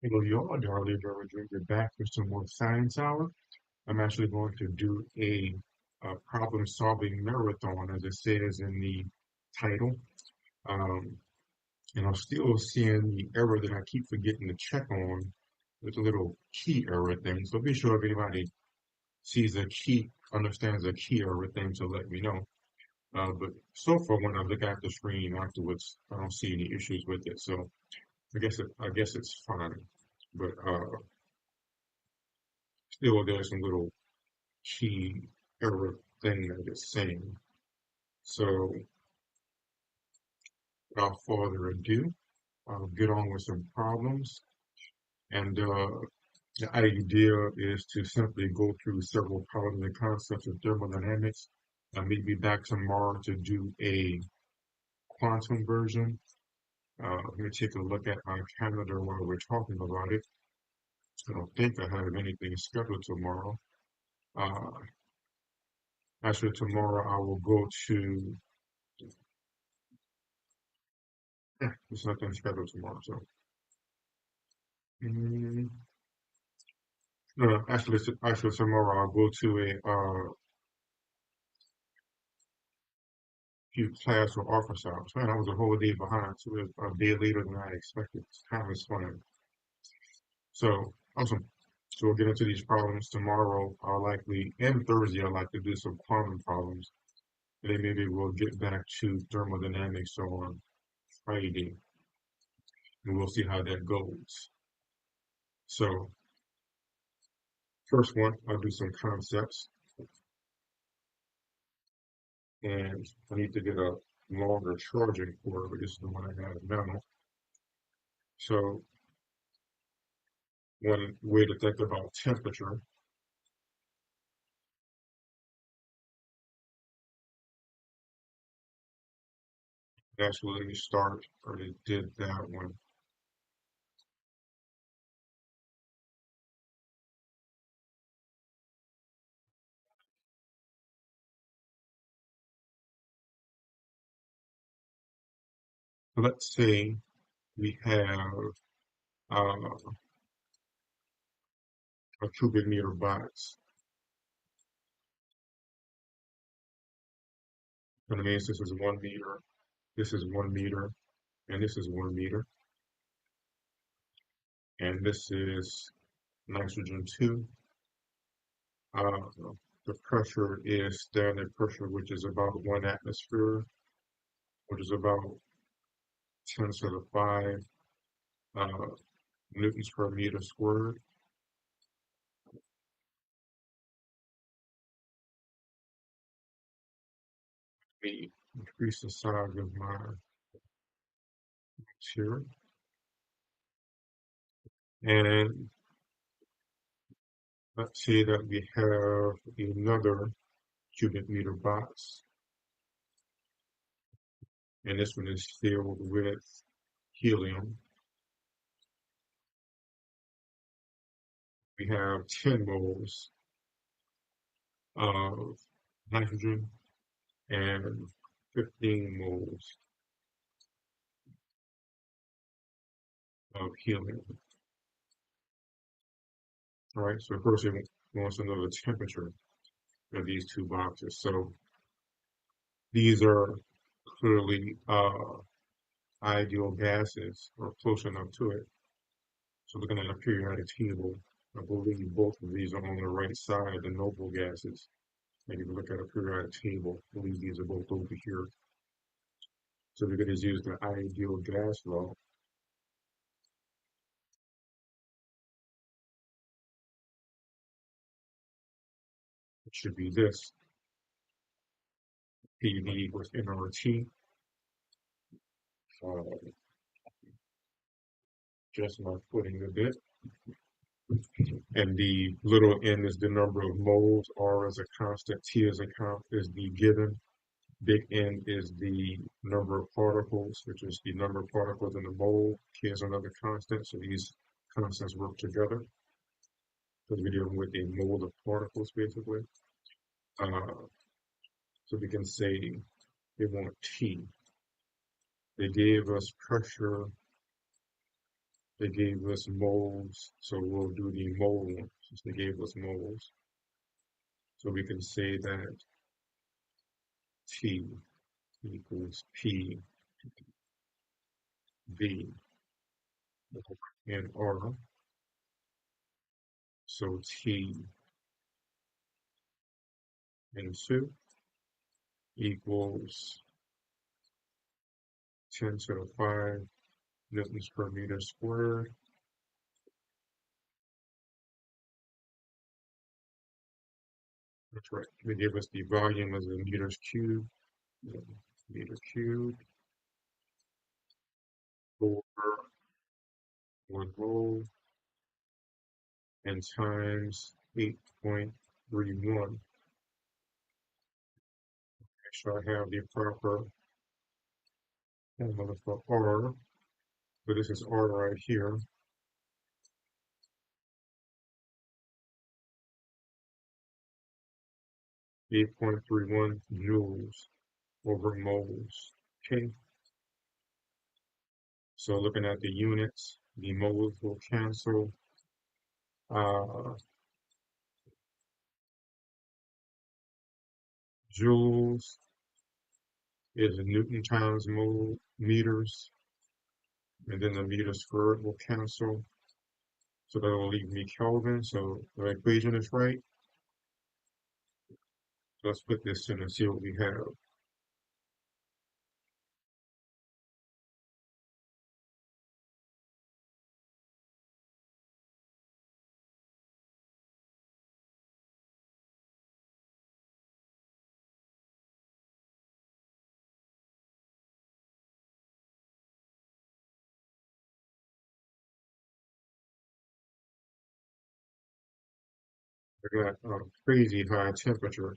Hello, y'all. Darley We're back for some more science hour. I'm actually going to do a problem-solving marathon, as it says in the title. Um, and I'm still seeing the error that I keep forgetting to check on with a little key error thing. So be sure if anybody sees a key, understands a key error thing, to let me know. But so far, when I look at the screen afterwards, I don't see any issues with it. So I guess it's fine. But still, there's some little key error thing that it's saying. So without further ado, I'll get on with some problems. And the idea is to simply go through several problems and concepts of thermodynamics. And meet me back tomorrow to do a quantum version. Let me take a look at my calendar while we're talking about it. I don't think I have anything scheduled tomorrow. Uh, Actually, tomorrow I will go to, there's nothing scheduled tomorrow. So, mm, no, actually, tomorrow I'll go to a few class or office hours. Man, I was a whole day behind, so it was a day later than I expected. Time is flying. So awesome. So we'll get into these problems tomorrow. I'll likely, and Thursday, I'd like to do some quantum problems. And then maybe we'll get back to thermodynamics on Friday, and we'll see how that goes. So first one, I'll do some concepts, and I need to get a longer charging cord, but this is the one I have now. So one way to think about temperature, that's where you start, or they did that one. So let's say we have uh, a cubic meter box. And it means this is 1 meter, this is 1 meter, and this is 1 meter. And this is nitrogen 2. Uh, the pressure is standard pressure, which is about 1 atmosphere, which is about 10 to the 5 uh, newtons per meter squared. Me increase the size of my here. And let's say that we have another cubic meter box, and this one is filled with helium. We have 10 moles of nitrogen and 15 moles of helium. All right, so first we want to know the temperature of these two boxes. So these are clearly ideal gases, or close enough to it. So looking at a periodic table, I believe both of these are on the right side, the noble gases. And if you look at a periodic table, I believe these are both over here. So we're going to use the ideal gas law. It should be this. PV equals nRT. Uh, just my footing a bit. And the little n is the number of moles, R is a constant, T is is the given, big N is the number of particles, which is the number of particles in the mole, K is another constant, so these constants work together. Because we're dealing with a mole of particles, basically. Uh, so we can say they want T. They gave us pressure they gave us moles, so we'll do the mole one since they gave us moles. So we can say that T equals P V and R. So T into equals 10 to the 5 newtons per meter squared. That's right. They give us the volume as a meters cubed. Meter cubed over 1 mole and times 8.31. Make sure I have the proper formula for R. So this is R right here. 8.31 joules over moles. Okay. So looking at the units, the moles will cancel. Joules is Newton times mole meters, and then the meter squared will cancel. So that will leave me Kelvin. So the equation is right. Let's put this in and see what we have. I got a crazy high temperature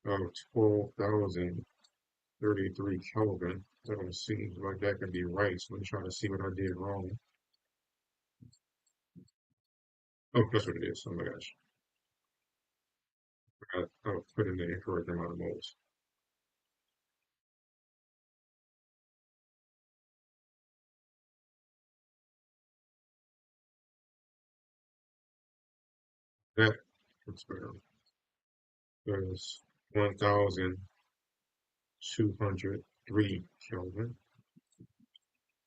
of 12,033 Kelvin. That don't seem like that could be right. So I'm trying to see what I did wrong. Oh, that's what it is. Oh my gosh. I put in the incorrect amount of moles. That looks better. There's 1,203 Kelvin.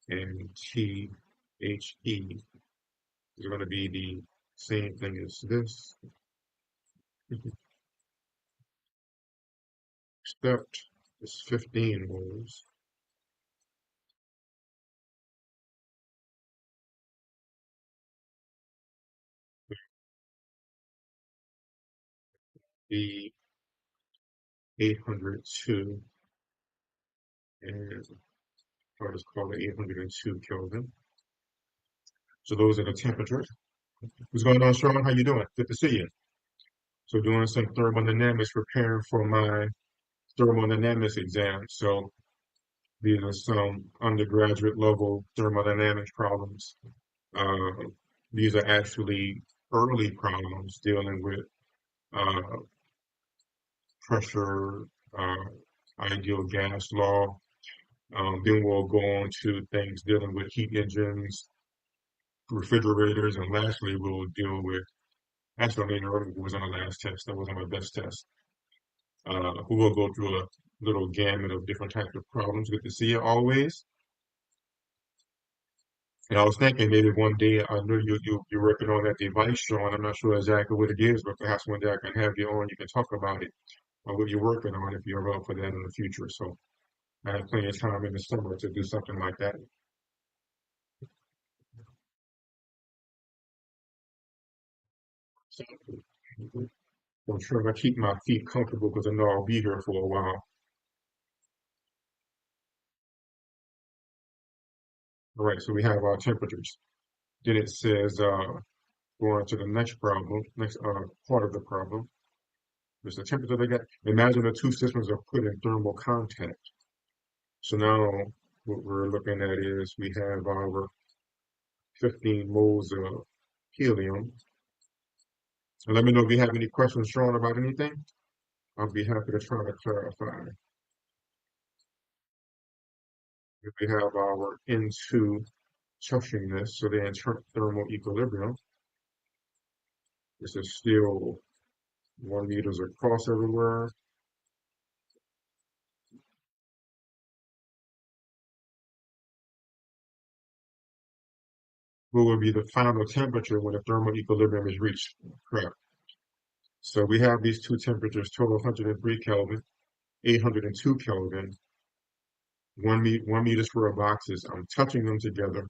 And THE is going to be the same thing as this. Except it's 15 moles. The 802, and I'll just call it 802 Kelvin. So those are the temperatures. What's going on, Sean? How you doing? Good to see you. So doing some thermodynamics, preparing for my thermodynamics exam. So these are some undergraduate level thermodynamics problems. Uh, these are actually early problems dealing with uh, pressure, uh, ideal gas law. Then we'll go on to things dealing with heat engines, refrigerators, and lastly, we'll deal with, actually, I mean, it was on the last test, that was on my best test. We will go through a little gamut of different types of problems. Good to see you always. And I was thinking maybe one day, I know you're working on that device, Sean. I'm not sure exactly what it is, but perhaps one day I can have you on. You can talk about it or what you're working on if you're up for that in the future. So I have plenty of time in the summer to do something like that. So I'm sure I keep my feet comfortable because I know I'll be here for a while. All right, so we have our temperatures. Then it says, going to the next problem, next part of the problem. There's the temperature they got. Imagine the two systems are put in thermal contact. So now what we're looking at is we have our 15 moles of helium. So let me know if you have any questions, Sean, about anything. I'll be happy to try to clarify. We have our N2 touching this, so they're in thermal equilibrium. This is still 1 meters across everywhere. What would be the final temperature when the thermal equilibrium is reached? Correct. So we have these two temperatures, total 103 Kelvin, 802 Kelvin, 1 meter square boxes. I'm touching them together.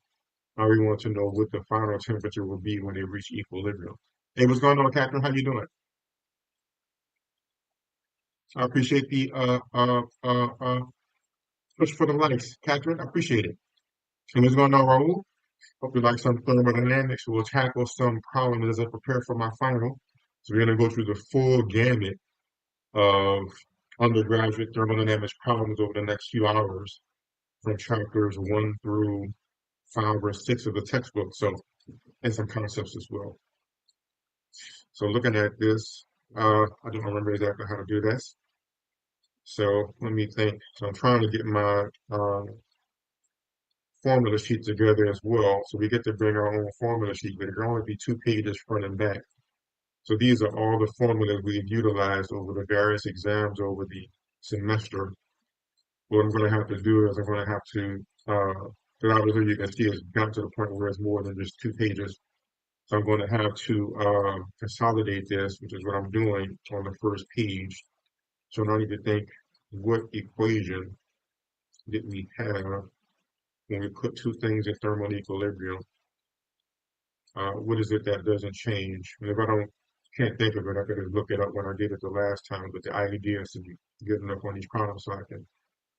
Now we want to know what the final temperature will be when they reach equilibrium. Hey, what's going on, Captain? How you doing? I appreciate the push for the likes, Catherine. I appreciate it. So what's going on, Raul? Hope you like some thermodynamics. We'll tackle some problems as I prepare for my final. So we're going to go through the full gamut of undergraduate thermodynamics problems over the next few hours from chapters 1 through 5 or 6 of the textbook. So, and some concepts as well. So looking at this, I don't remember exactly how to do this. So let me think. So I'm trying to get my formula sheet together as well. So we get to bring our own formula sheet, but it can only be 2 pages front and back. So these are all the formulas we've utilized over the various exams over the semester. What I'm going to have to do is I'm going to have to, obviously you can see it's gotten to the point where it's more than just 2 pages. So I'm going to have to consolidate this, which is what I'm doing on the first page. So now I need to think, what equation did we have when we put two things in thermal equilibrium? What is it that doesn't change? And if I can't think of it, I could just look it up when I did it the last time. But the idea is to be good enough on these problems so I can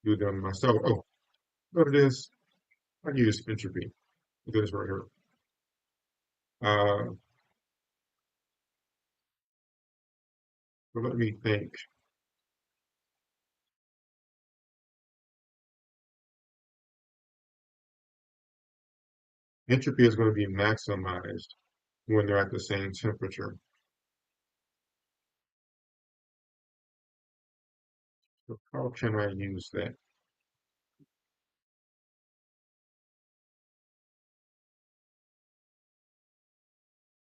do them myself. Oh, what it is, I use entropy. Look at this right here. Uh, so let me think. Entropy is going to be maximized when they're at the same temperature. So how can I use that?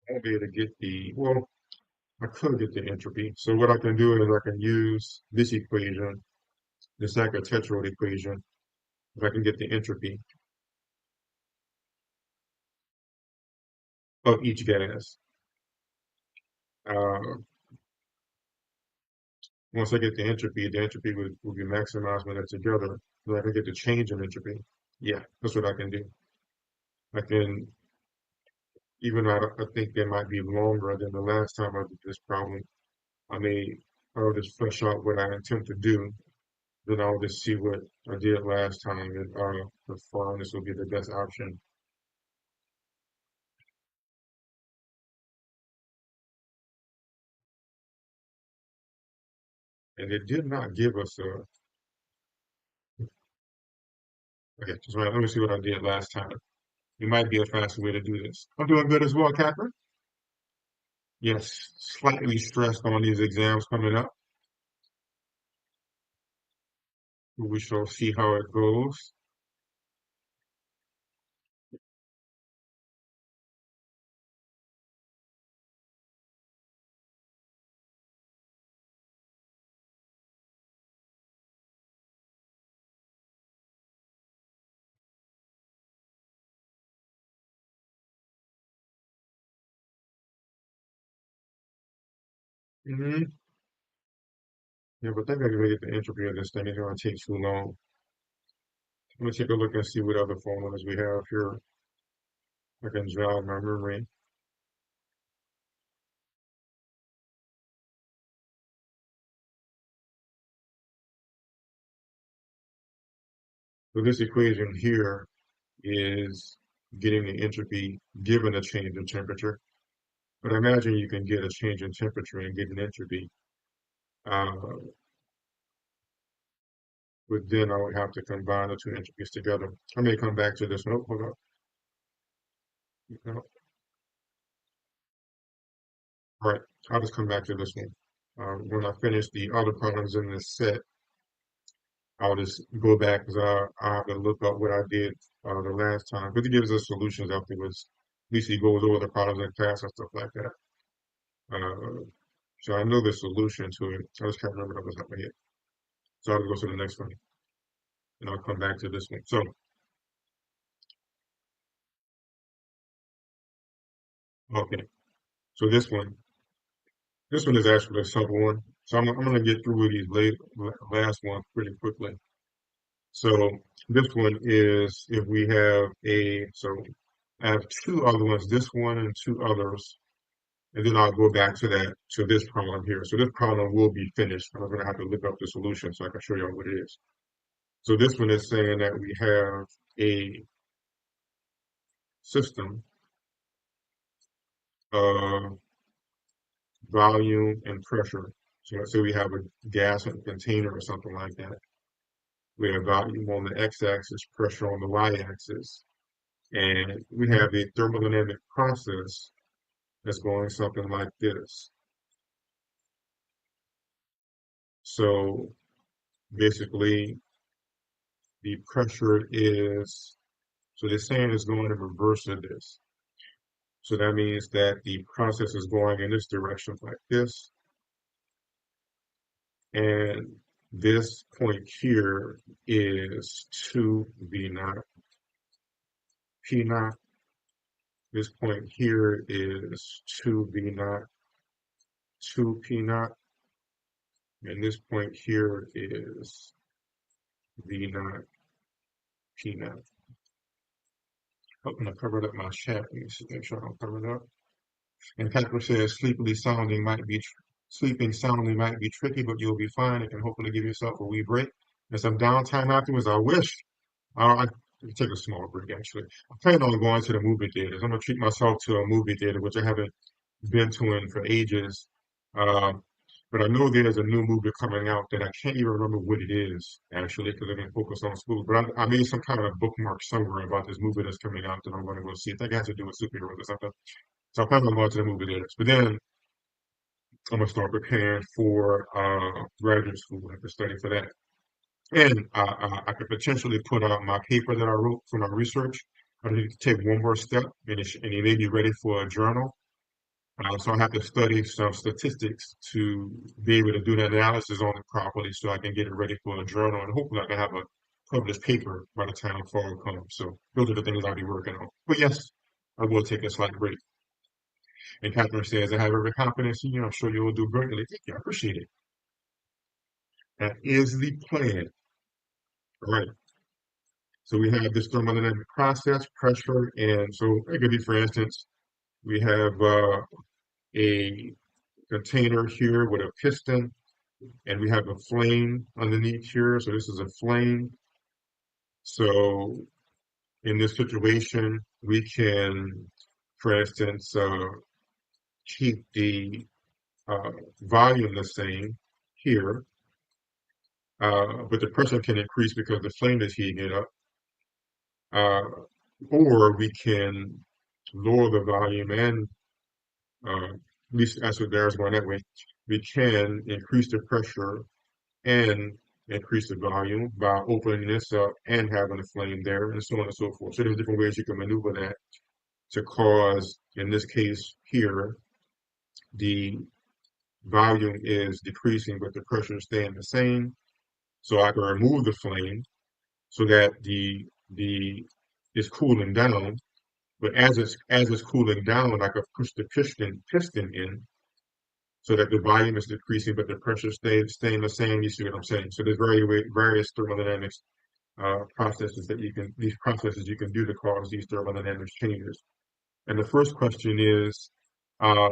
I won't be able to get well, I could get the entropy. So what I can do is I can use this equation, the Sackur-Tetrode equation, if I can get the entropy of each gas. Uh, Once I get the entropy will be maximized when they're together. So I can get the change in entropy. Yeah, that's what I can do. I can, even though I think they might be longer than the last time I did this problem, I'll just flesh out what I intend to do. Then I'll just see what I did last time and confirm this will be the best option. And it did not give us a, okay, just let me see what I did last time. It might be a faster way to do this. I'm doing good as well, Catherine. Yes, slightly stressed on these exams coming up. We shall see how it goes. Hmm. Yeah, but I think I can get the entropy of this thing. It's going to take too long. Let me take a look and see what other formulas we have here. I can jog my memory. So this equation here is getting the entropy given a change in temperature. But I imagine you can get a change in temperature and get an entropy. Uh, but then I would have to combine the two entropies together. I may come back to this one. Oh, hold up. No. All right, I'll just come back to this one. When I finish the other problems in this set, I'll just go back because I have to look up what I did the last time. But it gives us solutions afterwards. At least he goes over the problems in class and stuff like that. Uh, so I know the solution to it. I just can't remember it off the top of my head. So I'll go to the next one, and I'll come back to this one. So, okay. So this one is actually a simple one. So I'm going to get through with these last ones pretty quickly. So this one is if we have so I have two other ones, this one and two others, and then I'll go back to this problem here. So this problem will be finished. I'm going to have to look up the solution so I can show you what it is. So this one is saying that we have a system of volume and pressure. So let's say we have a gas in a container or something like that. We have volume on the x-axis, pressure on the y-axis, and we have a thermodynamic process that's going something like this. So basically, the pressure is, so they're saying it's going in reverse of this. So that means that the process is going in this direction like this, and this point here is 2V naught P naught. This point here is 2V naught 2P naught, and this point here is V naught P naught. I'm gonna cover up my chat. Let me see, make sure I don't cover it up. And Patrick says sleeping soundly might be tricky, but you'll be fine. And can hopefully give yourself a wee break and some downtime afterwards. I wish. I could take a small break actually. I plan on going to the movie theaters. I'm gonna treat myself to a movie theater, which I haven't been to in for ages. Um, but I know there's a new movie coming out that I can't even remember what it is actually because I've been focused on school. But I made some kind of bookmark somewhere about this movie that's coming out that I'm going to go see. I think it has to do with superheroes or something. So I plan on going to the movie theaters. But then I'm gonna start preparing for graduate school. I have to study for that, and I could potentially put out my paper that I wrote for my research. I need to take one more step, and it may be ready for a journal. So I have to study some statistics to be able to do the analysis on it properly, so I can get it ready for a journal, and hopefully I can have a published paper by the time fall comes. So those are the things I'll be working on. But yes, I will take a slight break. And Catherine says, I have every confidence in you. I'm sure you will do brilliantly. Thank you. I appreciate it. That is the plan. All right. So we have this thermodynamic process, pressure, and so it could be, for instance, we have a container here with a piston, and we have a flame underneath here. So this is a flame. So in this situation, we can, for instance, keep the uh, volume the same here, but the pressure can increase because the flame is heating it up. Uh, or we can lower the volume and, at least that's what there's going that way. We can increase the pressure and increase the volume by opening this up and having a flame there, and so on and so forth. So there's different ways you can maneuver that to cause, in this case here, the volume is decreasing, but the pressure is staying the same. So I can remove the flame so that the it's cooling down. But as it's cooling down, I could push the piston in so that the volume is decreasing, but the pressure stays staying the same. You see what I'm saying? So there's various thermodynamics processes that you can these processes you can do to cause these thermodynamic changes. And the first question is, uh,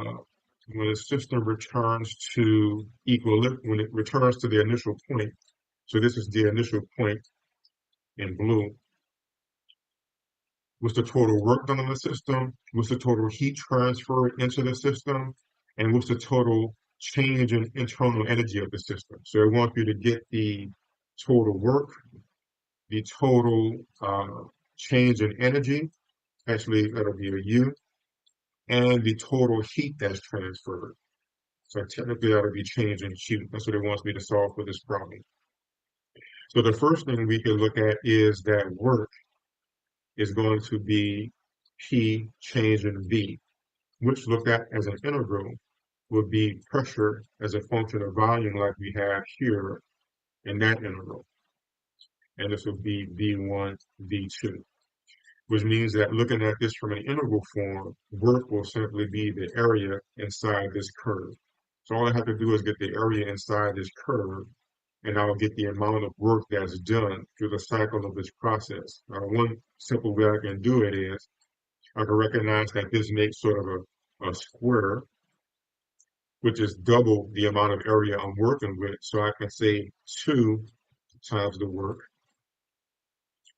when the system returns to equilibrium, when it returns to the initial point. So this is the initial point in blue. What's the total work done on the system? What's the total heat transfer into the system? And what's the total change in internal energy of the system? So it wants you to get the total work, the total change in energy, actually that'll be a U, and the total heat that's transferred. So technically that'll be change in heat. That's what it wants me to solve for this problem. So the first thing we can look at is that work is going to be P change in V, which looked at as an integral would be pressure as a function of volume like we have here in that integral. And this would be V1, V2, which means that looking at this from an integral form, work will simply be the area inside this curve. So all I have to do is get the area inside this curve, and I'll get the amount of work that's done through the cycle of this process. One simple way I can do it is I can recognize that this makes sort of a square, which is double the amount of area I'm working with. So I can say 2 times the work,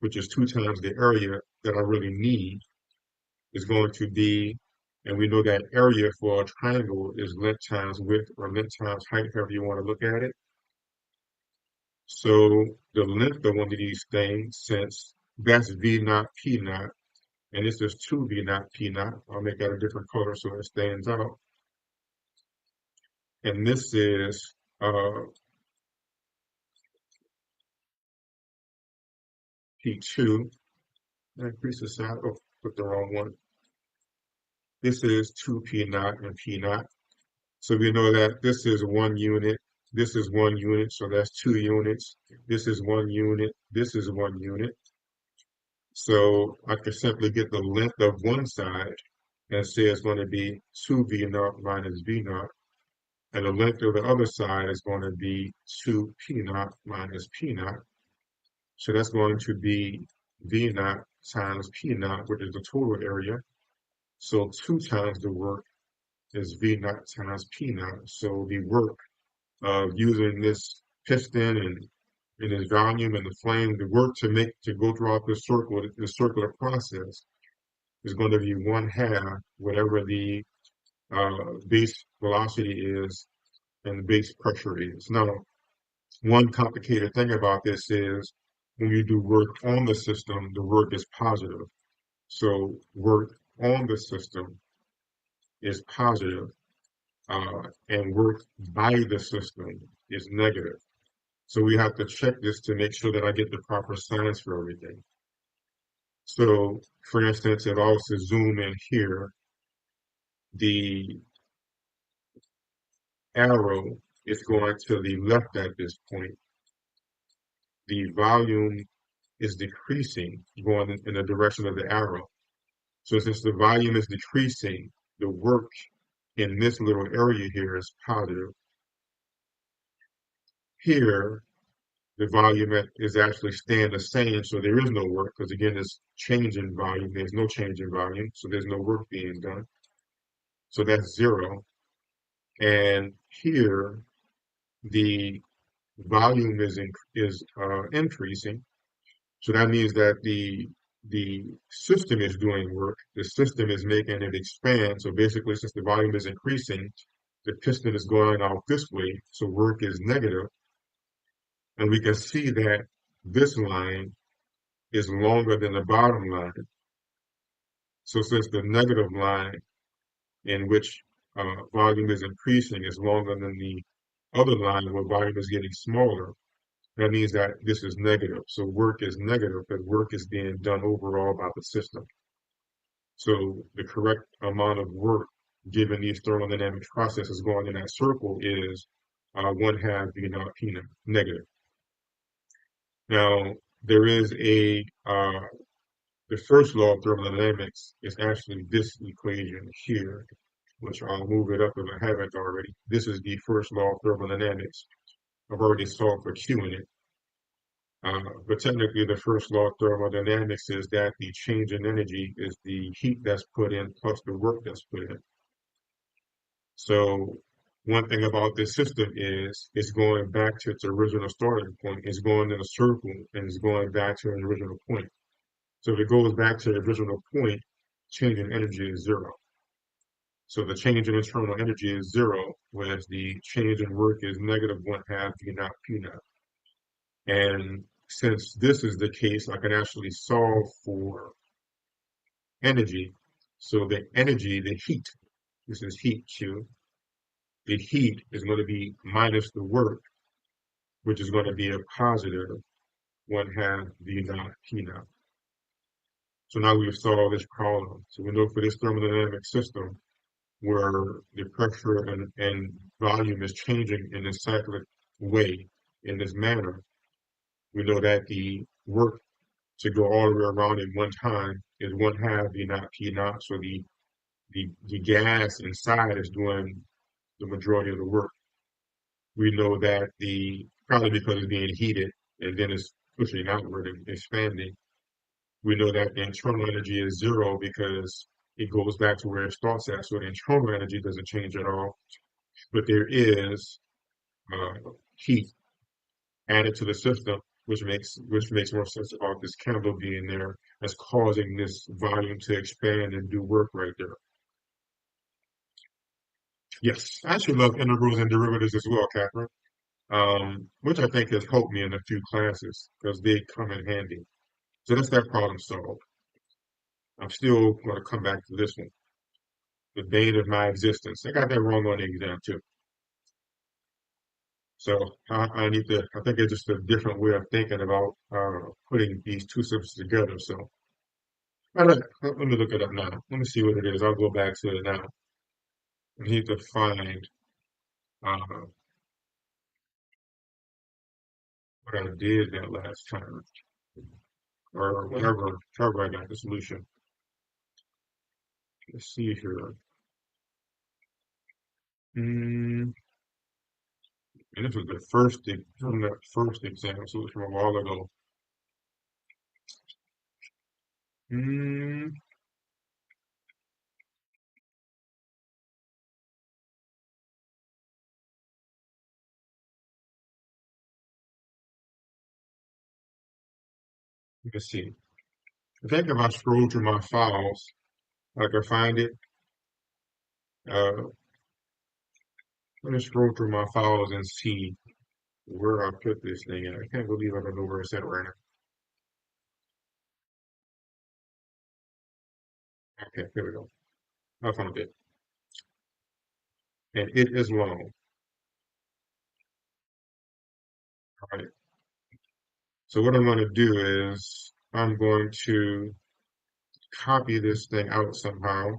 which is 2 times the area that I really need, is going to be, and we know that area for a triangle is length times width or length times height, however you want to look at it. So the length of one of these things, since that's V naught P naught, and this is 2 V naught P naught, I'll make that a different color so it stands out. And this is P2. Increase the size. Oh, put the wrong one. This is 2 P naught and P naught. So we know that this is 1 unit. This is 1 unit, so that's 2 units. This is 1 unit. This is 1 unit. So I can simply get the length of one side and say it's going to be 2 V naught minus V naught. And the length of the other side is going to be 2 P naught minus P naught. So that's going to be V naught times P naught, which is the total area. So 2 times the work is V naught times P naught. So the work of using this piston and its volume and the flame, the work to go throughout this circle, the circular process, is going to be 1/2 whatever the base velocity is and the base pressure is. Now, one complicated thing about this is when you do work on the system, the work is positive. So work on the system is positive, and work by the system is negative. So we have to check this to make sure that I get the proper signs for everything. So for instance, if I was to zoom in here, the arrow is going to the left at this point. The volume is decreasing, going in the direction of the arrow. So since the volume is decreasing, the work in this little area here is positive. Here, the volume is actually staying the same, so there is no work, because again, it's change in volume. There's no change in volume, so there's no work being done. So that's 0. And here, the volume is increasing. So that means that the system is doing work. The system is making it expand. So basically, since the volume is increasing, the piston is going out this way. So work is negative. And we can see that this line is longer than the bottom line. So since the negative line in which volume is increasing is longer than the other line where volume is getting smaller, that means that this is negative. So work is negative, but work is being done overall by the system. So the correct amount of work given these thermodynamic processes going in that circle is 1/2 V naught P naught, negative. Now, there is the first law of thermodynamics is actually this equation here, which I'll move it up if I haven't already. This is the first law of thermodynamics. I've already solved for Q in it. But technically, the first law of thermodynamics is that the change in energy is the heat that's put in plus the work that's put in. So one thing about this system is it's going back to its original starting point. It's going in a circle and it's going back to an original point. So if it goes back to the original point, change in energy is 0. So the change in internal energy is 0, whereas the change in work is negative 1/2 V naught P naught. And since this is the case, I can actually solve for energy. So the energy, the heat, this is heat Q, the heat is going to be minus the work, which is going to be a positive. 1/2 V naught P naught. So now we've solved this problem. So we know for this thermodynamic system where the pressure and volume is changing in a cyclic way in this manner, we know that the work to go all the way around in one time is 1/2 V naught P naught. So the gas inside is doing the majority of the work. We know that probably because it's being heated and then it's pushing outward and expanding. We know that the internal energy is zero because it goes back to where it starts at. So the internal energy doesn't change at all, but there is uh, heat added to the system, which makes more sense about this candle being there that's causing this volume to expand and do work right there. Yes, I actually love integrals and derivatives as well, Catherine, which I think has helped me in a few classes because they come in handy. So that's that problem solved. I'm still going to come back to this one, the bane of my existence. I got that wrong on the exam too. So I think it's just a different way of thinking about putting these two systems together. So let me look it up now. Let me see what it is. I'll go back to it now. I need to find uh, what I did that last time, or however I got the solution. Let's see here. Mm, and this was from the first exam, so it was from a while ago. Mm, let's see. I think if I scroll through my files, I can find it. Uh, Let me scroll through my files and see where I put this thing at. I can't believe I don't know where it's at right now. Okay, here we go. I found it. And it is long. All right. So what I'm going to do is I'm going to copy this thing out somehow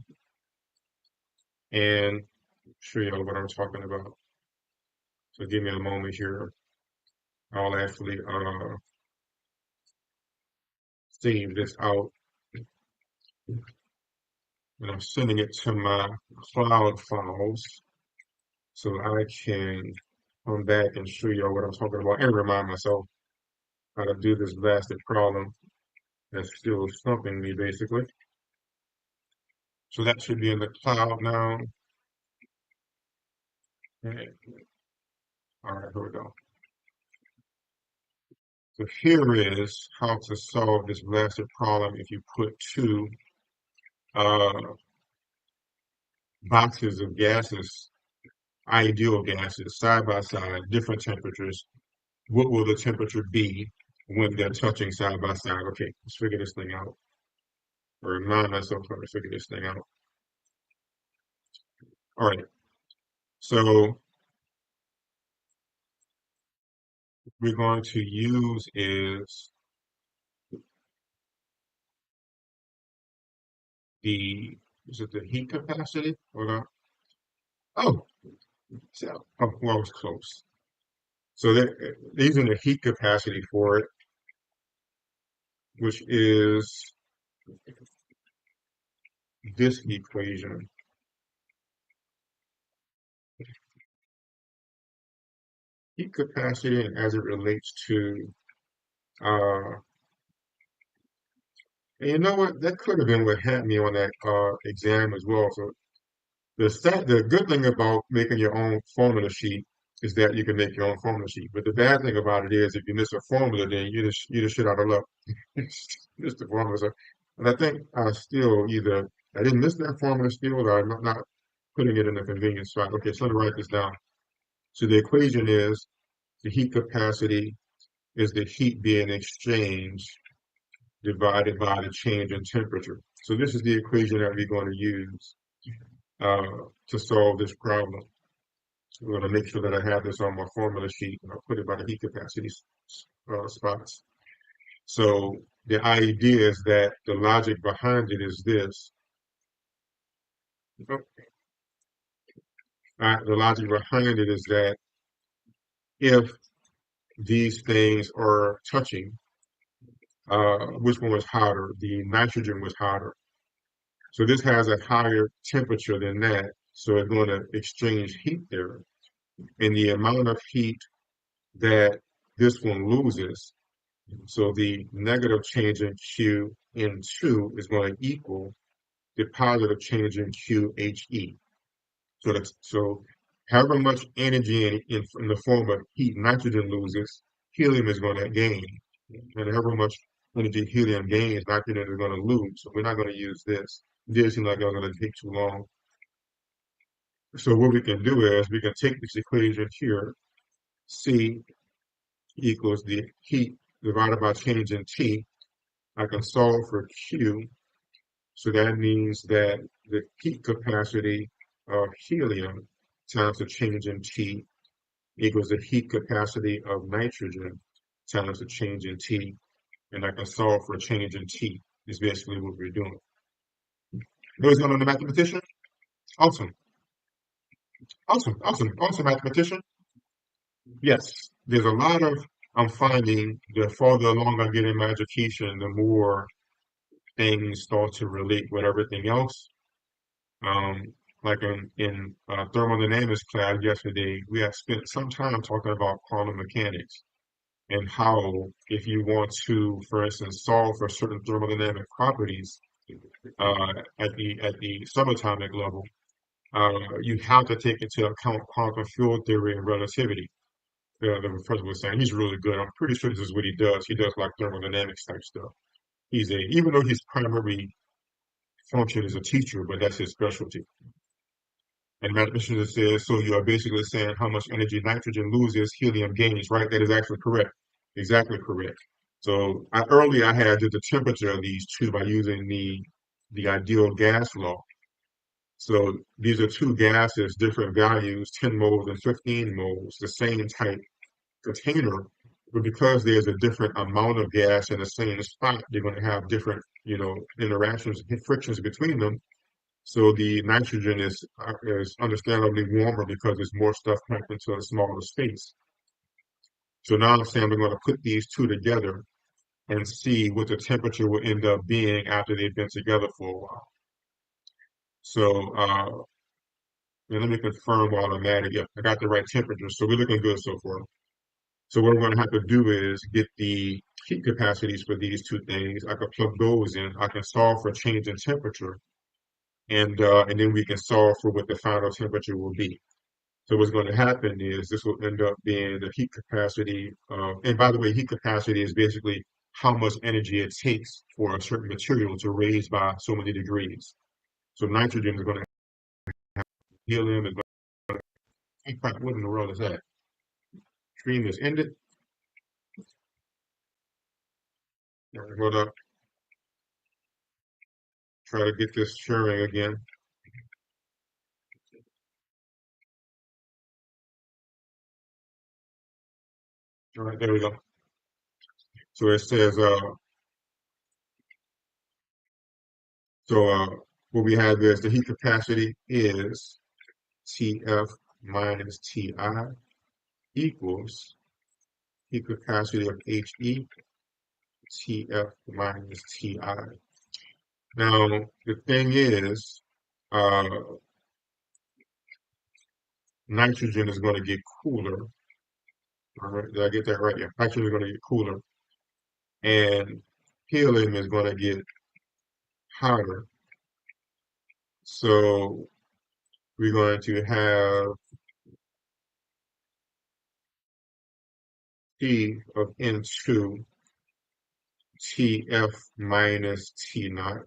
and show you what I'm talking about. So give me a moment here. I'll actually save this out and I'm sending it to my cloud files so I can come back and show you what I'm talking about and remind myself how to do this blasted problem that's still stumping me basically. So that should be in the cloud now. Okay. All right, here we go. So here is how to solve this blasted problem if you put two uh, boxes of gases, ideal gases, side by side, different temperatures. What will the temperature be when they're touching side by side? Okay, let's figure this thing out. Or remind myself how to figure this thing out. All right, so we're going to use the is it the heat capacity? Hold on. Oh, so well, I was close. So they're using the heat capacity for it, which is this equation. Heat capacity and as it relates to and you know what? That could have been what had me on that exam as well. So the good thing about making your own formula sheet is that you can make your own formula sheet. But the bad thing about it is if you miss a formula, then you just shit out of luck. Just the formula. So, and I think I didn't miss that formula still, or I'm not putting it in a convenient spot. Okay, so let me write this down. So the equation is the heat capacity is the heat being exchanged divided by the change in temperature. So this is the equation that we're going to use uh, to solve this problem. I'm going to make sure that I have this on my formula sheet and I'll put it by the heat capacity spots. So the idea is that the logic behind it is this. The logic behind it is that if these things are touching, which one was hotter? The nitrogen was hotter. So this has a higher temperature than that. So it's going to exchange heat there. And the amount of heat that this one loses, so the negative change in Q in 2 is going to equal the positive change in QHE. So however much energy in the form of heat nitrogen loses, helium is going to gain. And however much energy helium gains, nitrogen is going to lose. So we're not going to use this. It did seem like it was going to take too long. So what we can do is we can take this equation here, C equals the heat divided by change in T. I can solve for Q. So that means that the heat capacity of helium times the change in T equals the heat capacity of nitrogen times the change in T. And I can solve for a change in T is basically what we're doing. Who's going on the mathematician? Awesome, awesome mathematician. Yes, there's a lot of, I'm finding the farther along I get in my education, the more things start to relate with everything else. Like in thermodynamics class yesterday, we had spent some time talking about quantum mechanics and how if you want to, for instance, solve for certain thermodynamic properties at the subatomic level, you have to take into account quantum field theory and relativity. The professor was saying he's really good. I'm pretty sure this is what he does. He does like thermodynamics type stuff. Even though his primary function is a teacher, but that's his specialty. And mathematician says, so you are basically saying how much energy nitrogen loses, helium gains, right? That is actually correct. Exactly correct. So earlier I had the temperature of these two by using the ideal gas law. So these are two gases, different values, 10 moles and 15 moles, the same type container, but because there's a different amount of gas in the same spot, they're going to have different, interactions, frictions between them. So the nitrogen is understandably warmer because there's more stuff packed into a smaller space. So now I'm saying we're going to put these two together and see what the temperature will end up being after they've been together for a while. So let me confirm while I'm at it. Yep, I got the right temperature, so we're looking good so far. So what we're going to have to do is get the heat capacities for these two things. I can plug those in. I can solve for change in temperature, and then we can solve for what the final temperature will be. So what's going to happen is this will end up being the heat capacity. And by the way, heat capacity is basically how much energy it takes for a certain material to raise by so many degrees. So nitrogen is going to have helium is going to, what in the world is that? Stream is ended. All right, hold up. Try to get this sharing again. All right, there we go. So it says, what we have is the heat capacity is TF minus TI equals heat capacity of HE TF minus TI. Now, the thing is, uh, nitrogen is going to get cooler. All right, did I get that right? Yeah, nitrogen is going to get cooler, and helium is going to get hotter. So we're going to have T of N2 TF minus T naught,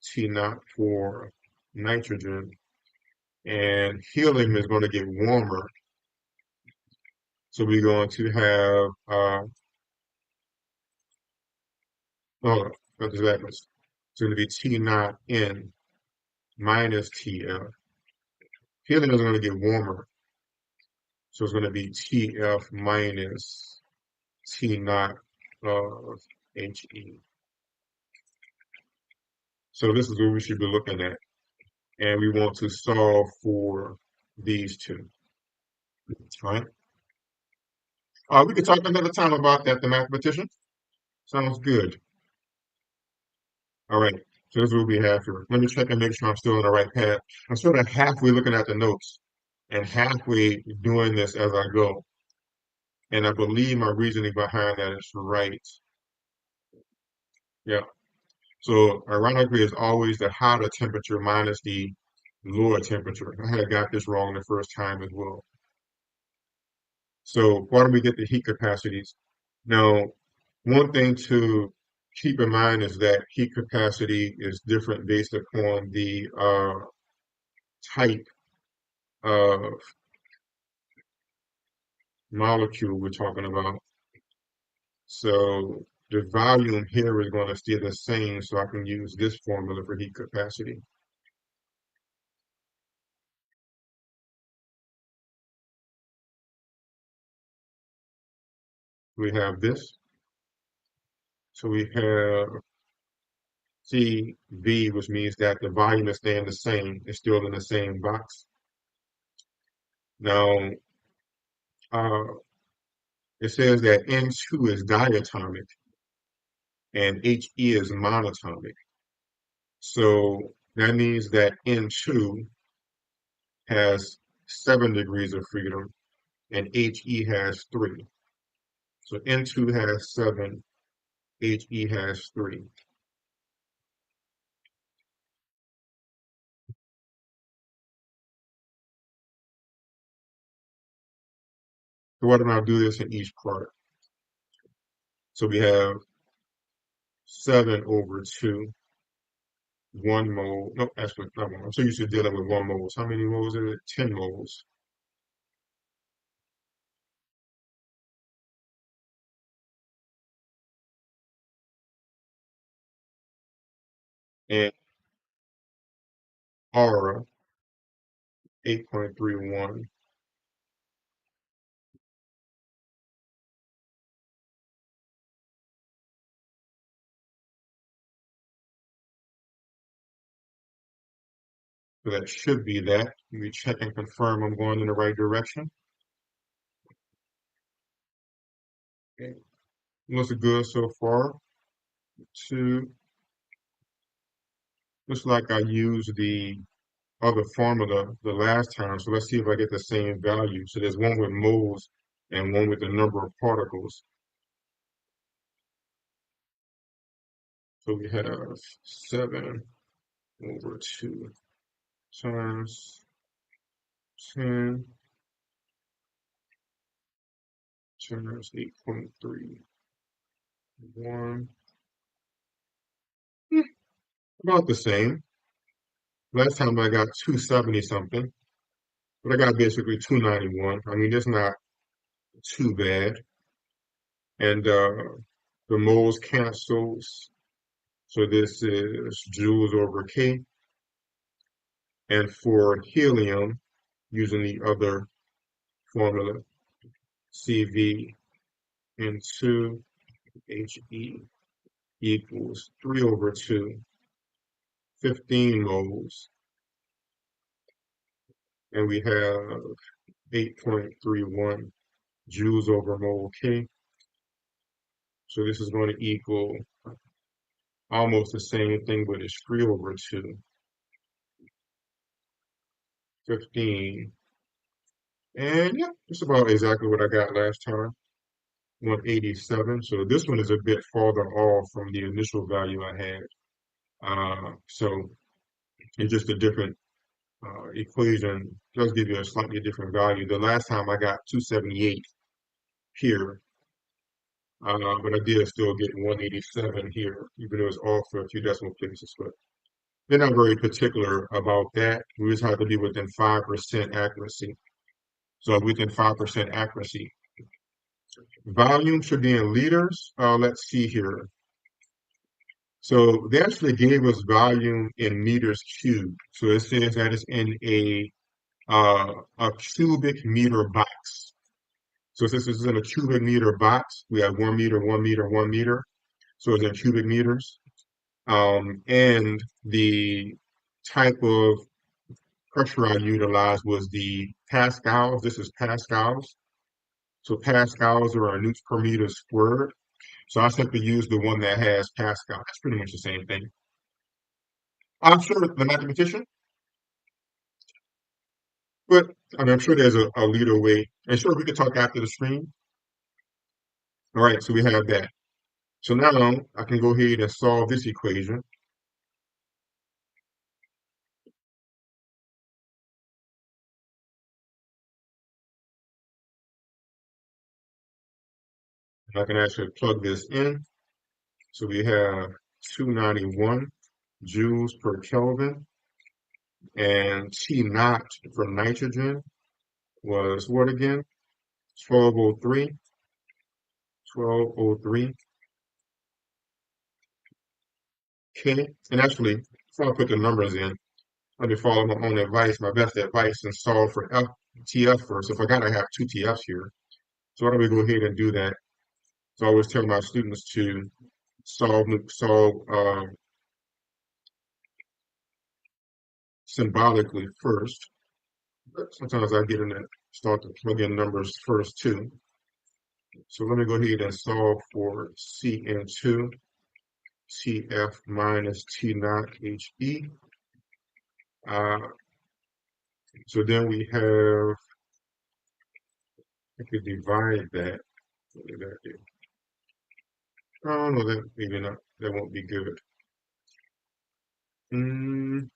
T naught for nitrogen, and helium is going to get warmer. So we're going to have, oh, got this backwards. It's going to be T naught N minus TF. Helium is going to get warmer. So it's going to be TF minus T naught of HE. So this is what we should be looking at. And we want to solve for these two. All right. We could talk another time about that, the mathematician. Sounds good. All right. So this is what we have here. Let me check and make sure I'm still on the right path. I'm sort of halfway looking at the notes and halfway doing this as I go. And I believe my reasoning behind that is right. Yeah. So ironically, it's always the hotter temperature minus the lower temperature. I had got this wrong the first time as well. So why don't we get the heat capacities? Now, one thing to keep in mind is that heat capacity is different based upon the type of molecule we're talking about. So the volume here is going to stay the same, so I can use this formula for heat capacity. We have this. So we have CV, which means that the volume is staying the same. It's still in the same box. Now, uh, it says that N2 is diatomic and HE is monatomic. So that means that N2 has 7 degrees of freedom and HE has 3. So N2 has 7, HE has 3. So why don't I do this in each part? So we have 7 over 2, 1 mole. No, actually, not one. I'm so used to dealing with 1 moles. How many moles is it? 10 moles. And aura, 8.31. So that should be that. Let me check and confirm I'm going in the right direction. Okay. Looks good so far. Two. Looks like I used the other formula the last time. So let's see if I get the same value. So there's one with moles and one with the number of particles. So we have 7 over 2 times 10 times 8.31. About the same. Last time I got 270 something, but I got basically 291. I mean, it's not too bad. And the moles cancels. So this is joules over K. And for helium, using the other formula, CV N2 HE equals 3 over 2, 15 moles. And we have 8.31 joules over mole K. So this is going to equal almost the same thing, but it's 3 over 2, 15. And yeah, it's about exactly what I got last time, 187. So this one is a bit farther off from the initial value I had. So it's just a different equation does give you a slightly different value. The last time I got 278 here, but I did still get 187 here, even though it's off for a few decimal places. But they're not very particular about that. We just have to be within 5% accuracy. So within 5% accuracy. Volume should be in liters. Let's see here. So they actually gave us volume in meters cubed. So it says that it's in a cubic meter box. So since this is in a cubic meter box, we have 1 meter, 1 meter, 1 meter. So it's in cubic meters. And the type of pressure I utilized was the pascals. This is pascals. So pascals are newtons per meter squared. So I simply use the one that has Pascal. That's pretty much the same thing. I'm sure the mathematician, but I mean, I'm sure there's a leader way. And sure, we could talk after the stream. All right, so we have that. So now I can go ahead and solve this equation. And I can actually plug this in. So we have 291 joules per Kelvin. And T naught for nitrogen was what again? 1203. 1203 K. And actually, before I put the numbers in, let me follow my own advice, my best advice, and solve for TF first. If I gotta have two TFs here, so why don't we go ahead and do that? So I always tell my students to solve symbolically first. But sometimes I get in and start to plug in numbers first too. So let me go ahead and solve for CN2, CF minus T naught HE. Uh, so then we have, I could divide that. What did that do? Oh no, that maybe not. That won't be good. Mm,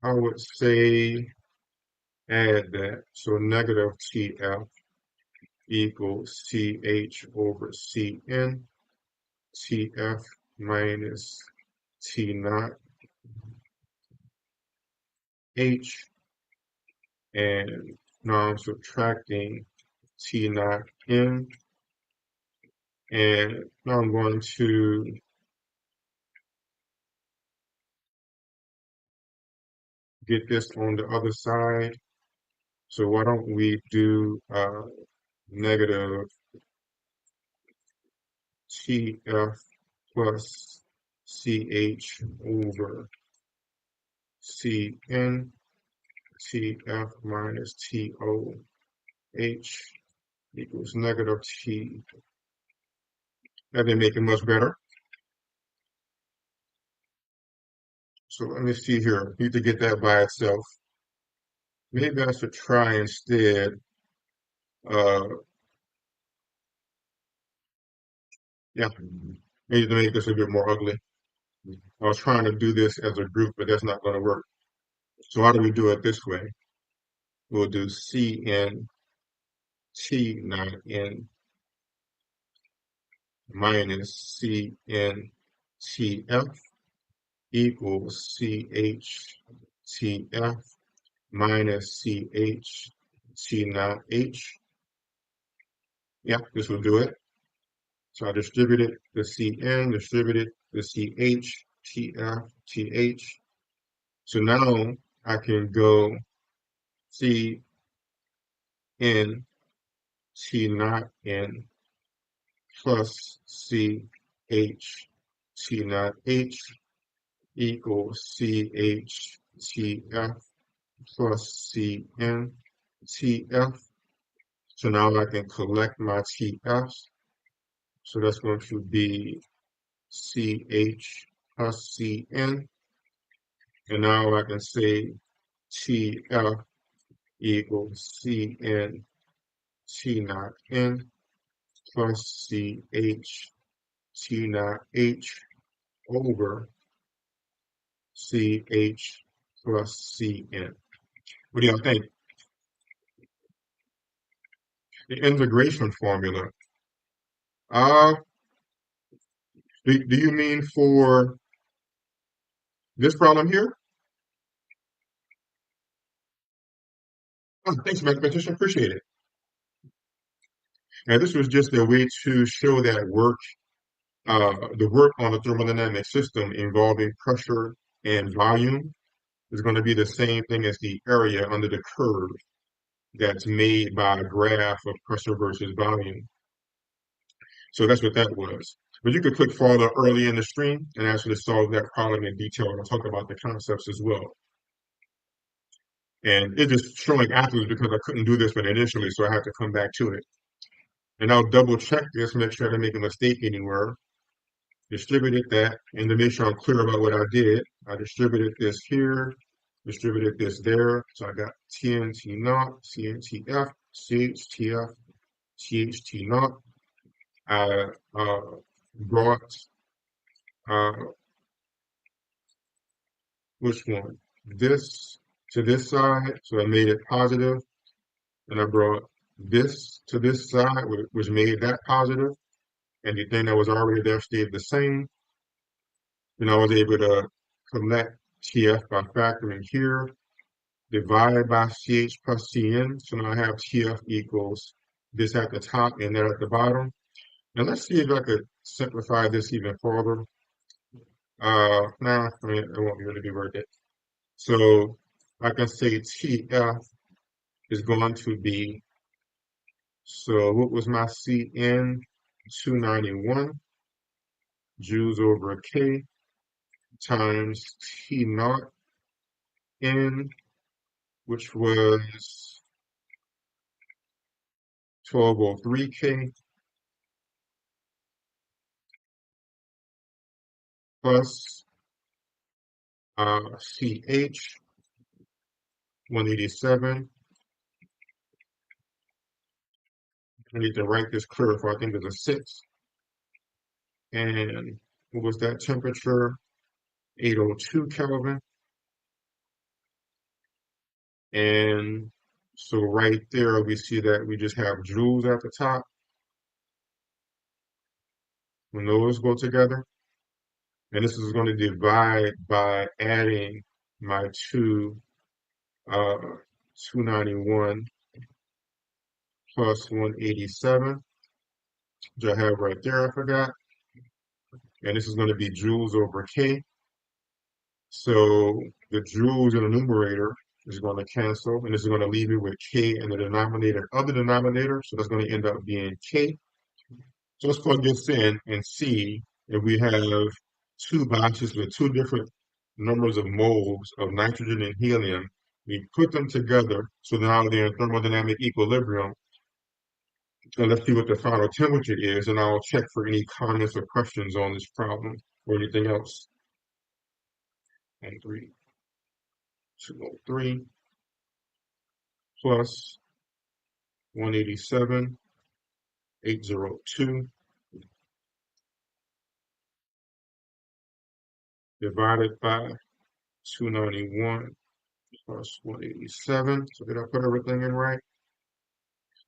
I would say add that. So negative TF equals CH over CN, TF minus T naught H, and now I'm subtracting T naught N, and now I'm going to get this on the other side. So why don't we do negative TF plus CH over CN, TF minus TOH equals negative T. That didn't make it much better. So let me see here. Need to get that by itself. Maybe I should try instead. Uh, yeah, maybe to make this a bit more ugly. I was trying to do this as a group, but that's not going to work. So how do we do it this way? We'll do CN T naught N minus CN TF equals CH minus CH naught H. Yeah, this will do it. So I distributed the CN, distributed the CH, TF, TH. So now I can go CN T naught N plus CH T naught H equals CH TF plus CN TF. So now I can collect my TFs. So that's going to be CH plus CN. And now I can say TF equals CN T naught N plus CH T naught H over CH plus CN. What do y'all think? The integration formula. Uh, do you mean for this problem here? Oh, thanks, mathematician. Appreciate it. Now, this was just a way to show that the work on a thermodynamic system involving pressure and volume is going to be the same thing as the area under the curve. that's made by a graph of pressure versus volume. So that's what that was. But you could click farther early in the stream and actually solve that problem in detail. And I'll talk about the concepts as well. And it's just showing afterwards because I couldn't do this one initially, so I had to come back to it. And I'll double check this, make sure I didn't make a mistake anywhere. Distributed that, and to make sure I'm clear about what I did, I distributed this here, distributed this there. So I got TNT naught, CNTF, CHTF, CHT naught. I brought uh, which one? This to this side, so I made it positive, and I brought this to this side, which made that positive, and the thing that was already there stayed the same. And I was able to collect TF by factoring here, divide by CH plus CN. So now I have TF equals this at the top and that at the bottom. Now let's see if I could simplify this even further. Nah, I mean, it won't really be worth it. So I can say TF is going to be, so what was my CN? 291 joules over K times T naught N, which was 1203K plus CH 187. I need to write this clear for I think it's a 6. And what was that temperature? 802 Kelvin. And so right there we see that we just have joules at the top. When those go together. And this is going to divide by adding my uh, 291 plus 187, which I have right there, I forgot. And this is going to be joules over K. So the joules in the numerator is going to cancel, and this is going to leave me with K in the denominator of the denominator. So that's going to end up being K. So let's plug this in and see if we have two boxes with two different numbers of moles of nitrogen and helium. We put them together, so now they're in thermodynamic equilibrium. And let's see what the final temperature is, and I'll check for any comments or questions on this problem or anything else. And 203 plus 187, 802 divided by 291 plus 187. So did I put everything in right?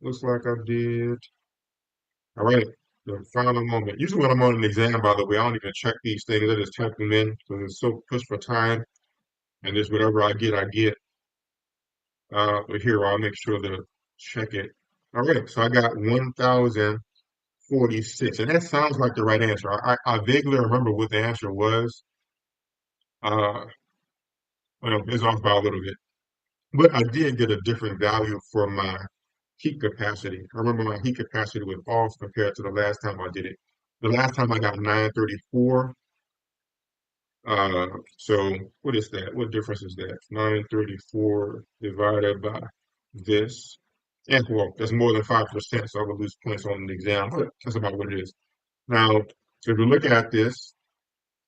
Looks like I did. All right, the final moment. Usually when I'm on an exam, by the way, I don't even check these things. I just type them in because it's so pushed for time. And just whatever I get, I get. But here, I'll make sure to check it. All right, so I got 1,046. And that sounds like the right answer. I vaguely remember what the answer was. Uh, well, it's off by a little bit. But I did get a different value for my heat capacity. I remember my heat capacity was off compared to the last time I did it. The last time I got 934. So what is that? What difference is that? 934 divided by this. And well, that's more than 5%, so I would lose points on the exam, but that's about what it is. Now, so if you look at this,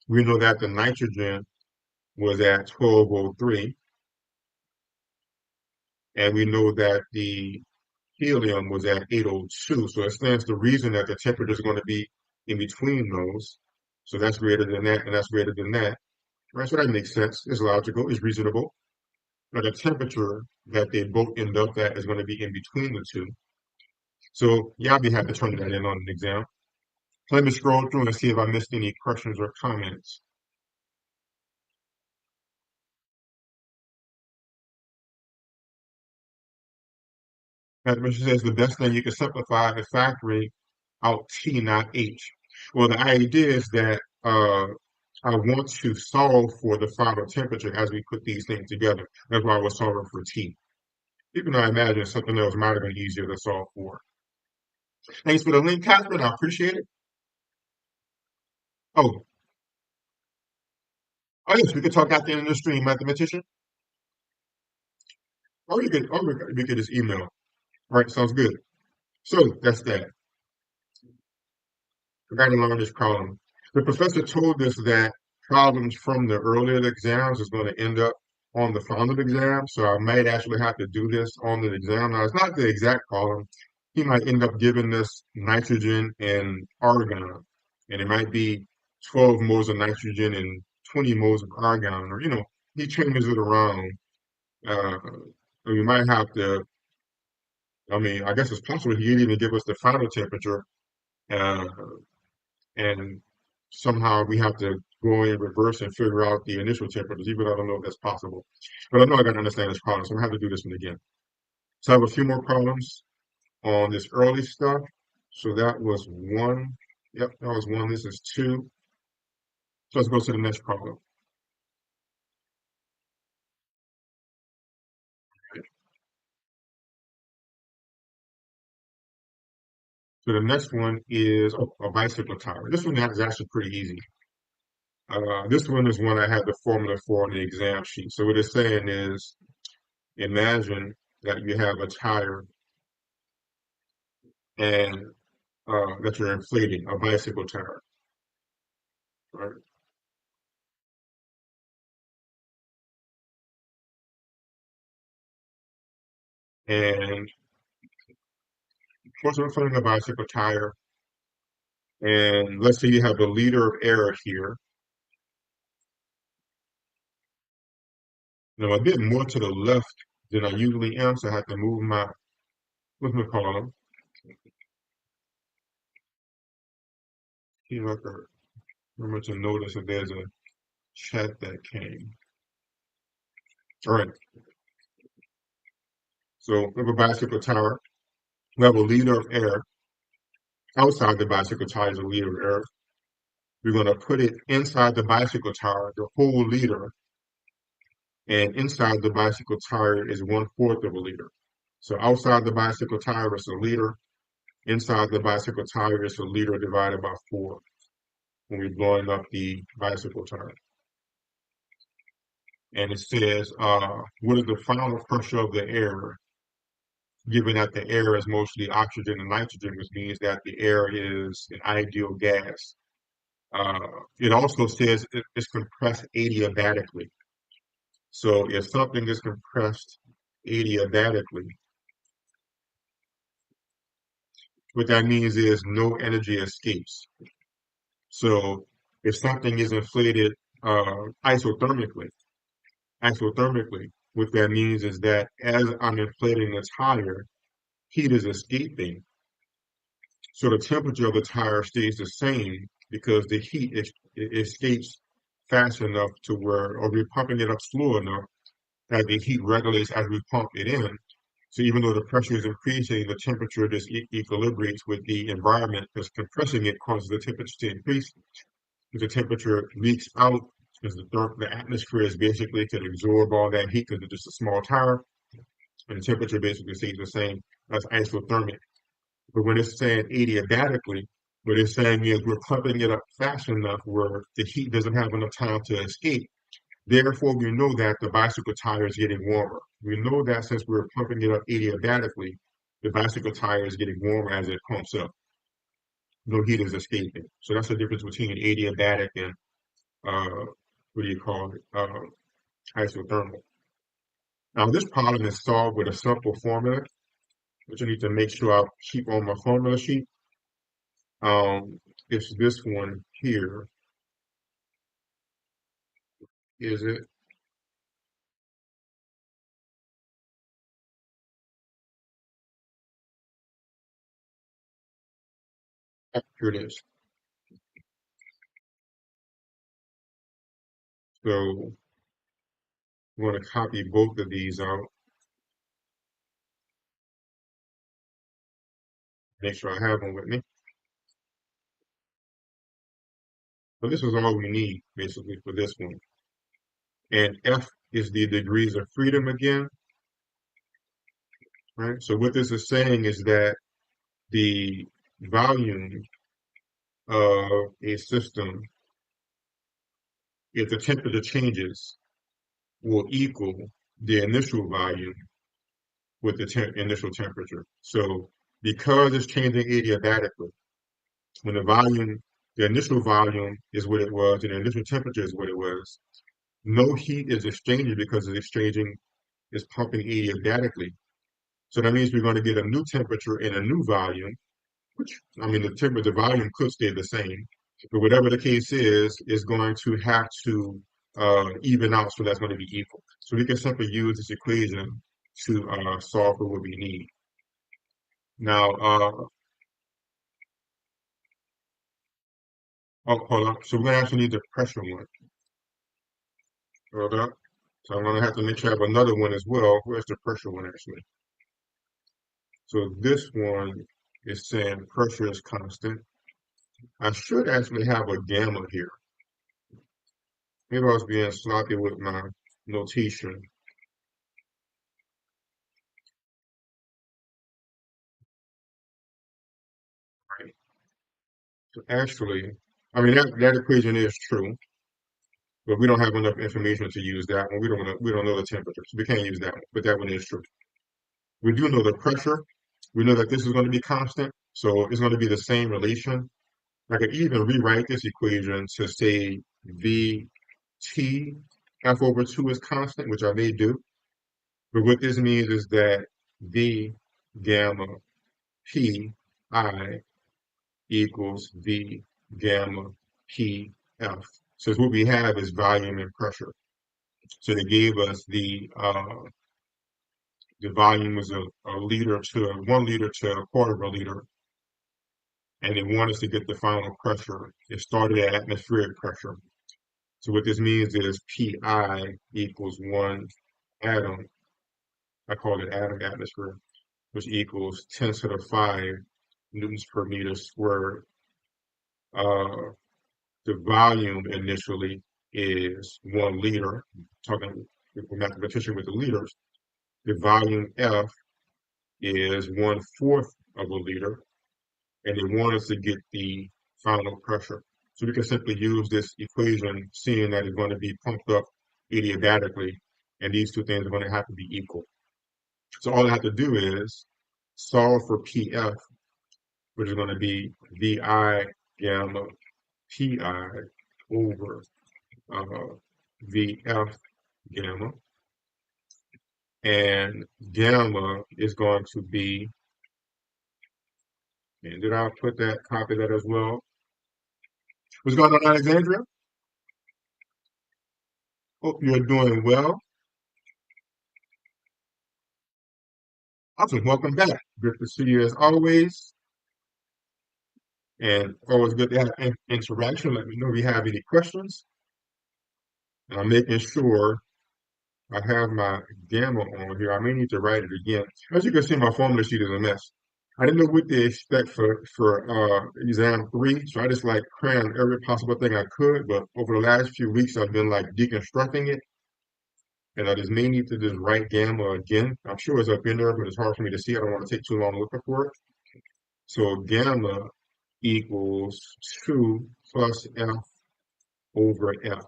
we know that the nitrogen was at 1203, and we know that the helium was at 802. So it stands to reason that the temperature is going to be in between those. So that's greater than that, and that's greater than that. Right? So that makes sense. It's logical. It's reasonable. But the temperature that they both end up at is going to be in between the two. So yeah, I'll be happy to turn that in on an exam. Let me scroll through and see if I missed any questions or comments. As says, the best thing you can simplify is factoring out T, not H. Well, the idea is that I want to solve for the final temperature as we put these things together. That's why I was solving for T. even though I imagine something else might have been easier to solve for. Thanks for the link, Catherine. I appreciate it. Oh, oh yes, we could talk at the end of the stream, mathematician. Or we could just email. All right, sounds good. So that's that. We got to learn this problem. The professor told us that problems from the earlier exams is going to end up on the final exam. So I might actually have to do this on the exam. Now, it's not the exact problem. He might end up giving us nitrogen and argon, and it might be 12 moles of nitrogen and 20 moles of argon, or, he changes it around. Uh, we might have to, I mean, I guess it's possible he didn't even give us the final temperature. Uh, and somehow we have to go in reverse and figure out the initial temperatures, even though I don't know if that's possible. But I know I got to understand this problem, so I'm gonna have to do this one again. So I have a few more problems on this early stuff. So that was one. Yep, that was one. This is two. So let's go to the next problem. So the next one is a bicycle tire. This one is actually pretty easy. This one is one I had the formula for on the exam sheet. So what it's saying is, imagine that you have a tire and that you're inflating, a bicycle tire, right? And once you're inflating a bicycle tire, and let's say you have a liter of air here, a bit more to the left than I usually am, so I have to move my, what's my column? See if I can remember to notice if there's a chat that came. All right, so we have a bicycle tire. We have a liter of air. Outside the bicycle tire is a liter of air. We're going to put it inside the bicycle tire, the whole liter, and inside the bicycle tire is 1/4 of a liter. So outside the bicycle tire is a liter. Inside the bicycle tire is a liter divided by 4 when we're blowing up the bicycle tire. And it says, what is the final pressure of the air, given that the air is mostly oxygen and nitrogen, which means that the air is an ideal gas. Uh, it also says it's compressed adiabatically. So if something is compressed adiabatically, what that means is no energy escapes. So if something is inflated isothermically, what that means is that as I'm inflating the tire, heat is escaping. So the temperature of the tire stays the same because the heat escapes fast enough to where, or we're pumping it up slow enough that the heat regulates as we pump it in. So even though the pressure is increasing, the temperature just equilibrates with the environment because compressing it causes the temperature to increase. As the temperature leaks out, because the atmosphere is basically to absorb all that heat because it's just a small tire, and the temperature basically stays the same. That's isothermic. But when it's saying adiabatically, what it's saying is we're pumping it up fast enough where the heat doesn't have enough time to escape. Therefore, we know that the bicycle tire is getting warmer. We know that since we're pumping it up adiabatically, the bicycle tire is getting warmer as it pumps up. No heat is escaping. So that's the difference between adiabatic and uh, what do you call it? Isothermal. Now, this problem is solved with a simple formula, which I need to make sure I keep on my formula sheet. It's this one here. Is it? Here it is. So I'm going to copy both of these out, make sure I have them with me. So this is all we need, basically, for this one. And F is the degrees of freedom again. right? So what this is saying is that the volume of a system, if the temperature changes, will equal the initial volume with the initial temperature. So because it's changing adiabatically, when the initial volume is what it was and the initial temperature is what it was, no heat is exchanging because it's exchanging, is pumping adiabatically. So that means we're going to get a new temperature and a new volume, which, I mean, the volume could stay the same, but whatever the case is going to have to even out, so that's going to be equal. So we can simply use this equation to solve for what we need. Now, oh, hold on. So we're going to actually need the pressure one. Hold up. So I'm going to have to make sure I have another one as well. Where's the pressure one actually? So this one is saying pressure is constant. I should actually have a gamma here. Maybe I was being sloppy with my notation. Right? So actually, I mean that equation is true, but we don't have enough information to use that one. We don't know the temperature, so we can't use that one. But that one is true. We do know the pressure. We know that this is going to be constant, so it's going to be the same relation. I could even rewrite this equation to say VT F over 2 is constant, which I may do. But what this means is that V gamma P I equals V gamma P F. So what we have is volume and pressure. So they gave us the volume was a liter to 1 liter to a quarter of a liter, and they want us to get the final pressure. It started at atmospheric pressure. So what this means is Pi equals 1 atom. I call it atom atmosphere, which equals 10 to the 5 newtons per meter squared. Uh, the volume initially is 1 liter. Talking with a mathematician with the liters, the volume F is 1/4 of a liter, and they want us to get the final pressure. So we can simply use this equation, seeing that it's going to be pumped up adiabatically, and these two things are going to have to be equal. So all I have to do is solve for PF, which is going to be VI gamma PI over VF gamma. And gamma is going to be, and did I put that, copy that as well? What's going on, Alexandria? Hope you're doing well. Awesome. Welcome back. Good to see you as always. And always good to have interaction. Let me know if you have any questions. And I'm making sure I have my gamma on here. I may need to write it again. As you can see, my formula sheet is a mess. I didn't know what to expect for exam 3, so I just like crammed every possible thing I could. But over the last few weeks, I've been like deconstructing it, and I just may need to just write gamma again. I'm sure it's up in there, but it's hard for me to see. I don't want to take too long looking for it. So gamma equals 2 plus F over F.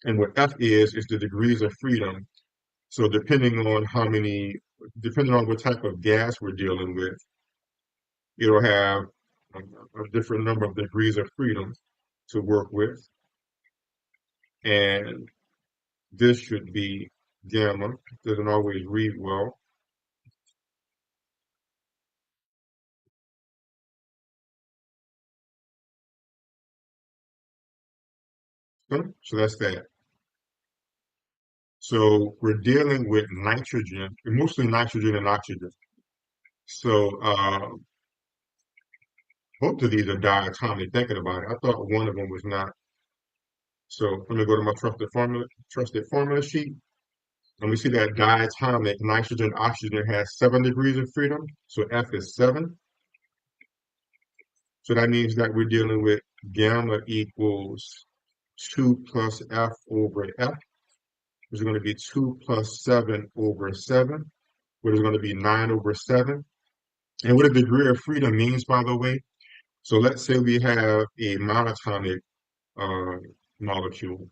And what F is the degrees of freedom. So depending on what type of gas we're dealing with, it'll have a different number of degrees of freedom to work with. And this should be gamma. It doesn't always read well. So that's that. So we're dealing with nitrogen, mostly nitrogen and oxygen. So both of these are diatomic, thinking about it. I thought one of them was not. So let me go to my trusted formula sheet. And we see that diatomic nitrogen oxygen has 7 degrees of freedom. So F is 7. So that means that we're dealing with gamma equals 2 plus F over F, which is going to be 2 plus 7 over 7. which is going to be 9/7. And what a degree of freedom means, by the way. So let's say we have a monatomic uh, molecule.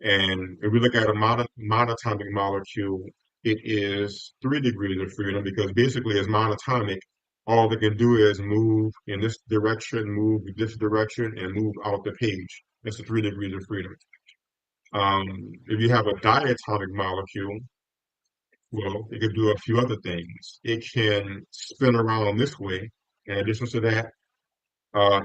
And if we look at a monatomic molecule, it is 3 degrees of freedom because basically it's monatomic. All it can do is move in this direction, move this direction, and move out the page. That's the 3 degrees of freedom. If you have a diatomic molecule, well, it can do a few other things. It can spin around this way. In addition to that,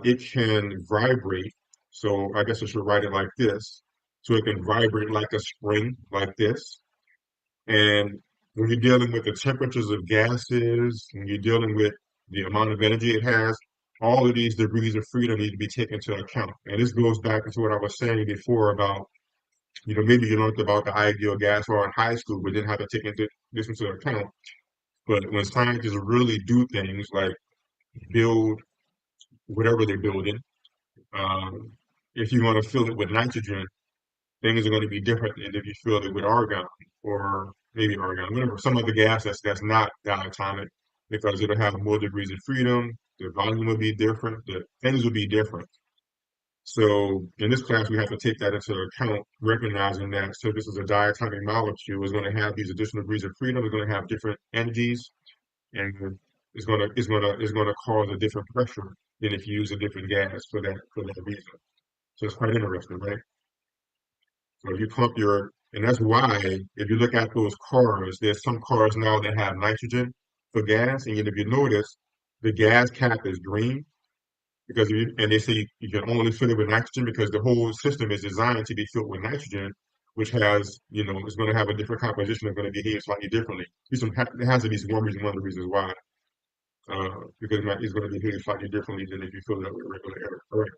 it can vibrate. So I guess I should write it like this. So it can vibrate like a spring, like this. And when you're dealing with the temperatures of gases, when you're dealing with the amount of energy it has, all of these degrees of freedom need to be taken into account. And this goes back into what I was saying before about, maybe you learned about the ideal gas law in high school, but didn't have to take this into account. But when scientists really do things like build whatever they're building, um, if you want to fill it with nitrogen, things are going to be different than if you fill it with argon or maybe argon, whatever, some other gas that's not diatomic, because it'll have more degrees of freedom, the volume will be different, the things will be different. So in this class, we have to take that into account, recognizing that so this is a diatomic molecule, it's going to have these additional degrees of freedom, it's going to have different energies, and it's going to cause a different pressure than if you use a different gas for that reason. So it's quite interesting, right? So if you pump and that's why if you look at those cars, there's some cars now that have nitrogen for gas, and if you notice, the gas cap is green because and they say you can only fill it with nitrogen because the whole system is designed to be filled with nitrogen, which has, it's going to have a different composition, it's going to behave slightly differently. There has to be one of the reasons why, because it's going to behave slightly differently than if you fill it up with regular air. All right.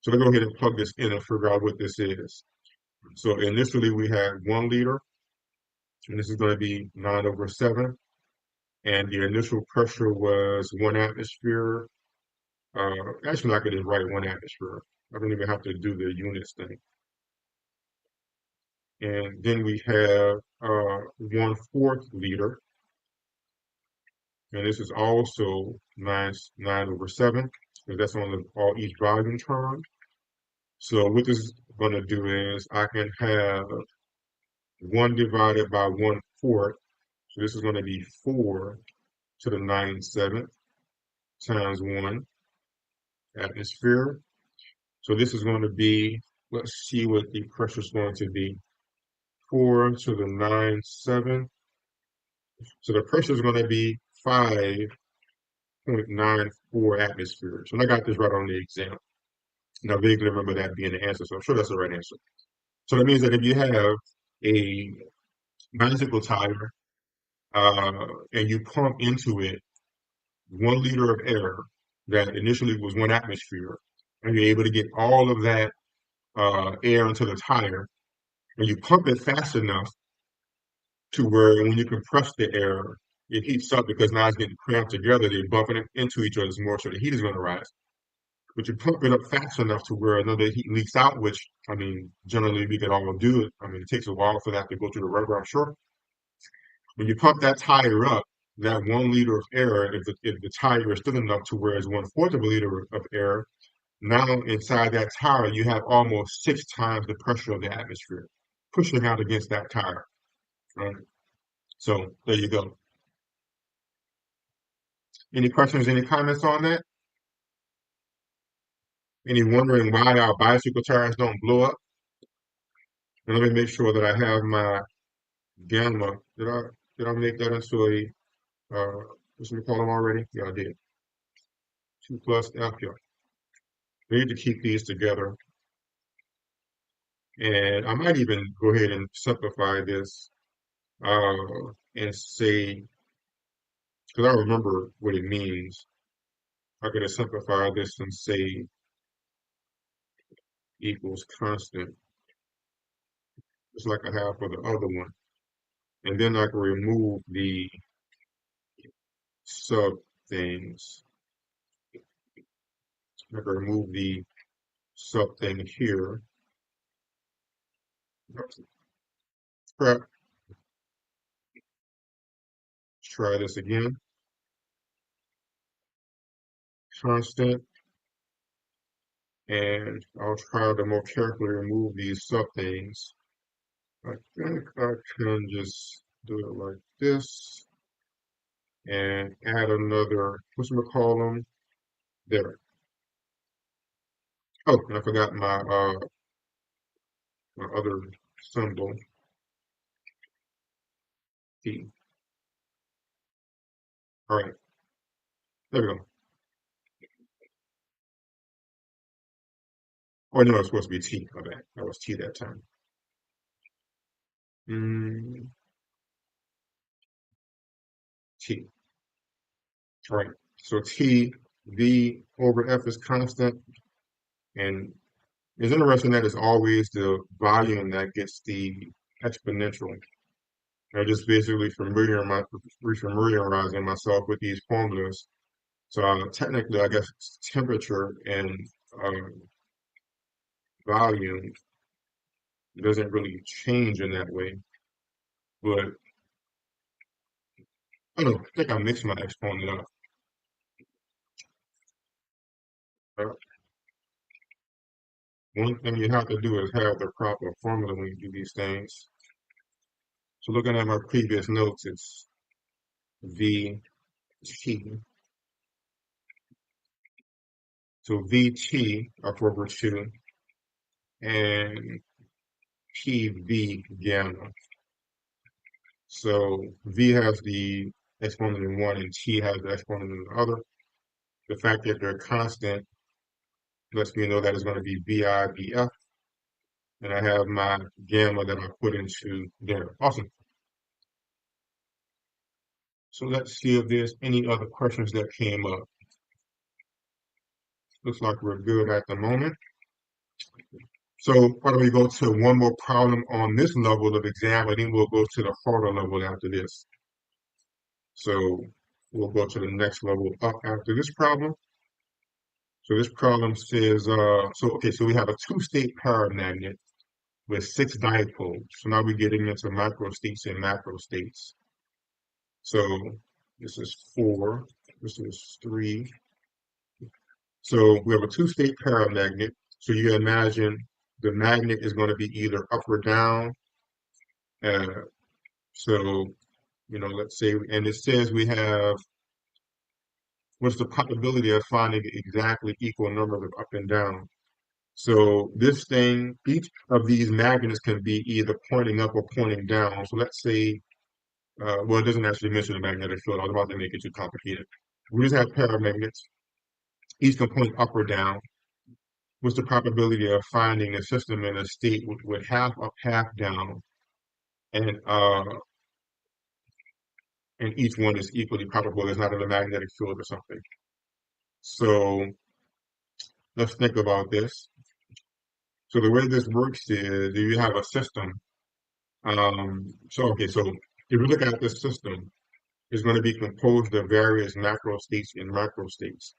So let's go ahead and plug this in and figure out what this is. So initially we had 1 liter, and this is going to be 9/7, and the initial pressure was 1 atmosphere. Actually, I could just write 1 atmosphere. I don't even have to do the units thing. And then we have 1/4 liter, and this is also 9/7, because that's on all each volume term. So what this is going to do is I can have 1 divided by 1/4. So this is going to be 4 to the 9/7 times 1 atmosphere. So this is going to be, let's see what the pressure is going to be. 4 to the 9/7. So the pressure is going to be 5.94 atmospheres. And I got this right on the exam. And I vaguely remember that being the answer, so I'm sure that's the right answer. So that means that if you have a bicycle tire and you pump into it 1 liter of air that initially was 1 atmosphere, and you're able to get all of that air into the tire, and you pump it fast enough to where when you compress the air, it heats up because now it's getting cramped together. They're bumping into each other more, so the heat is going to rise. But you pump it up fast enough to where another heat leaks out, which, I mean, generally we could all do it. I mean, it takes a while for that to go through the rubber, I'm sure. When you pump that tire up, that 1 liter of air, if the tire is still enough to where it's 1/4 of a liter of air, now inside that tire, you have almost 6 times the pressure of the atmosphere pushing out against that tire. Right? So there you go. Any questions, any comments on that? Any wondering why our bicycle tires don't blow up? And let me make sure that I have my gamma. Did I make that into what's we call them already? Yeah, I did. 2 plus F. Yeah. We need to keep these together. And I might even go ahead and simplify this and say, because I remember what it means. I could have simplified this and say equals constant, just like I have for the other one. And then I can remove the sub things. I can remove the sub thing here. Scrap, try this again. Constant, and I'll try to more carefully remove these sub things. I think I can just do it like this and add another, whatchamacallem, there. Oh, and I forgot my other symbol, T. All right, there we go. Oh, no, it's supposed to be T. My bad. That was T that time. Mm, T. All right. So T, V over F is constant, and it's interesting that it's always the volume that gets the exponential. I just basically familiarizing myself with these formulas. So technically, I guess temperature and um, volume doesn't really change in that way. But I don't know, I think I mixed my exponent up. Uh, One thing you have to do is have the proper formula when you do these things. So looking at my previous notes, it's VT. So VT up over 2 and PV gamma. So V has the exponent in one and T has the exponent in the other. The fact that they're constant lets me know that it's going to be VI, VF. And I have my gamma that I put into there. Awesome. So let's see if there's any other questions that came up. Looks like we're good at the moment. So why don't we go to one more problem on this level of exam, and then we'll go to the harder level after this. So we'll go to the next level up after this problem. So this problem says, so we have a two-state paramagnet with 6 dipoles. So now we're getting into microstates and macrostates. So this is 4, this is 3. So we have a two-state paramagnet. So you imagine the magnet is going to be either up or down. Uh, so, let's say, and it says we have, what's the probability of finding exactly equal numbers of up and down? So this thing, each of these magnets can be either pointing up or pointing down. So let's say, well, it doesn't actually mention the magnetic field. I was about to make it too complicated. We just have paramagnets. Each can point up or down. What's the probability of finding a system in a state with half up, half down, and uh, and each one is equally probable there's not in a magnetic field or something. So let's think about this. So the way this works is you have a system. So if you look at this system, it's going to be composed of various macro states and micro states.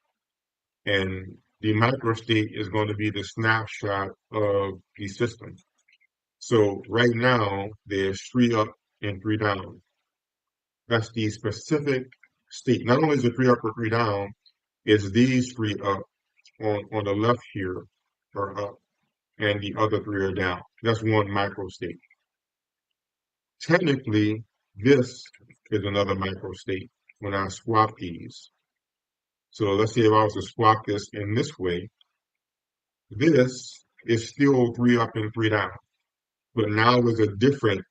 And the microstate is going to be the snapshot of the system. So right now, there's 3 up and 3 down. That's the specific state. Not only is it 3 up or 3 down, it's these 3 up on the left here are up, and the other 3 are down. That's one microstate. Technically, this is another microstate when I swap these. So let's say if I was to swap this in this way, this is still 3 up and 3 down, but now there's a different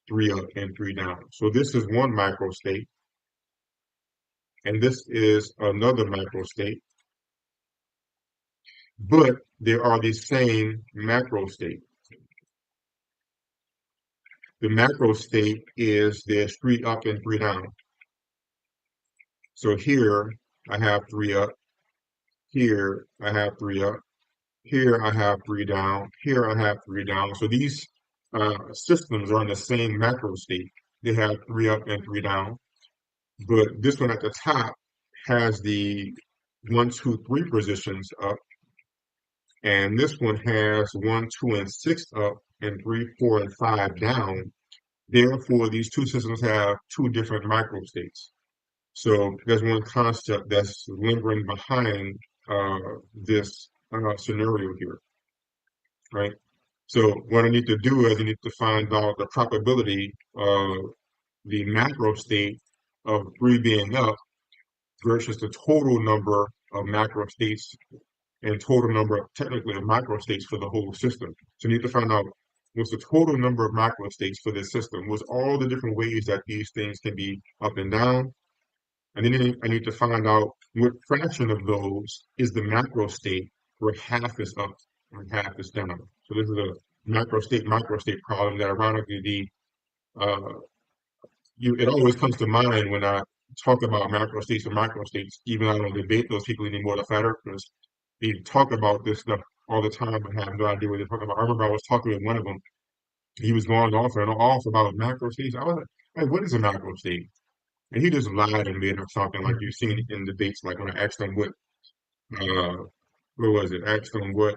3 up and 3 down. So this is one microstate, and this is another microstate, but they are the same macrostate. The macrostate is there's 3 up and 3 down. So here I have 3 up, here I have 3 up, here I have 3 down, here I have 3 down. So these systems are in the same macro state. They have 3 up and 3 down, but this one at the top has the 1, 2, 3 positions up, and this one has 1, 2, and 6 up, and 3, 4, and 5 down. Therefore, these two systems have two different microstates. So there's one concept that's lingering behind this scenario here, right? So what I need to do is I need to find out the probability of the macro state of 3 being up versus the total number of macro states and total number of technically of micro states for the whole system. So you need to find out what's the total number of macro states for this system, what's all the different ways that these things can be up and down. And then I need to find out what fraction of those is the macro state where half is up and half is down. So this is a micro state problem that ironically uh, it always comes to mind when I talk about macro states and micro states, even though I don't debate those people anymore, the flat earthers. They talk about this stuff all the time and have no idea what they're talking about. I remember I was talking with one of them. He was going off and off about macro states. I was like, hey, what is a macro state? And he just lied and made up something like you've seen in debates, like when I asked him uh, what was it? Asked him what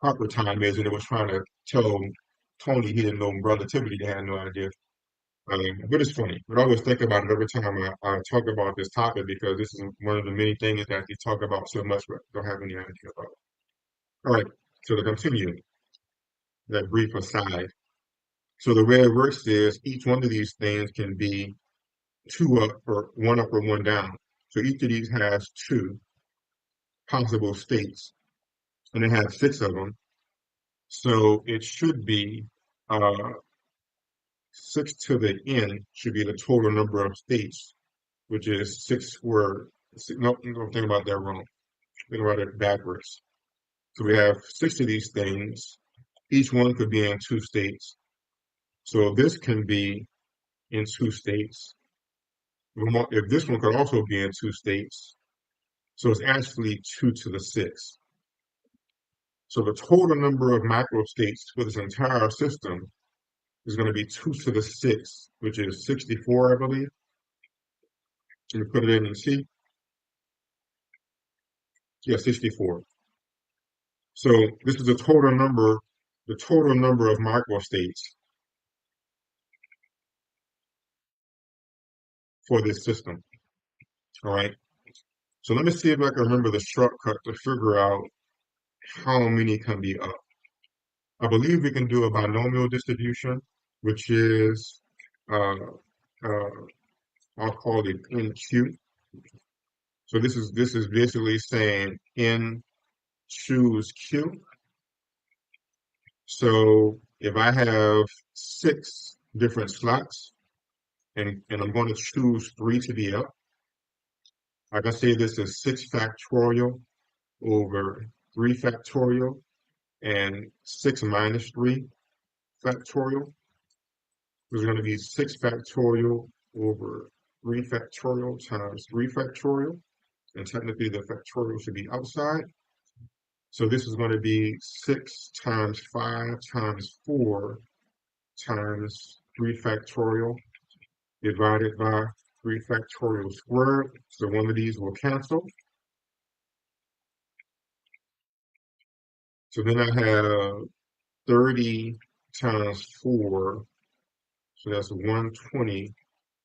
proper time is, and it was trying to tell Tony he didn't know relativity. They had no idea. But it's funny. But I always think about it every time I talk about this topic because this is one of the many things that they talk about so much but don't have any idea about. All right, so to continue that brief aside. So the way it works is each one of these things can be two up or one down. So each of these has two possible states, and it has six of them. So it should be uh, six to the n should be the total number of states, which is six squared. No, no, think about that wrong. Think about it backwards. So we have six of these things. Each one could be in two states. So this can be in two states. If this one could also be in two states, so it's actually 2 to the 6. So the total number of macro states for this entire system is going to be 2 to the 6, which is 64, I believe. Can you put it in and see? Yeah, 64. So this is the total number of macro states for this system. All right. So let me see if I can remember the shortcut to figure out how many can be up. I believe we can do a binomial distribution, which is uh, uh, I'll call it NQ. So this is basically saying N choose Q. So if I have six different slots and I'm going to choose three to be up, I can say this is 6 factorial over 3 factorial and 6 minus 3 factorial. There's going to be 6 factorial over 3 factorial times 3 factorial. And technically the factorial should be outside. So this is going to be 6 times 5 times 4 times 3 factorial divided by 3 factorial squared. So one of these will cancel. So then I have 30 times 4. So that's 120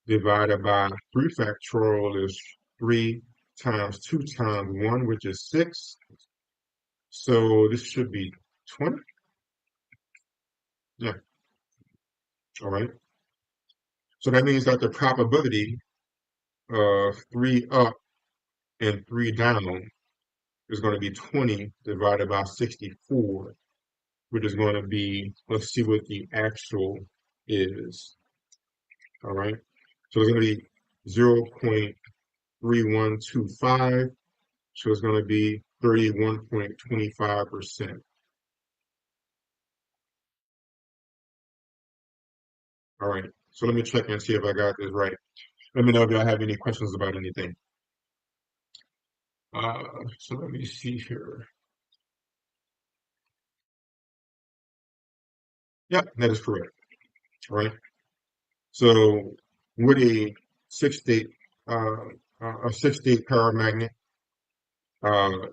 divided by 3 factorial is 3 times 2 times 1, which is 6. So this should be 20. Yeah, all right. So that means that the probability of 3 up and 3 down is going to be 20 divided by 64, which is going to be, let's see what the actual is. All right. So it's going to be 0.3125. So it's going to be 31.25%. All right. So let me check and see if I got this right. Let me know if y'all have any questions about anything. Uh, so let me see here. Yep, that is correct. All right. So with uh, a six-state paramagnet,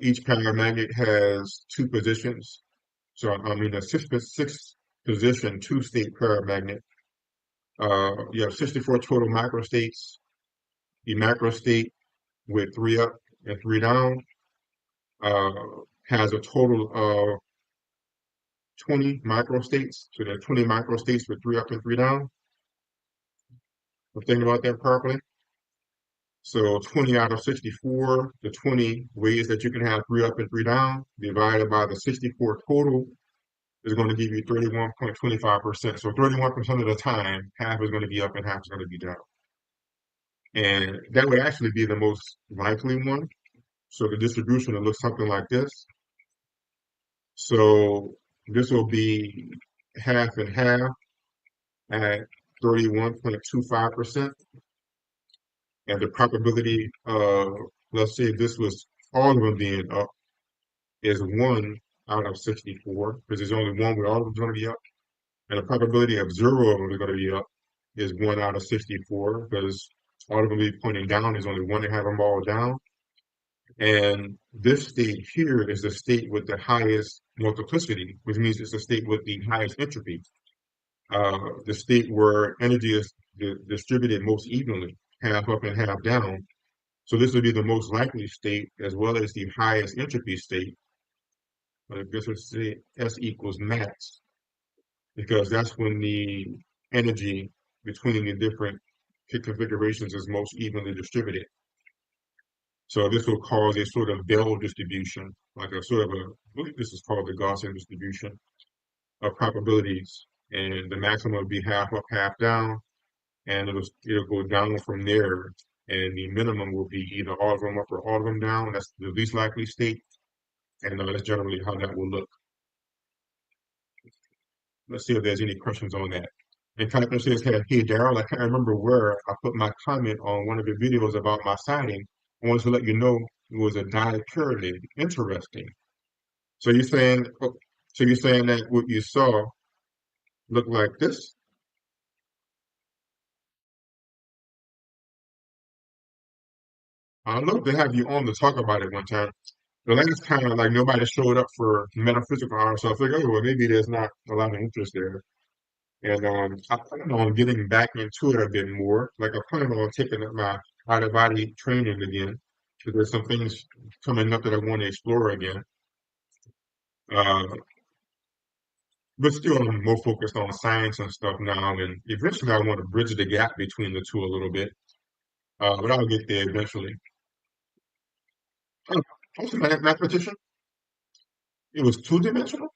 each paramagnet has two positions. So I mean a six position two-state paramagnet You have 64 total macrostates. The macro state with 3 up and 3 down uh, has a total of 20 microstates. So there are 20 microstates with 3 up and 3 down. I'm thinking about that properly. So 20 out of 64, the 20 ways that you can have 3 up and 3 down, divided by the 64 total, is going to give you 31.25%. So 31% of the time, half is going to be up and half is going to be down. And that would actually be the most likely one. So the distribution will look something like this. So this will be half and half at 31.25%. And the probability of, let's say this was all of them being up, is 1 out of 64, because there's only one where all of them are going to be up. And the probability of 0 of them is going to be up is 1 out of 64, because all of them be pointing down. There's only one to have them all down. And this state here is the state with the highest multiplicity, which means it's the state with the highest entropy. The state where energy is distributed most evenly, half up and half down. So this would be the most likely state as well as the highest entropy state. I guess let's say S equals max, because that's when the energy between the different configurations is most evenly distributed. So this will cause a sort of Bell distribution, like a sort of a, I believe this is called the Gaussian distribution of probabilities. And the maximum will be half up, half down, and it'll go down from there. And the minimum will be either all of them up or all of them down. That's the least likely state. And that's generally how that will look. Let's see if there's any questions on that. And Tyler says, hey, Daryl, I can't remember where I put my comment on one of the videos about my sighting. I wanted to let you know it was a diet pyramid. Interesting. So you're saying, so you're saying that what you saw looked like this? I'd love to have you on to talk about it one time. The last time, like nobody showed up for metaphysical hour, so I figured, oh, well, maybe there's not a lot of interest there. And I plan on getting back into it a bit more. Like I plan on taking up my out of body training again, because there's some things coming up that I want to explore again. Uh, but still, I'm more focused on science and stuff now. And eventually, I want to bridge the gap between the two a little bit. But I'll get there eventually. Oh, also, mathematician. It was two-dimensional.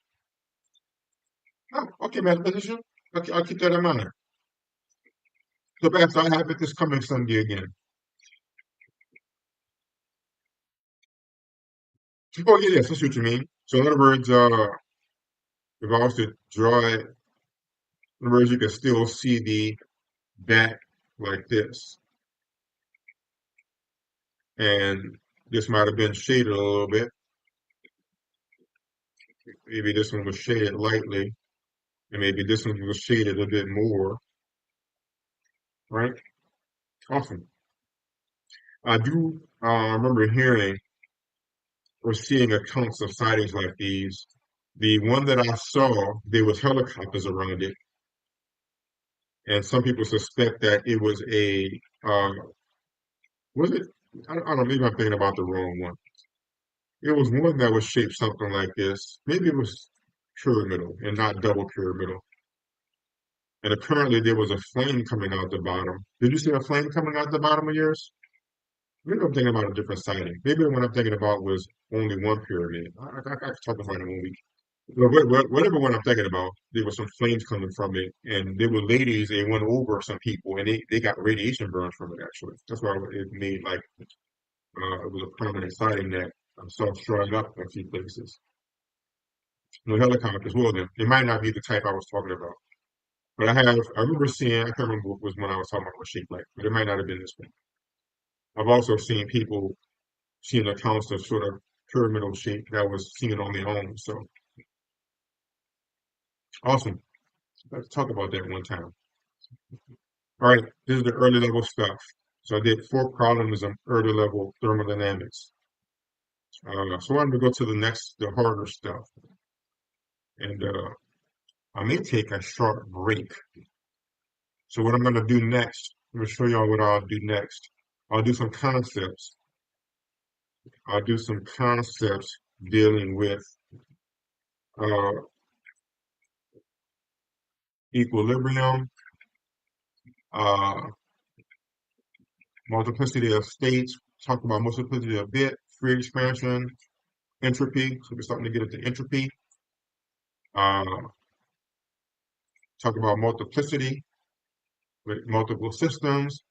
Oh, okay, mathematician. Okay, I'll keep that in mind. So perhaps I'll have it this coming Sunday again. Oh, yeah, yes, that's what you mean. So in other words, if I was to draw it, in other words, you can still see the back like this. And this might have been shaded a little bit. Maybe this one was shaded lightly, and maybe this one was shaded a bit more, right? Awesome. I do remember hearing or seeing accounts of sightings like these. The one that I saw, there was helicopters around it, and some people suspect that it was it? I don't know, maybe I'm thinking about the wrong one. It was one that was shaped something like this. Maybe it was pyramidal and not double pyramidal. And apparently there was a flame coming out the bottom. Did you see a flame coming out the bottom of yours? Maybe I'm thinking about a different sighting. Maybe the one I'm thinking about was only one pyramid. I can talk about it one week. Whatever one I'm thinking about, there was some flames coming from it, and there were ladies. They went over some people, and they got radiation burns from it. Actually, that's why it made like it was a permanent sighting that I saw showing up in a few places. No helicopters. Well, then it might not be the type I was talking about, but I remember seeing. I can't remember what was when I was talking about what shaped like, but it might not have been this one. I've also seen people seeing accounts of sort of pyramidal shape that was seen on their own. So awesome. Let's talk about that one time. All right, this is the early level stuff. So I did 4 problems of early level thermodynamics. So I'm gonna go to the harder stuff, and I may take a short break. So what I'm going to do next, I'm going to show y'all what I'll do next. I'll do some concepts. I'll do some concepts dealing with uh, equilibrium, uh, multiplicity of states, talk about multiplicity of bit, free expansion, entropy. So we're starting to get into entropy. Uh, talk about multiplicity with multiple systems.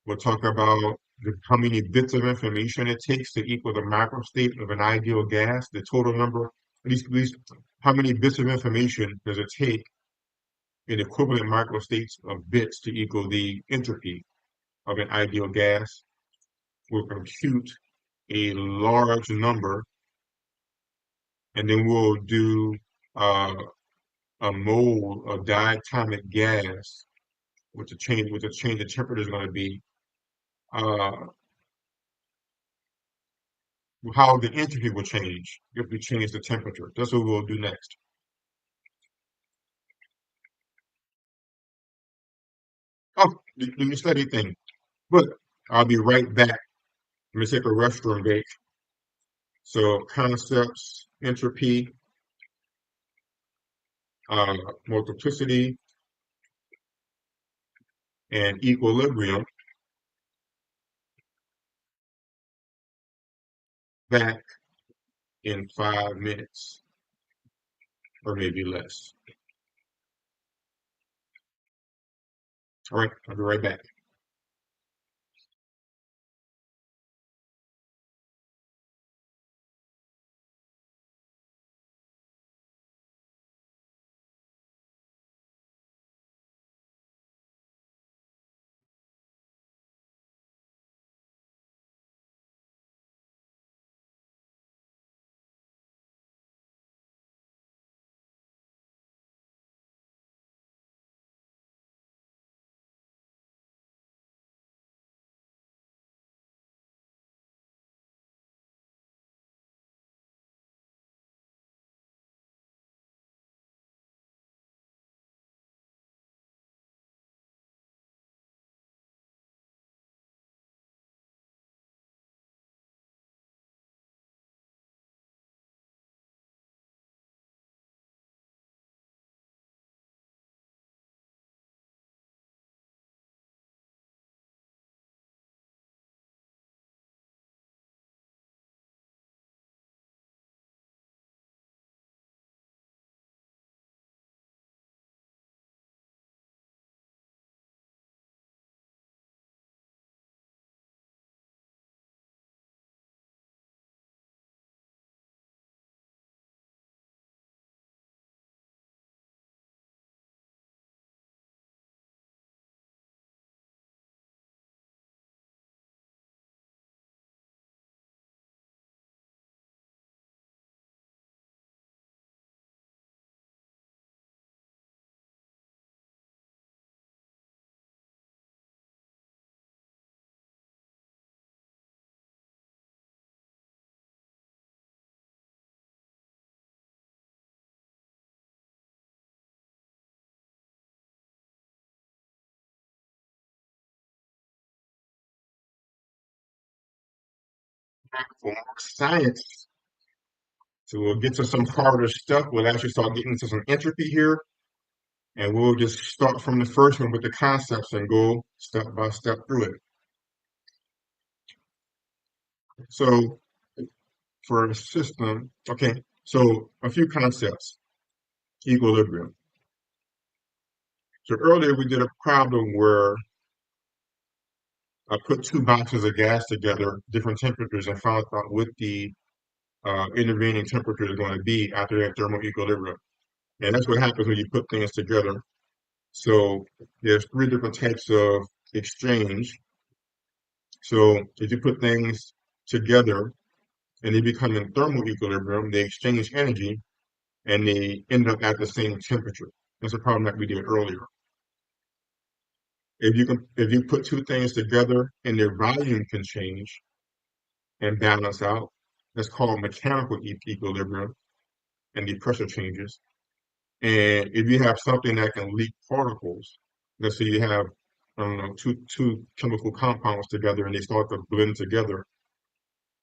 We'll talk about how many bits of information it takes to equal the macro state of an ideal gas, the total number, at least how many bits of information does it take in equivalent macro states of bits to equal the entropy of an ideal gas. We'll compute a large number, and then we'll do uh, a mole of diatomic gas, which the change of temperature is going to be, uh, how the entropy will change if we change the temperature. That's what we'll do next. Oh, do you study thing? But I'll be right back. Let me take a restroom break. So concepts, entropy, uh, multiplicity, and equilibrium back in 5 minutes or maybe less. All right, I'll be right back. For more science, so we'll get to some harder stuff. We'll actually start getting into some entropy here, and we'll just start from the first one with the concepts and go step by step through it. So for a system, okay, so a few concepts, equilibrium. So earlier we did a problem where I put two boxes of gas together, different temperatures, and found out what the intervening temperature is going to be after that thermal equilibrium. And that's what happens when you put things together. So there's three different types of exchange. So if you put things together and they become in thermal equilibrium, they exchange energy and they end up at the same temperature. That's a problem that we did earlier. If you put two things together and their volume can change and balance out, that's called mechanical equilibrium, and the pressure changes. And if you have something that can leak particles, let's say you have, I don't know, two chemical compounds together and they start to blend together,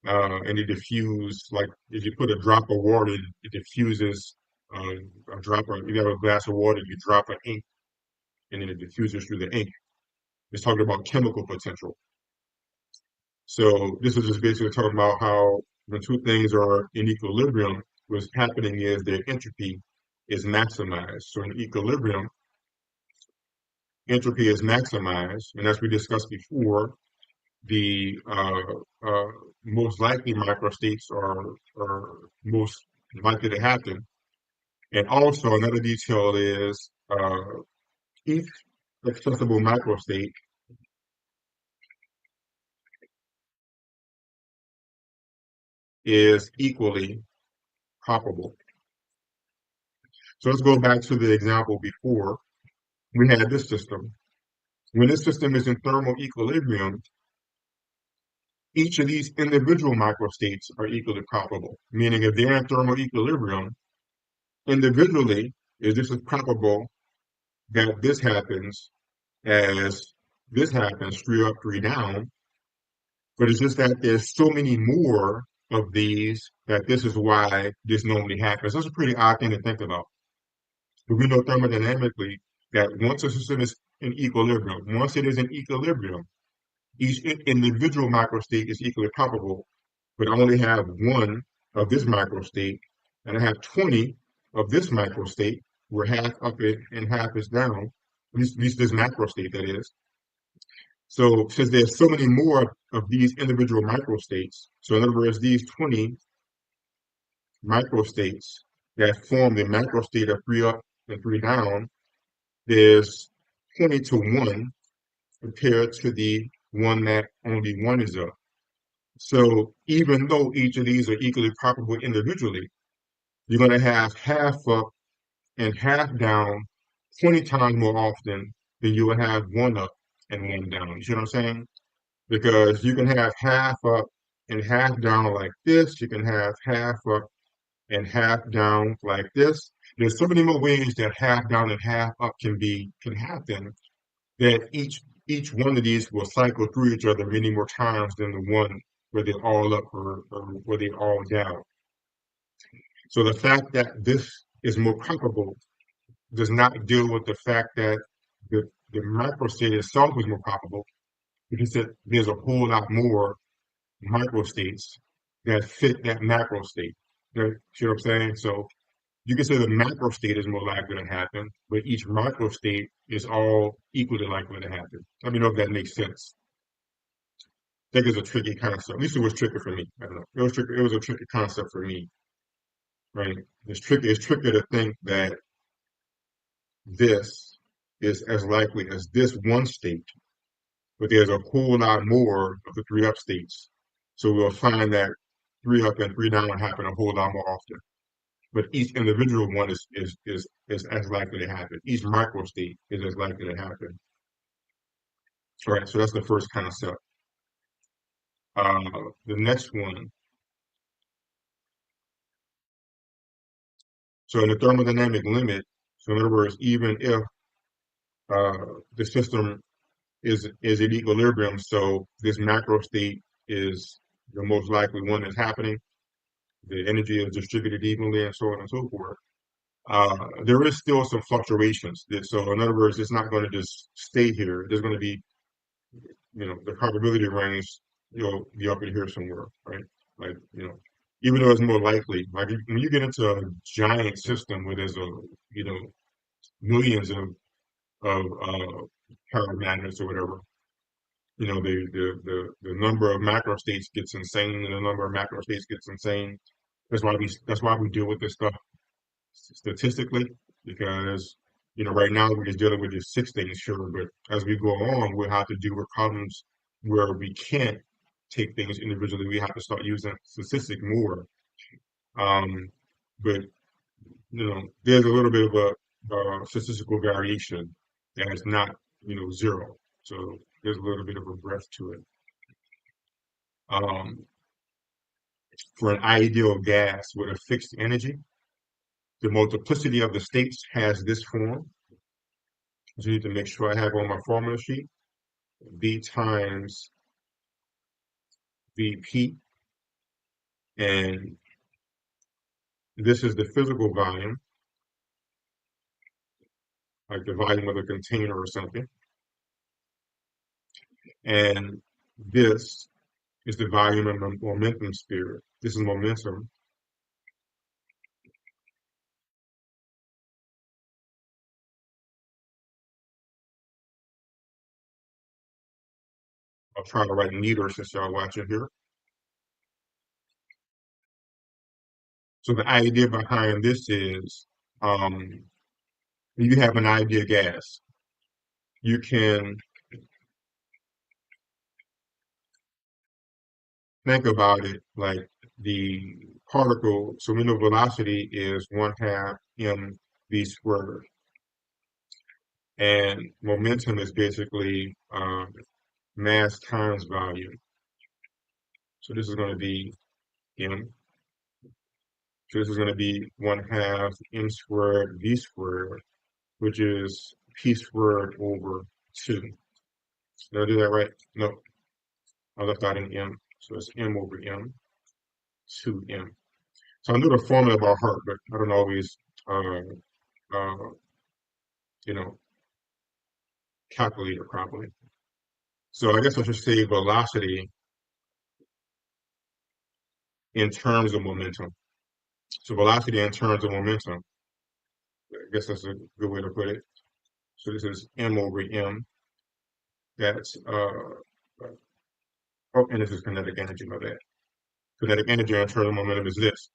and they diffuse, like if you put a drop of water, it diffuses, a drop of, you have a glass of water, you drop an ink, and then it diffuses through the ink. It's talking about chemical potential. So this is just basically talking about how when two things are in equilibrium, what's happening is their entropy is maximized. So in equilibrium, entropy is maximized, and as we discussed before, the most likely microstates are most likely to happen. And also another detail is each accessible microstate is equally probable. So let's go back to the example before. We had this system. When this system is in thermal equilibrium, each of these individual microstates are equally probable, meaning if they're in thermal equilibrium, individually, is this as probable that this happens as this happens, three up, three down, but it's just that there's so many more of these that this is why this normally happens. That's a pretty odd thing to think about. But we know thermodynamically that once a system is in equilibrium, once it is in equilibrium, each individual microstate is equally probable, but I only have one of this microstate, and I have 20 of this microstate, where half up it and half is down, at least this macrostate that is. So since there's so many more of these individual microstates, so in other words, these 20 microstates that form the macrostate of three up and three down, there's 20 to 1 compared to the one that only one is up. So even though each of these are equally probable individually, you're going to have half up and half down 20 times more often than you will have one up and one down. You see what I'm saying? Because you can have half up and half down like this. You can have half up and half down like this. There's so many more ways that half down and half up can happen, that each one of these will cycle through each other many more times than the one where they're all up or where they're all down. So the fact that this is more probable does not deal with the fact that the microstate itself is more probable, because there's a whole lot more microstates that fit that macro state. You see what I'm saying? So you can say the macro state is more likely to happen, but each micro state is all equally likely to happen. Let me know if that makes sense. I think it's a tricky concept. At least it was tricky for me. I don't know. It was tricky. It was a tricky concept for me, right? It's tricky. It's tricky to think that this is as likely as this one state, but there's a whole lot more of the three up states. So we'll find that three up and three down happen a whole lot more often. But each individual one is as likely to happen. Each microstate is as likely to happen. All right, so that's the first concept. The next one, so in the thermodynamic limit, so in other words, even if uh, the system is in equilibrium, so this macro state is the most likely one that's happening, the energy is distributed evenly, and so on and so forth. There is still some fluctuations. So in other words, it's not going to just stay here. There's going to be, the probability range, you'll be up in here somewhere, right? Like, even though it's more likely, like when you get into a giant system where there's millions of paramagnets or whatever, the number of macro states gets insane, and the number of macro states gets insane. That's why we deal with this stuff statistically, because right now we're just dealing with just six things, sure, but as we go on, we'll have to deal with problems where we can't take things individually. We have to start using statistics more. Um, but there's a little bit of a statistical variation that is not zero. So there's a little bit of a breadth to it. Um, for an ideal gas with a fixed energy, the multiplicity of the states has this form. just need to make sure I have on my formula sheet, V times VP, and this is the physical volume, like the volume of a container or something. And this is the volume of the momentum sphere. This is momentum. I'll try to write meter since y'all watching here. So the idea behind this is you have an ideal gas. You can think about it like the particle, so we know velocity is 1/2 mv squared. And momentum is basically mass times volume. So this is going to be m. So this is going to be 1/2 m squared v squared, which is p squared over 2. Did I do that right? No, I left out an m. So it's m over m, 2m. So I knew the formula by heart, but I don't always, uh, uh, you know, calculate it properly. So I guess I should say velocity in terms of momentum. So velocity in terms of momentum, I guess that's a good way to put it. So this is m over m. That's oh, and this is kinetic energy. My bad. Kinetic energy in terms of momentum is this.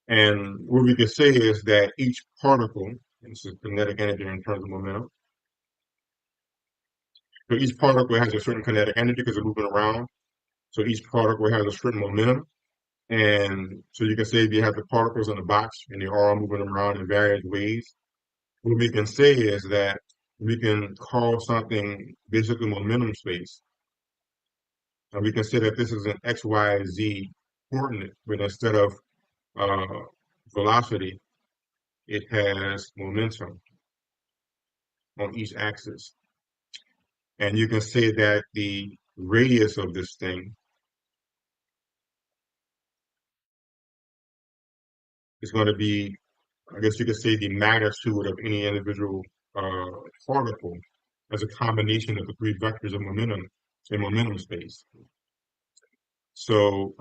And what we can say is that each particle, and this is kinetic energy in terms of momentum. So each particle has a certain kinetic energy because they're moving around. So each particle has a certain momentum. And so you can say if you have the particles in the box and they're all moving around in various ways, what we can say is that we can call something basically momentum space. And we can say that this is an x, y, z coordinate, but instead of uh, velocity, it has momentum on each axis. And you can say that the radius of this thing is going to be, I guess you could say, the magnitude of any individual uh, particle as a combination of the three vectors of momentum in momentum space. So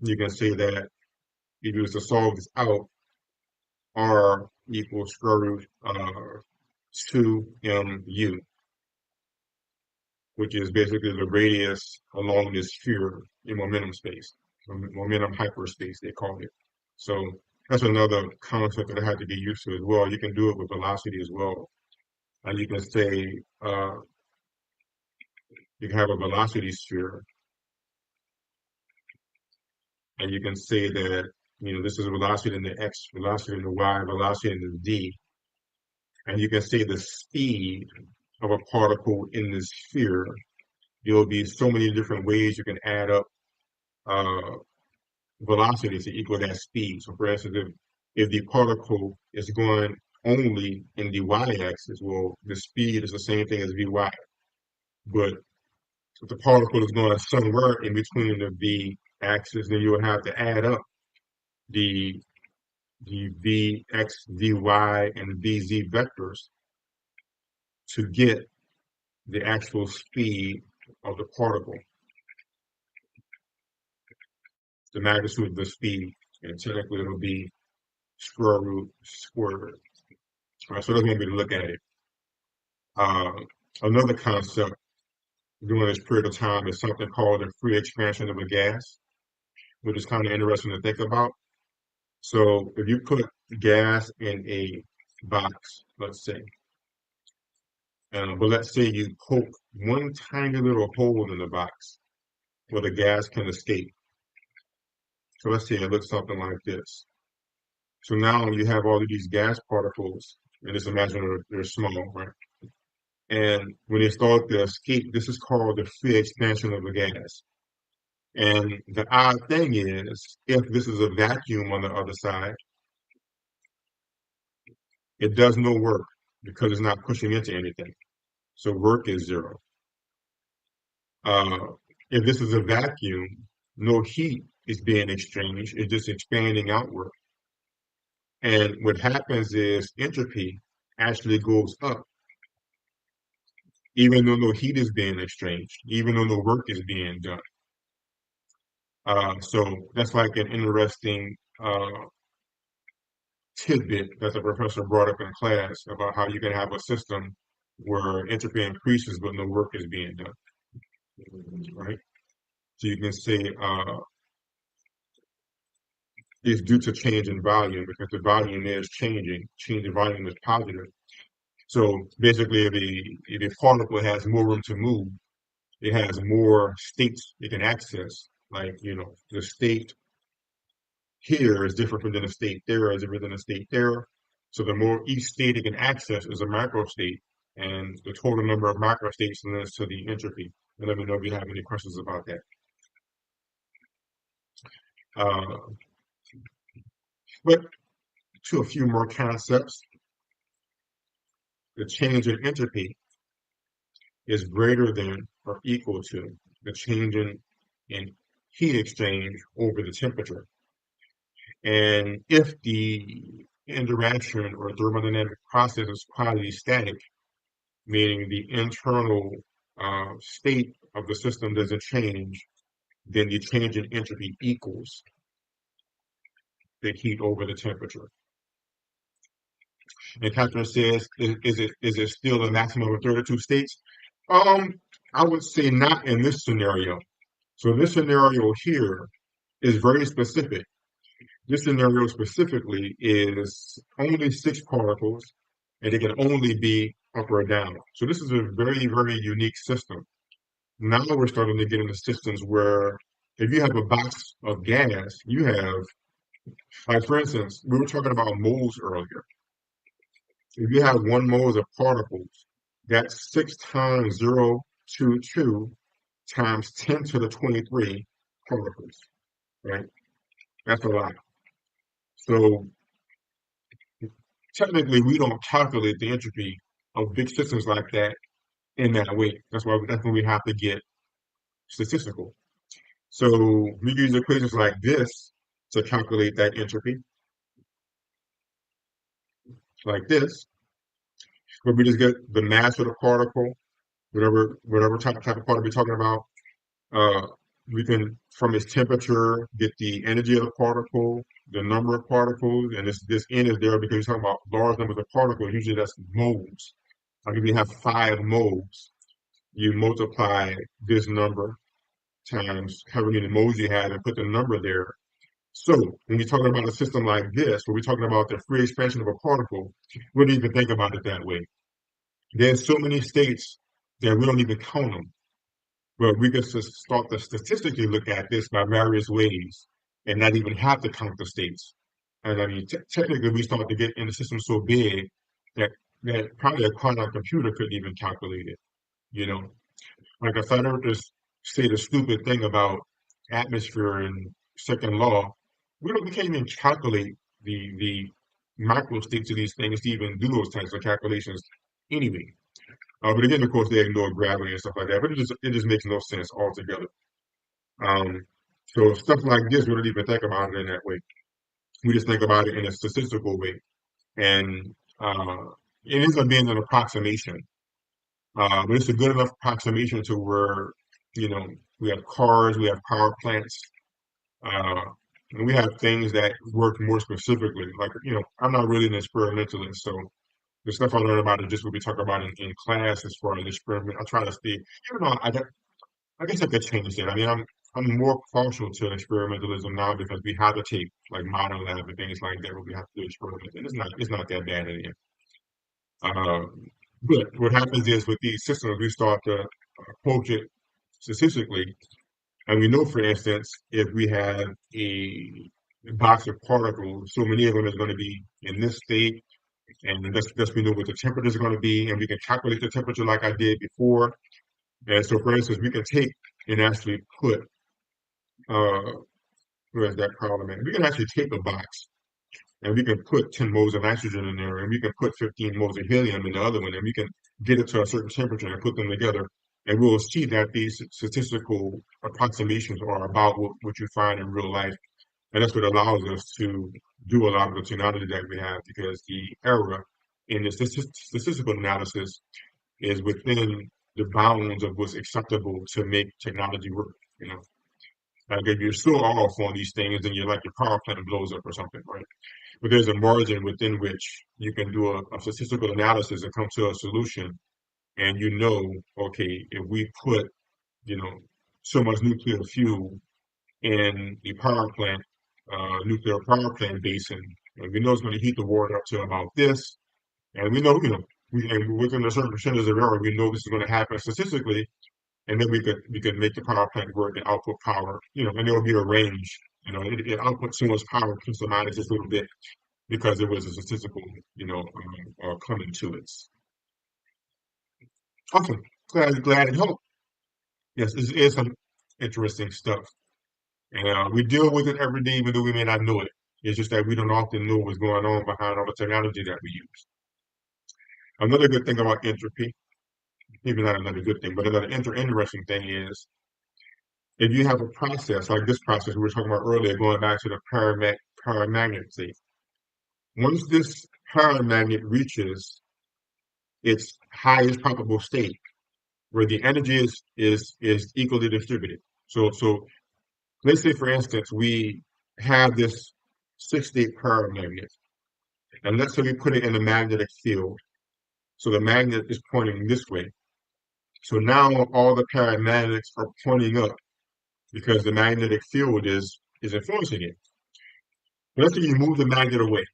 you can say that if you was to solve this out, R equals square root 2mu, which is basically the radius along this sphere in momentum space, momentum hyperspace, they call it. So that's another concept that I had to get used to as well. You can do it with velocity as well. And you can say, you can have a velocity sphere, and you can say that, this is velocity in the x, velocity in the y, velocity in the z, and you can say the speed of a particle in this sphere. There'll be so many different ways you can add up uh, velocity to equal that speed. So, for instance, if the particle is going only in the y-axis, well, the speed is the same thing as vy. But if the particle is going somewhere in between the v-axis, then you'll have to add up the the vx, vy, and vz vectors to get the actual speed of the particle, the magnitude of the speed, and technically it'll be square root squared. All right, so that's one way to look at it. Uh, Another concept during this period of time is something called the free expansion of a gas, which is kind of interesting to think about. So if you put gas in a box, let's say, but let's say you poke one tiny little hole in the box where the gas can escape. So let's say it looks something like this. So now you have all of these gas particles, and just imagine they're small, right? And when they start to escape, this is called the free expansion of the gas. And the odd thing is, if this is a vacuum on the other side, it does no work because it's not pushing into anything. So work is zero. Uh, if this is a vacuum, no heat is being exchanged, it's just expanding outward. And what happens is entropy actually goes up, even though no heat is being exchanged, even though no work is being done. So that's like an interesting tidbit that the professor brought up in class about how you can have a system where entropy increases but no work is being done, right? So you can say it's due to change in volume because the volume is changing. Change in volume is positive. So basically, if a particle has more room to move, it has more states it can access. Like, the state here is different from the state there is different than the state there. So the more each state it can access is a macro state, and the total number of macro states leads to the entropy. And let me know if you have any questions about that. Uh, but to a few more concepts, the change in entropy is greater than or equal to the change in heat exchange over the temperature. And if the interaction or thermodynamic process is quasi static, meaning the internal state of the system doesn't change, then the change in entropy equals the heat over the temperature. And Catherine says, is it still a maximum of 32 states? Um, I would say not in this scenario. So this scenario here is very specific. This scenario specifically is only 6 particles, and it can only be up or down. So this is a very, very unique system. Now we're starting to get into systems where if you have a box of gas, you have, like for instance, we were talking about moles earlier. If you have 1 mole of particles, that's 6 times 0.22 times 10 to the 23 particles, right? That's a lot. So technically, we don't calculate the entropy of big systems like that in that way. That's when we have to get statistical. So we use equations like this to calculate that entropy, like this, where we just get the mass of the particle, whatever type of particle we're talking about. Uh, we can, from its temperature, get the energy of the particle, the number of particles, and this n is there because we're talking about large numbers of particles. Usually that's moles. Like if you have 5 moles, you multiply this number times however many moles you have and put the number there. So when you're talking about a system like this, where we're talking about the free expansion of a particle, we don't even think about it that way. There's so many states that we don't even count them. But we can start to statistically look at this by various ways and not even have to count the states. And I mean, technically, we start to get in the system so big that probably a quantum computer couldn't even calculate it. You know, like if I were to say the stupid thing about atmosphere and second law, we can't even calculate the micro states of these things to even do those types of calculations anyway. But again, of course, they ignore gravity and stuff like that. But it just makes no sense altogether. Um, so stuff like this, we don't even think about it in that way. We just think about it in a statistical way, and it ends up being an approximation. But it's a good enough approximation to where you know we have cars, we have power plants, uh, and we have things that work more specifically. Like I'm not really an experimentalist, so the stuff I learned about it just what we talk about in class as far as experiment. I try to stay, I guess I could change that. I mean, I'm more partial to experimentalism now because we have to take like modern lab and things like that where we have to do experiments, and it's not that bad in the end. Uh, but what happens is with these systems, we start to approach it statistically, and we know, for instance, if we have a box of particles, so many of them is going to be in this state, and thus we know what the temperature is going to be, and we can calculate the temperature like I did before. And so, for instance, we can take and actually put, uh, where's that problem at? We can actually take a box and we can put 10 moles of nitrogen in there, and we can put 15 moles of helium in the other one, and we can get it to a certain temperature and put them together, and we'll see that these statistical approximations are about what you find in real life. And that's what allows us to do a lot of the technology that we have, because the error in the statistical analysis is within the bounds of what's acceptable to make technology work. You know, like if you're still off on these things, then you're like your power plant blows up or something, right? But there's a margin within which you can do a statistical analysis and come to a solution, and you know, okay, if we put, you know, so much nuclear fuel in the power plant, nuclear power plant basin, and we know it's going to heat the water up to about this, and we know, and within a certain percentage of error, we know this is going to happen statistically, and then we could make the power plant work and output power, and there will be a range. It outputs so much power plus or minus just a little bit because there was a statistical, coming to it. Awesome. Glad it helped. Yes, this is some interesting stuff. And we deal with it every day, even though we may not know it. It's just that we don't often know what's going on behind all the technology that we use. Another good thing about entropy, maybe not another good thing, but another interesting thing is if you have a process like this process we were talking about earlier, going back to the paramagnet state, once this paramagnet reaches its highest probable state, where the energy is equally distributed. So let's say, for instance, we have this six-state paramagnet, and let's say we put it in a magnetic field. So the magnet is pointing this way. So now all the paramagnets are pointing up because the magnetic field is influencing it. But let's say you move the magnet away,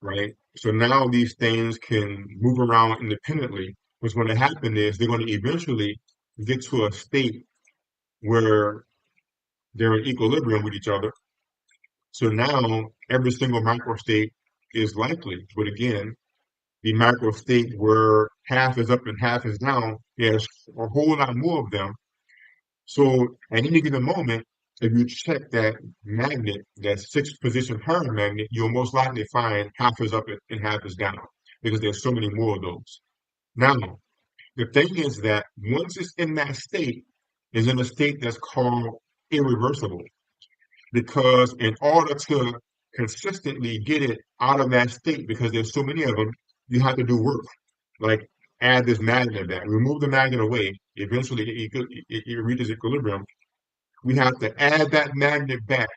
right? So now these things can move around independently. What's going to happen is they're going to eventually get to a state where they're in equilibrium with each other. So now every single microstate is likely, but again, the microstate where half is up and half is down, there's a whole lot more of them. So at any given moment, if you check that magnet, that sixth position paramagnet, you'll most likely find half is up and half is down because there's so many more of those. Now, the thing is that once it's in that state, is in a state that's called irreversible. Because in order to consistently get it out of that state, because there's so many of them, you have to do work, like add this magnet back, remove the magnet away. Eventually, it reaches equilibrium. We have to add that magnet back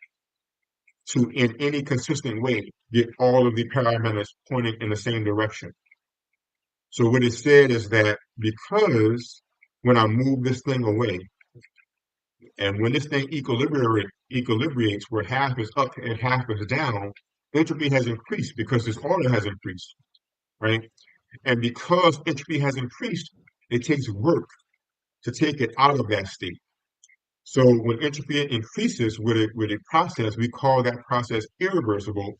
to, in any consistent way, get all of the parameters pointing in the same direction. So what it said is that because when I move this thing away, and when this thing equilibrates where half is up and half is down, entropy has increased because this order has increased, right? And because entropy has increased, it takes work to take it out of that state. So when entropy increases with a process, we call that process irreversible,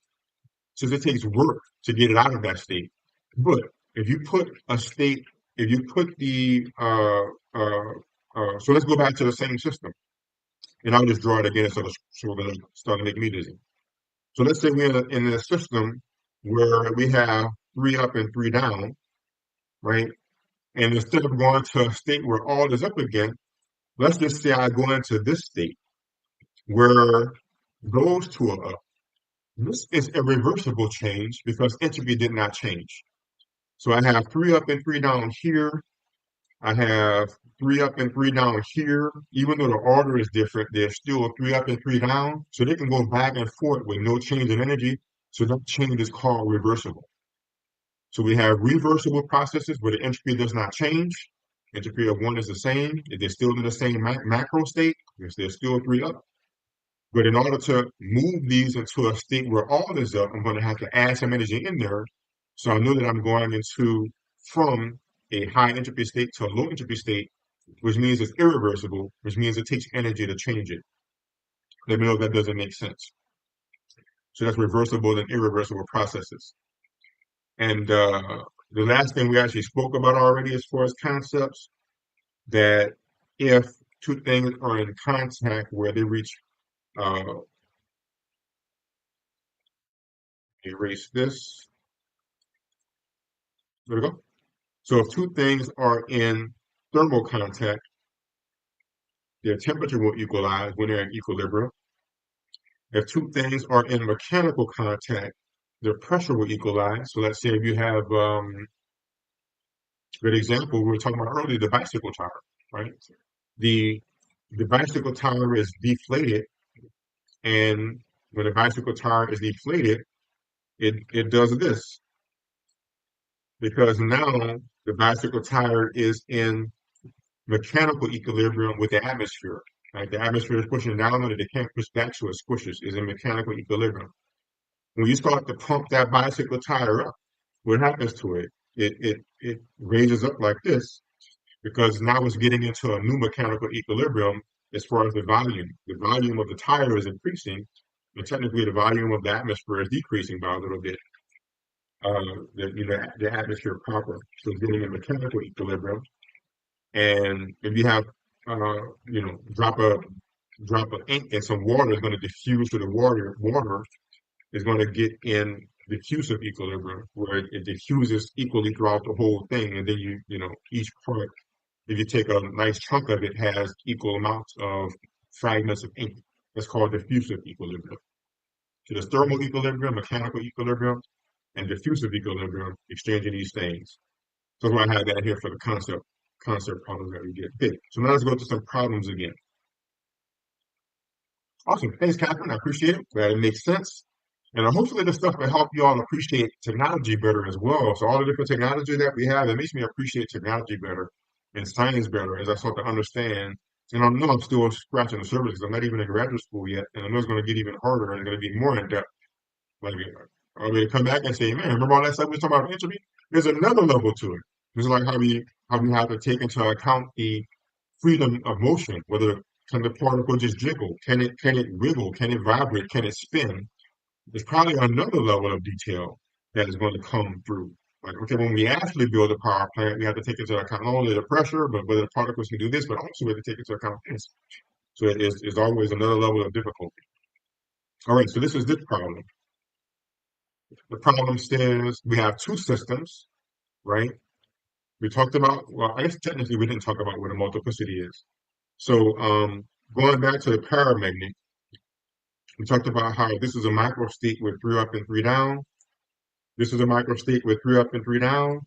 since it takes work to get it out of that state. But if you put a state, if you put the so let's go back to the same system. And I'll just draw it again so we're going to start to make me dizzy. So let's say we're in a system where we have three up and three down, right? And instead of going to a state where all is up again, let's just say I go into this state where those two are up. This is a reversible change because entropy did not change. So I have three up and three down here. I have three up and three down here. Even though the order is different, there's still a three up and three down. So they can go back and forth with no change in energy. So that change is called reversible. So we have reversible processes where the entropy does not change. Entropy of one is the same. If they're still in the same macro state, there's still three up. But in order to move these into a state where all is up, I'm going to have to add some energy in there. So I know that I'm going into from a high entropy state to a low entropy state, which means it's irreversible, which means it takes energy to change it. Let me know if that doesn't make sense. So that's reversible and irreversible processes. And the last thing we actually spoke about already as far as concepts, that if two things are in contact where they reach uh, erase this. There we go. So if two things are in thermal contact, their temperature will equalize when they're in equilibrium. If two things are in mechanical contact, their pressure will equalize. So let's say if you have good example we were talking about earlier, the bicycle tire, right? The the bicycle tire is deflated, and when the bicycle tire is deflated, it does this because now the bicycle tire is in mechanical equilibrium with the atmosphere. Right? The atmosphere is pushing down on it, it can't push back, so it squishes, is in mechanical equilibrium. When you start to pump that bicycle tire up, what happens to it? It raises up like this because now it's getting into a new mechanical equilibrium as far as the volume. The volume of the tire is increasing, and technically the volume of the atmosphere is decreasing by a little bit. The atmosphere proper, so it's getting in mechanical equilibrium. And if you have, drop of ink and some water is going to diffuse to the water. Water is going to get in diffusive equilibrium where it diffuses equally throughout the whole thing, and then each part, if you take a nice chunk of it, has equal amounts of fragments of ink. That's called diffusive equilibrium. So there's thermal equilibrium, mechanical equilibrium, and diffusive equilibrium, exchanging these things. So that's why I have that here for the concept problems that we get. Okay, so now let's go to some problems again. Awesome. Thanks, Catherine. I appreciate it. Glad it makes sense. And hopefully this stuff will help you all appreciate technology better as well. So all the different technology that we have, it makes me appreciate technology better and science better as I start to understand. And I know I'm still scratching the surface because I'm not even in graduate school yet. And I know it's going to get even harder and it's going to be more in depth. Like, I'm going to come back and say, man, remember all that stuff we were talking about entropy? There's another level to it. It's like how we have to take into account the freedom of motion, whether can the particle just jiggle? Can it wiggle? Can it vibrate? Can it spin? There's probably another level of detail that is going to come through. Like, okay, when we actually build a power plant, we have to take into account not only the pressure, but whether the particles can do this, but also we have to take into account this. So it's always another level of difficulty. All right, so this is this problem. The problem says we have two systems, right? We talked about, well, I guess technically we didn't talk about what a multiplicity is. So going back to the paramagnet, we talked about how this is a microstate with three up and three down. This is a microstate with three up and three down.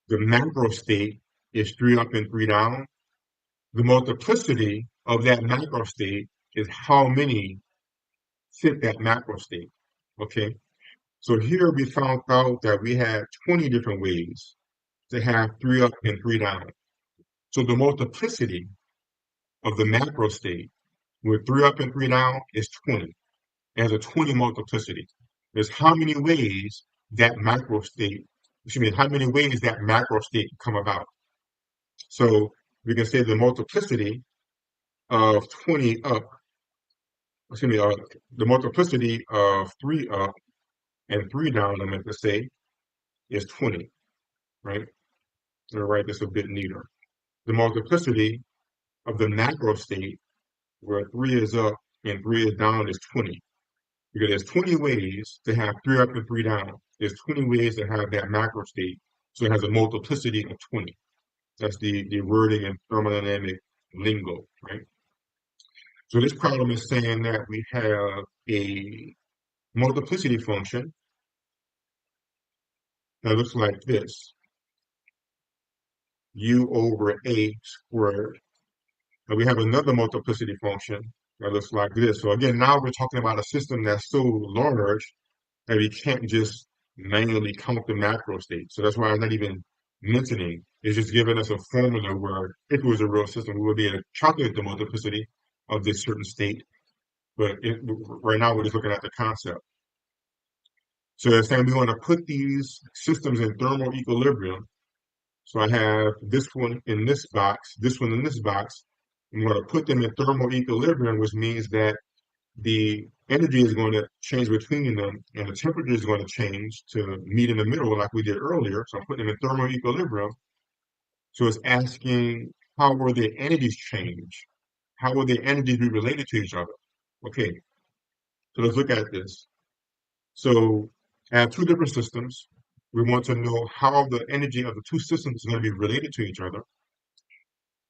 The macrostate is three up and three down. The multiplicity of that macrostate is how many fit that macrostate. Okay, so here we found out that we had 20 different ways to have three up and three down. So the multiplicity of the macrostate with three up and three down is 20. It has a 20 multiplicity. There's how many ways that macrostate, how many ways that macrostate come about. So we can say the multiplicity of 20 up, the multiplicity of 3 up and 3 down, I meant to say, is 20, right? I'm going to write this a bit neater. The multiplicity of the macrostate, where 3 is up and 3 is down, is 20. Because there's 20 ways to have 3 up and 3 down. There's 20 ways to have that macrostate. So it has a multiplicity of 20. That's the wording in thermodynamic lingo, right? So this problem is saying that we have a multiplicity function that looks like this, u over a squared. And we have another multiplicity function that looks like this. So again, now we're talking about a system that's so large that we can't just manually count the macro state. So that's why I'm not even mentioning. It's just giving us a formula where if it was a real system, we would be able to calculate the multiplicity of this certain state. But right now, we're just looking at the concept. So they're saying we want to put these systems in thermal equilibrium. So I have this one in this box, this one in this box. I'm going to put them in thermal equilibrium, which means that the energy is going to change between them and the temperature is going to change to meet in the middle like we did earlier. So I'm putting them in thermal equilibrium. So it's asking how will the energies change? How will the energies be related to each other? Okay, so let's look at this. So have two different systems. We want to know how the energy of the two systems is going to be related to each other.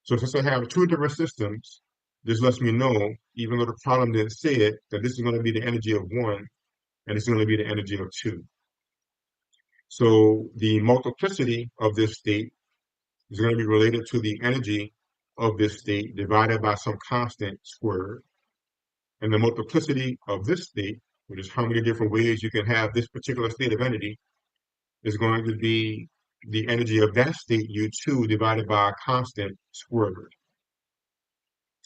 So since I have two different systems, this lets me know, even though the problem didn't say it, that this is going to be the energy of one and it's going to be the energy of two. So the multiplicity of this state is going to be related to the energy of this state divided by some constant squared. And the multiplicity of this state, which is how many different ways you can have this particular state of energy, is going to be the energy of that state, U2, divided by a constant squared.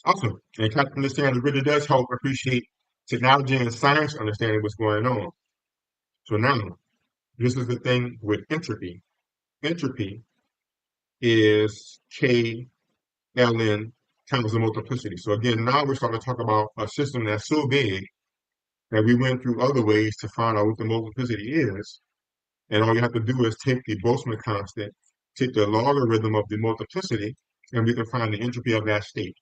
Awesome. And calculating this standard really does help appreciate technology and science understanding what's going on. So now, this is the thing with entropy. Entropy is K ln times the multiplicity. So again, now we're starting to talk about a system that's so big that we went through other ways to find out what the multiplicity is. And all you have to do is take the Boltzmann constant, take the logarithm of the multiplicity, and we can find the entropy of that state.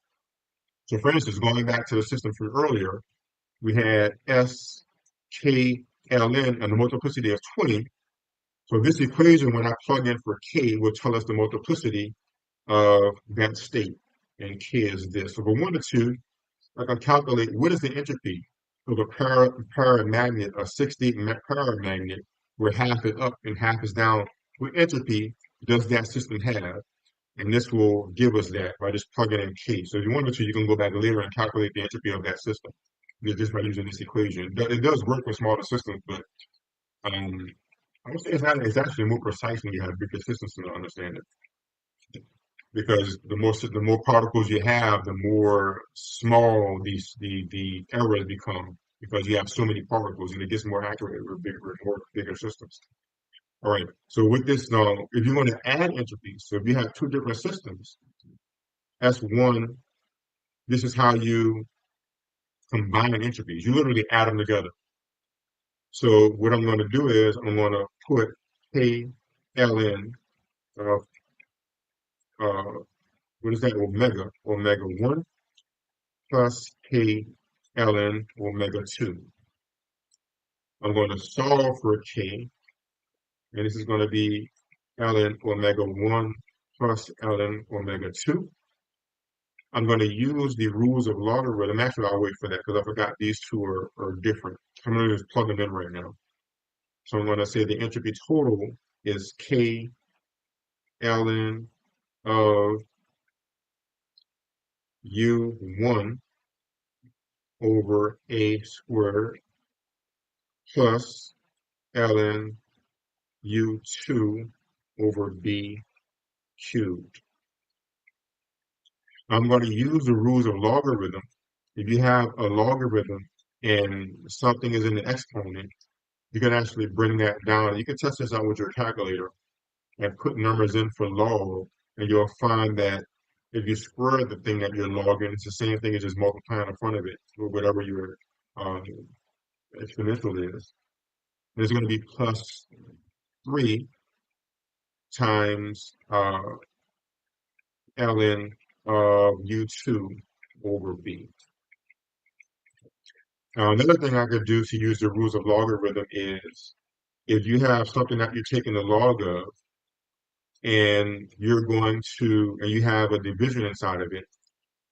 So for instance, going back to the system from earlier, we had SK ln and the multiplicity of 20. So this equation, when I plug in for K, will tell us the multiplicity of that state. And K is this. So for 1 to 2, I can calculate what is the entropy of a paramagnet, a 60 paramagnet, where half is up and half is down. What entropy does that system have? And this will give us that by just plugging in K. So if you wanted to, you can go back later and calculate the entropy of that system just by using this equation. It does work with smaller systems, but I would say it's actually more precise when you have bigger systems to understand it. Because the more particles you have, the more small the errors become because you have so many particles and it gets more accurate with bigger systems. All right. So with this now, if you want to add entropy, so if you have two different systems, S1, this is how you combine entropy. You literally add them together. So what I'm going to do is I'm going to put K ln of what is that? Omega 1 plus K ln omega 2. I'm going to solve for K, and this is going to be ln omega 1 plus ln omega 2. I'm going to use the rules of logarithm. Actually, I'll wait for that because I forgot these two are different. I'm going to just plug them in right now. So I'm going to say the entropy total is K ln of U1 over A squared plus ln U2 over B cubed. I'm going to use the rules of logarithm. If you have a logarithm and something is in the exponent, you can actually bring that down. You can test this out with your calculator and put numbers in for log, and you'll find that if you square the thing that you're logging, it's the same thing as just multiplying in front of it or whatever your um, exponential is. And it's going to be plus 3 times ln of u2 over b. Another thing I could do to use the rules of logarithm is if you have something that you're taking the log of and you have a division inside of it,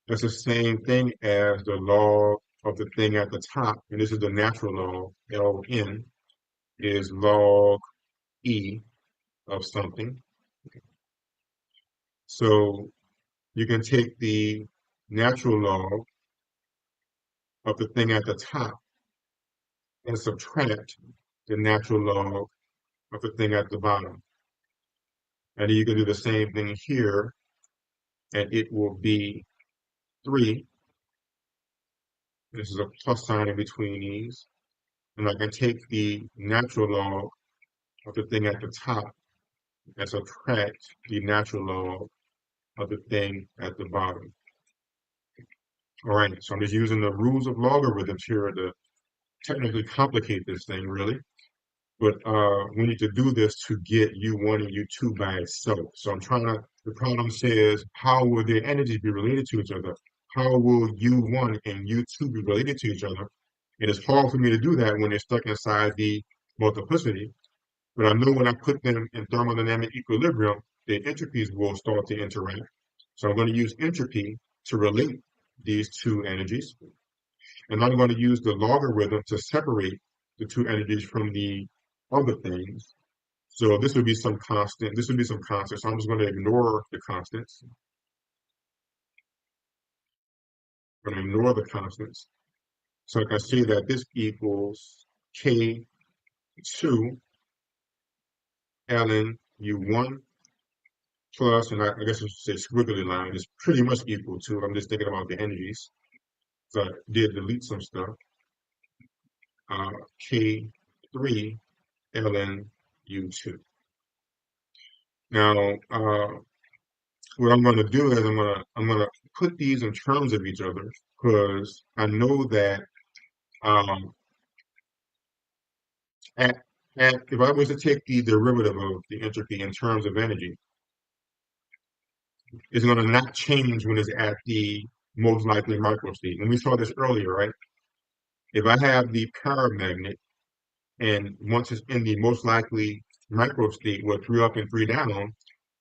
that's the same thing as the log of the thing at the top, and this is the natural log, ln is log e of something. So you can take the natural log of the thing at the top and subtract the natural log of the thing at the bottom. And you can do the same thing here, and it will be 3. This is a plus sign in between these. And I can take the natural log of the thing at the top and subtract the natural log of the thing at the bottom. All right, so I'm just using the rules of logarithms here to technically complicate this thing, really. But we need to do this to get U1 and U2 by itself. So the problem says, how will their energies be related to each other? How will U1 and U2 be related to each other? It is hard for me to do that when they're stuck inside the multiplicity, but I know when I put them in thermodynamic equilibrium, the entropies will start to interact. So I'm going to use entropy to relate these two energies. And I'm going to use the logarithm to separate the two energies from the other things. So this would be some constant. This would be some constant. So I'm just going to ignore the constants. I'm going to ignore the constants. So I can see that this equals K2 ln U1 plus, and I guess I should say squiggly line is pretty much equal to, I'm just thinking about the energies. So I did delete some stuff. K3 ln U2. Now, what I'm going to do is I'm going to put these in terms of each other because I know that um, at, if I was to take the derivative of the entropy in terms of energy, it's going to not change when it's at the most likely microstate. And we saw this earlier, right? If I have the paramagnet and once it's in the most likely microstate with three up and three down,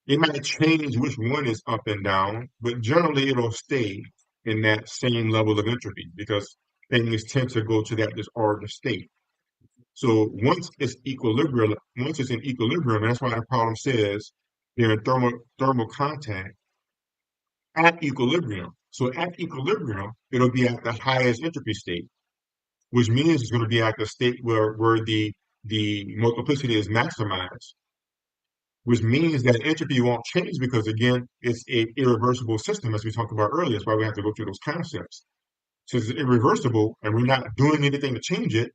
it might change which one is up and down, but generally it'll stay in that same level of entropy because things tend to go to that disordered state. So once it's in equilibrium, that's why the problem says they're in thermal contact at equilibrium. So at equilibrium, it'll be at the highest entropy state, which means it's going to be at the state where the multiplicity is maximized, which means that entropy won't change because again, it's an irreversible system, as we talked about earlier. That's why we have to go through those concepts. So it's irreversible, and we're not doing anything to change it.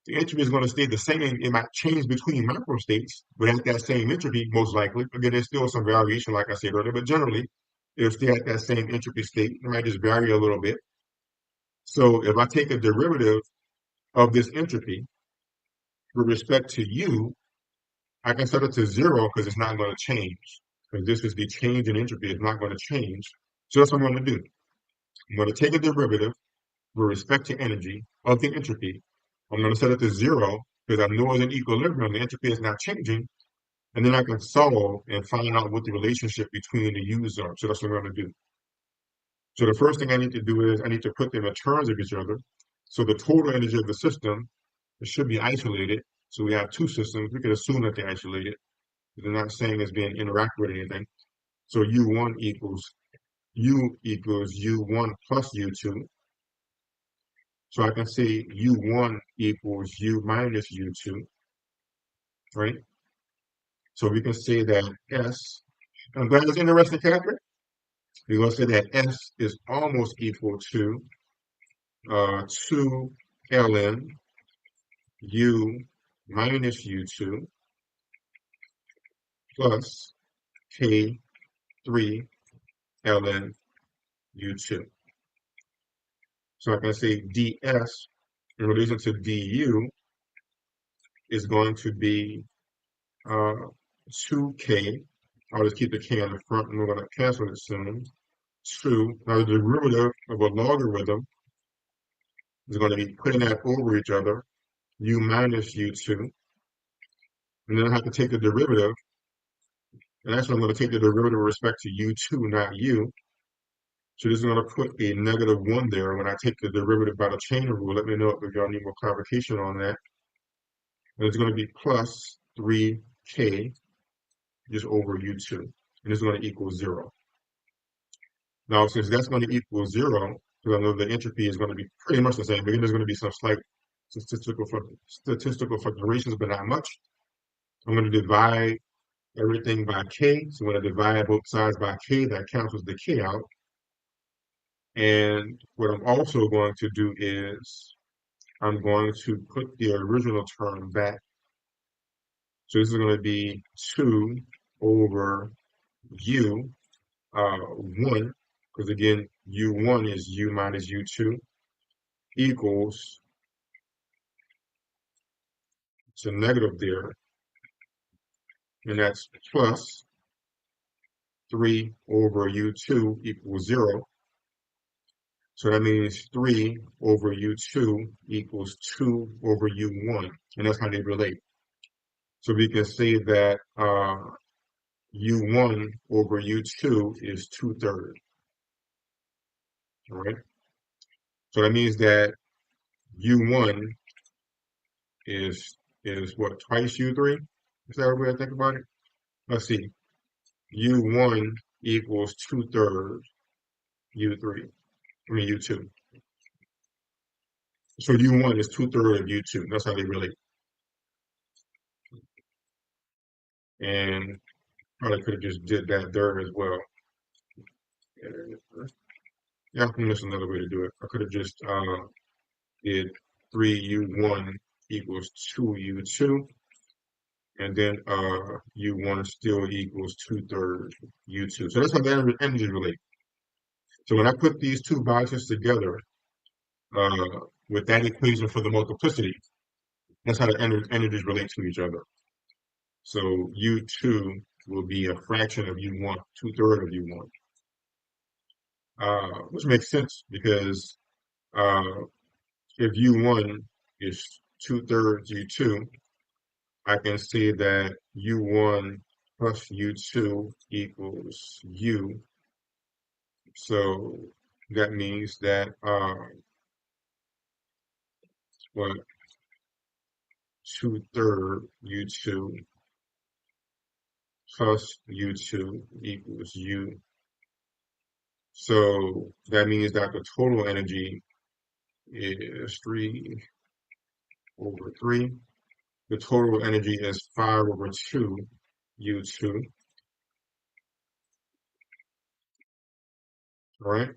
The entropy is going to stay the same. It might change between microstates, but at that same entropy, most likely. Again, there's still some variation, like I said earlier, but generally, it'll stay at that same entropy state. It might just vary a little bit. So if I take a derivative of this entropy with respect to u, I can set it to zero because it's not going to change. Because this is the change in entropy, it's not going to change. So that's what I'm going to do. I'm going to take a derivative with respect to energy of the entropy. I'm going to set it to zero because I know it's in equilibrium, the entropy is not changing. And then I can solve and find out what the relationship between the u's are. So that's what I'm going to do. So the first thing I need to do is I need to put them in terms of each other. So the total energy of the system, it should be isolated. So we have two systems. We can assume that they're isolated. They're not saying it's being interacted with anything. So U equals U1 plus U2. So I can say U1 equals U minus U2, right? So we can say that S, I'm glad it's interesting, Catherine. We're going to say that S is almost equal to 2 ln U minus U2 plus K3 ln U2. So I can say ds in relation to du is going to be 2k. I'll just keep the k on the front and we're going to cancel it soon. 2. Now the derivative of a logarithm is going to be putting that over each other, u minus u2. And then I have to take the derivative. And actually I'm going to take the derivative with respect to u2, not u. So this is going to put a negative 1 there. When I take the derivative by the chain rule, let me know if y'all need more clarification on that. And it's going to be plus 3k just over u2. And it's going to equal 0. Now, since that's going to equal 0, because I know the entropy is going to be pretty much the same, but there's going to be some slight statistical fluctuations, but not much. I'm going to divide everything by k. So I'm going to divide both sides by k. That cancels the k out. And what I'm also going to do is I'm going to put the original term back. So this is going to be 2 over u 1, because again, u1 is u minus u2, equals, it's a negative there, and that's plus 3 over u2 equals 0. So that means 3 over U2 equals 2 over U1. And that's how they relate. So we can say that U1 over U2 is 2/3. All right. So that means that U1 is what, twice U3? Is that the way I think about it? Let's see. U1 equals 2/3 U3. I mean U2. So U1 is 2/3 of U2. That's how they relate. And probably could have just did that there as well. Yeah, I think that's another way to do it. I could have just did 3U1 equals 2U2, and then U1 still equals 2/3 U2. So that's how the energies relate. So when I put these two boxes together uh, with that equation for the multiplicity, that's how the energies relate to each other. So U2 will be a fraction of U1, 2/3 of U1, which makes sense because uh, if U1 is 2/3 U2, I can say that U1 plus U2 equals U. So that means that what 2/3 U2 plus U2 equals U. So that means that the total energy is 3 over 3. The total energy is 5 over 2 U2. All right.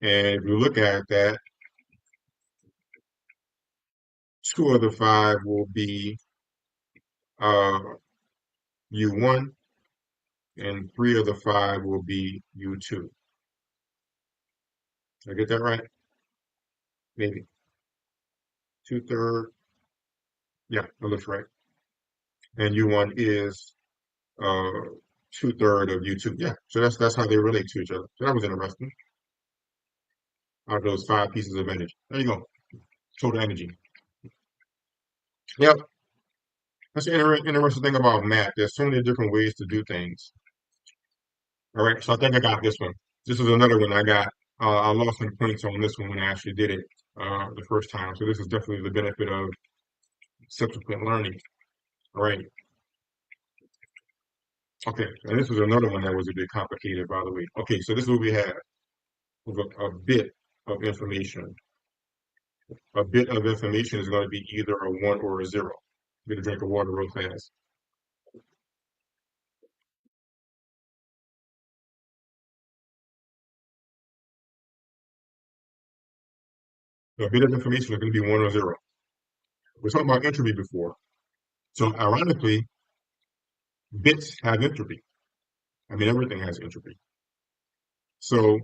And if you look at that, 2 of the 5 will be uh, U1, and 3 of the 5 will be U2. Did I get that right? Maybe. 2/3. Yeah, that looks right. And U1 is uh, 2/3 of U2. Yeah, so that's how they relate to each other. So that was interesting. Out of those 5 pieces of energy. There you go. Total energy. Yep. That's the interesting thing about math. There's so many different ways to do things. All right, so I think I got this one. This is another one I got. I lost some points on this one when I actually did it the first time. So this is definitely the benefit of subsequent learning. All right. Okay, and this was another one that was a bit complicated, by the way. Okay, so this is what we have. A bit of information. A bit of information is going to be either a 1 or a 0. Get a drink of water real fast. So a bit of information is going to be 1 or 0. We're talking about entropy before. So ironically, bits have entropy. I mean, everything has entropy. So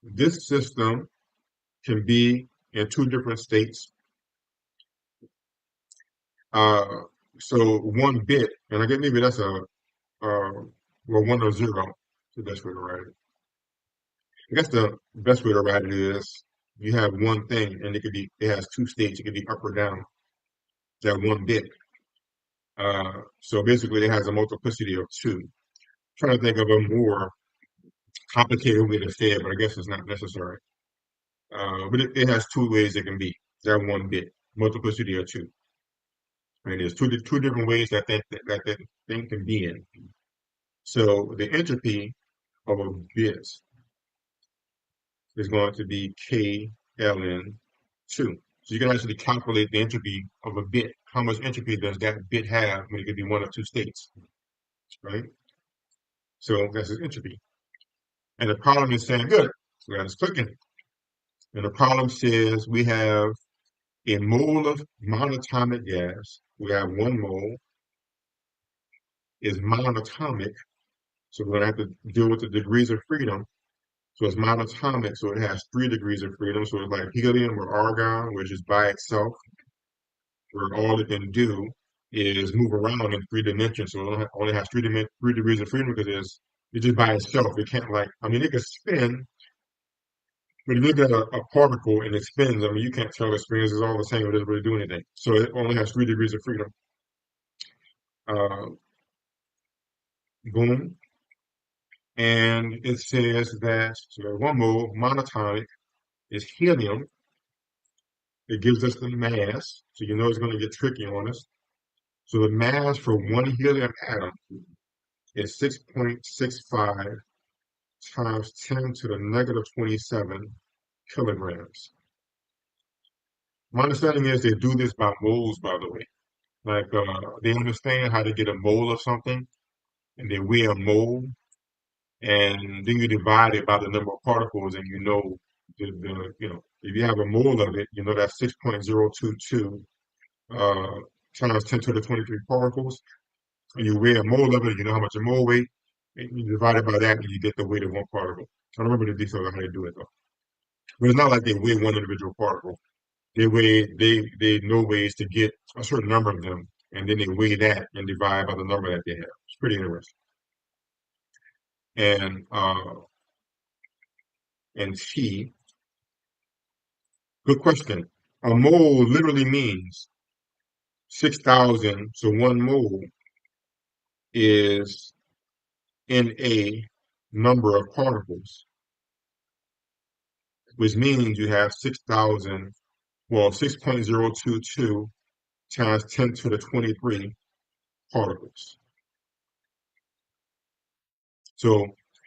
this system can be in 2 different states. Uh, so 1 bit, and I guess maybe that's well, 1 or 0, the best way to write it. I guess the best way to write it is you have one thing and it has 2 states. It could be up or down, that 1 bit. So basically it has a multiplicity of 2. Trying to think of a more complicated way to say it, but I guess it's not necessary. But it has 2 ways it can be. That 1 bit, multiplicity of 2. And there's two different ways that thing can be in. So the entropy of a bit is going to be K ln 2. So you can actually calculate the entropy of a bit. How much entropy does that bit have when it could be one of 2 states, right? So that's its entropy. And the problem is saying, good, so that is clicking. And the problem says we have a mole of monatomic gas. We have 1 mole is monatomic. So we're going to have to deal with the degrees of freedom. So it's monatomic, so it has 3 degrees of freedom. So it's like helium or argon, which is by itself, where all it can do is move around in 3 dimensions. So it only has 3 degrees of freedom because it's just by itself. It can't, like, I mean, it can spin, But if you look at a particle and it spins, I mean, you can't tell the spins is all the same. It doesn't really do anything. So it only has 3 degrees of freedom. Uh, Boom. And it says that, so there's one mole, monatomic, is helium. It gives us the mass. So you know it's going to get tricky on us. So the mass for one helium atom is 6.65 times 10 to the negative 27 kilograms. My understanding is they do this by moles, by the way. Like they understand how to get a mole of something, and they weigh a mole, and then you divide it by the number of particles, and you know if you have a mole of it, you know that's 6.022 uh, times 10 to the 23 particles, and you weigh a mole of it, you know how much a mole weight, and you divide it by that, and you get the weight of one particle. I don't remember the details of how they do it though. But it's not like they weigh one individual particle. They know ways to get a certain number of them, and then they weigh that and divide by the number that they have. It's pretty interesting. And T, good question. A mole literally means 6,000. So one mole is in a number of particles, which means you have 6,000, well, 6.022 times 10 to the 23 particles. So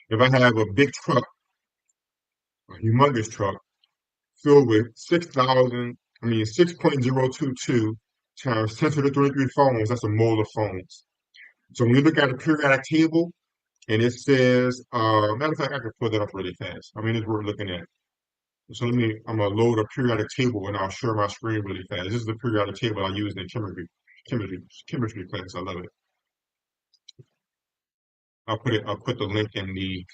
if I have a big truck, a humongous truck, filled with 6.022 times 10 to the 23 phones, that's a mole of phones. So when you look at a periodic table and it says, matter of fact, I can pull that up really fast. I mean, it's worth looking at. So I'm going to load a periodic table and I'll share my screen really fast. This is the periodic table I use in chemistry class. I love it. I'll put the link in the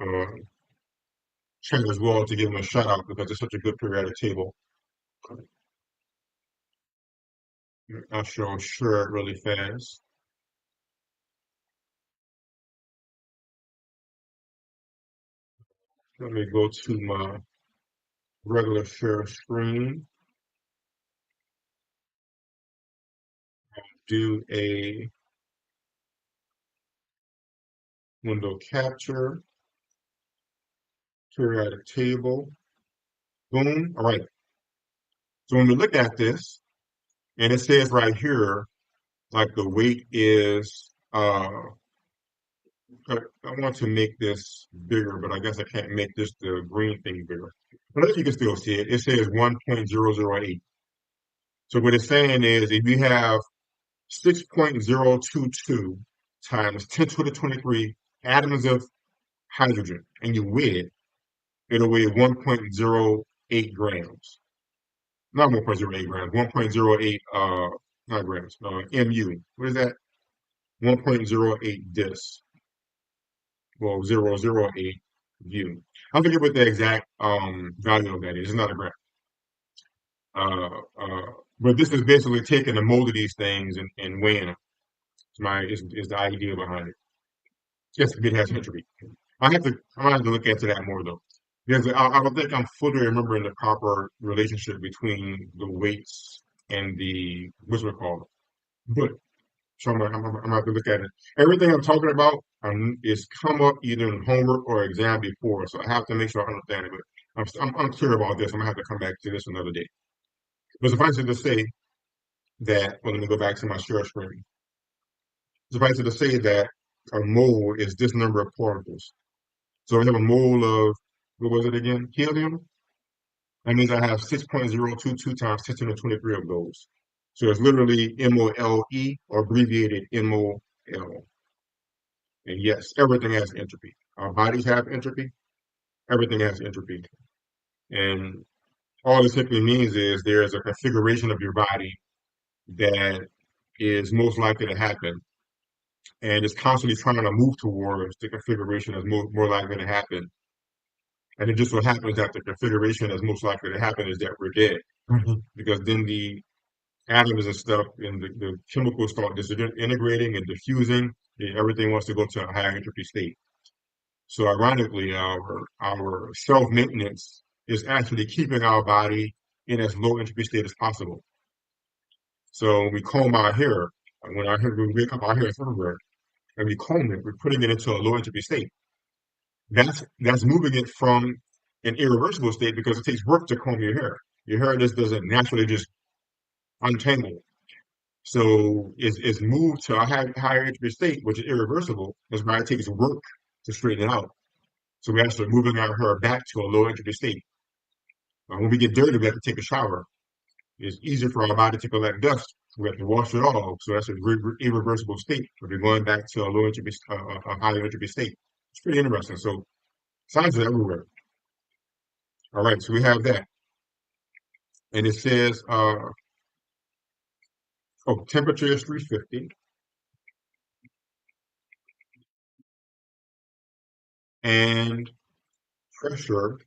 uh, chat as well to give them a shout out because it's such a good periodic table. I'll share it really fast. Let me go to my regular share screen, do a window capture, periodic table, boom. All right. So when we look at this, and it says right here, like the weight is, I want to make this bigger, but I guess I can't make this the green thing bigger. But I think you can still see it. It says 1.008. So what it's saying is if you have 6.022 times 10 to the 23 atoms of hydrogen and you weigh it, it'll weigh 1.08 grams. Not 1.08 grams, 1.08 not grams, mu. What is that? 1.08 dis. Well, 0.008 u. I forget what the exact value of that is. It's not a gram. Uh, uh, but this is basically taking the mold of these things and weighing them. Is the idea behind it. Yes, it has entropy. I might have to look into that more though. Because I don't think I'm fully remembering the proper relationship between the weights and the what's it called. But so I'm gonna have to look at it. Everything I'm talking about is come up either in homework or exam before, so I have to make sure I understand it. But I'm unclear about this. I'm gonna have to come back to this another day. But suffice it to say that, well, let me go back to my share screen. Suffice it to say that a mole is this number of particles. So I have a mole of, what was it again? Helium. That means I have 6.022 times 10 to the 23 of those. So it's literally MOLE or abbreviated MOL. And yes, everything has entropy. Our bodies have entropy. Everything has entropy. And all this simply means is there's a configuration of your body that is most likely to happen. And it's constantly trying to move towards the configuration that's more likely to happen. And it just so happens that the configuration that's most likely to happen is that we're dead. Because then the atoms and stuff and the chemicals start disintegrating and diffusing. And everything wants to go to a higher entropy state. So ironically, our self-maintenance is actually keeping our body in as low entropy state as possible. So when we comb our hair, when our hair, we wake up, our hair is everywhere, and we comb it, we're putting it into a low entropy state. That's moving it from an irreversible state because it takes work to comb your hair. Your hair just doesn't naturally just untangle. So it's moved to a higher entropy state, which is irreversible. That's why it takes work to straighten it out. So we're actually moving our hair back to a low entropy state. When we get dirty, we have to take a shower. It's easier for our body to collect dust. We have to wash it off. So that's a irreversible state. We're going back to a low entropy, a higher entropy state. It's pretty interesting. So science is everywhere. All right, so we have that. And it says, oh, temperature is 350 and pressure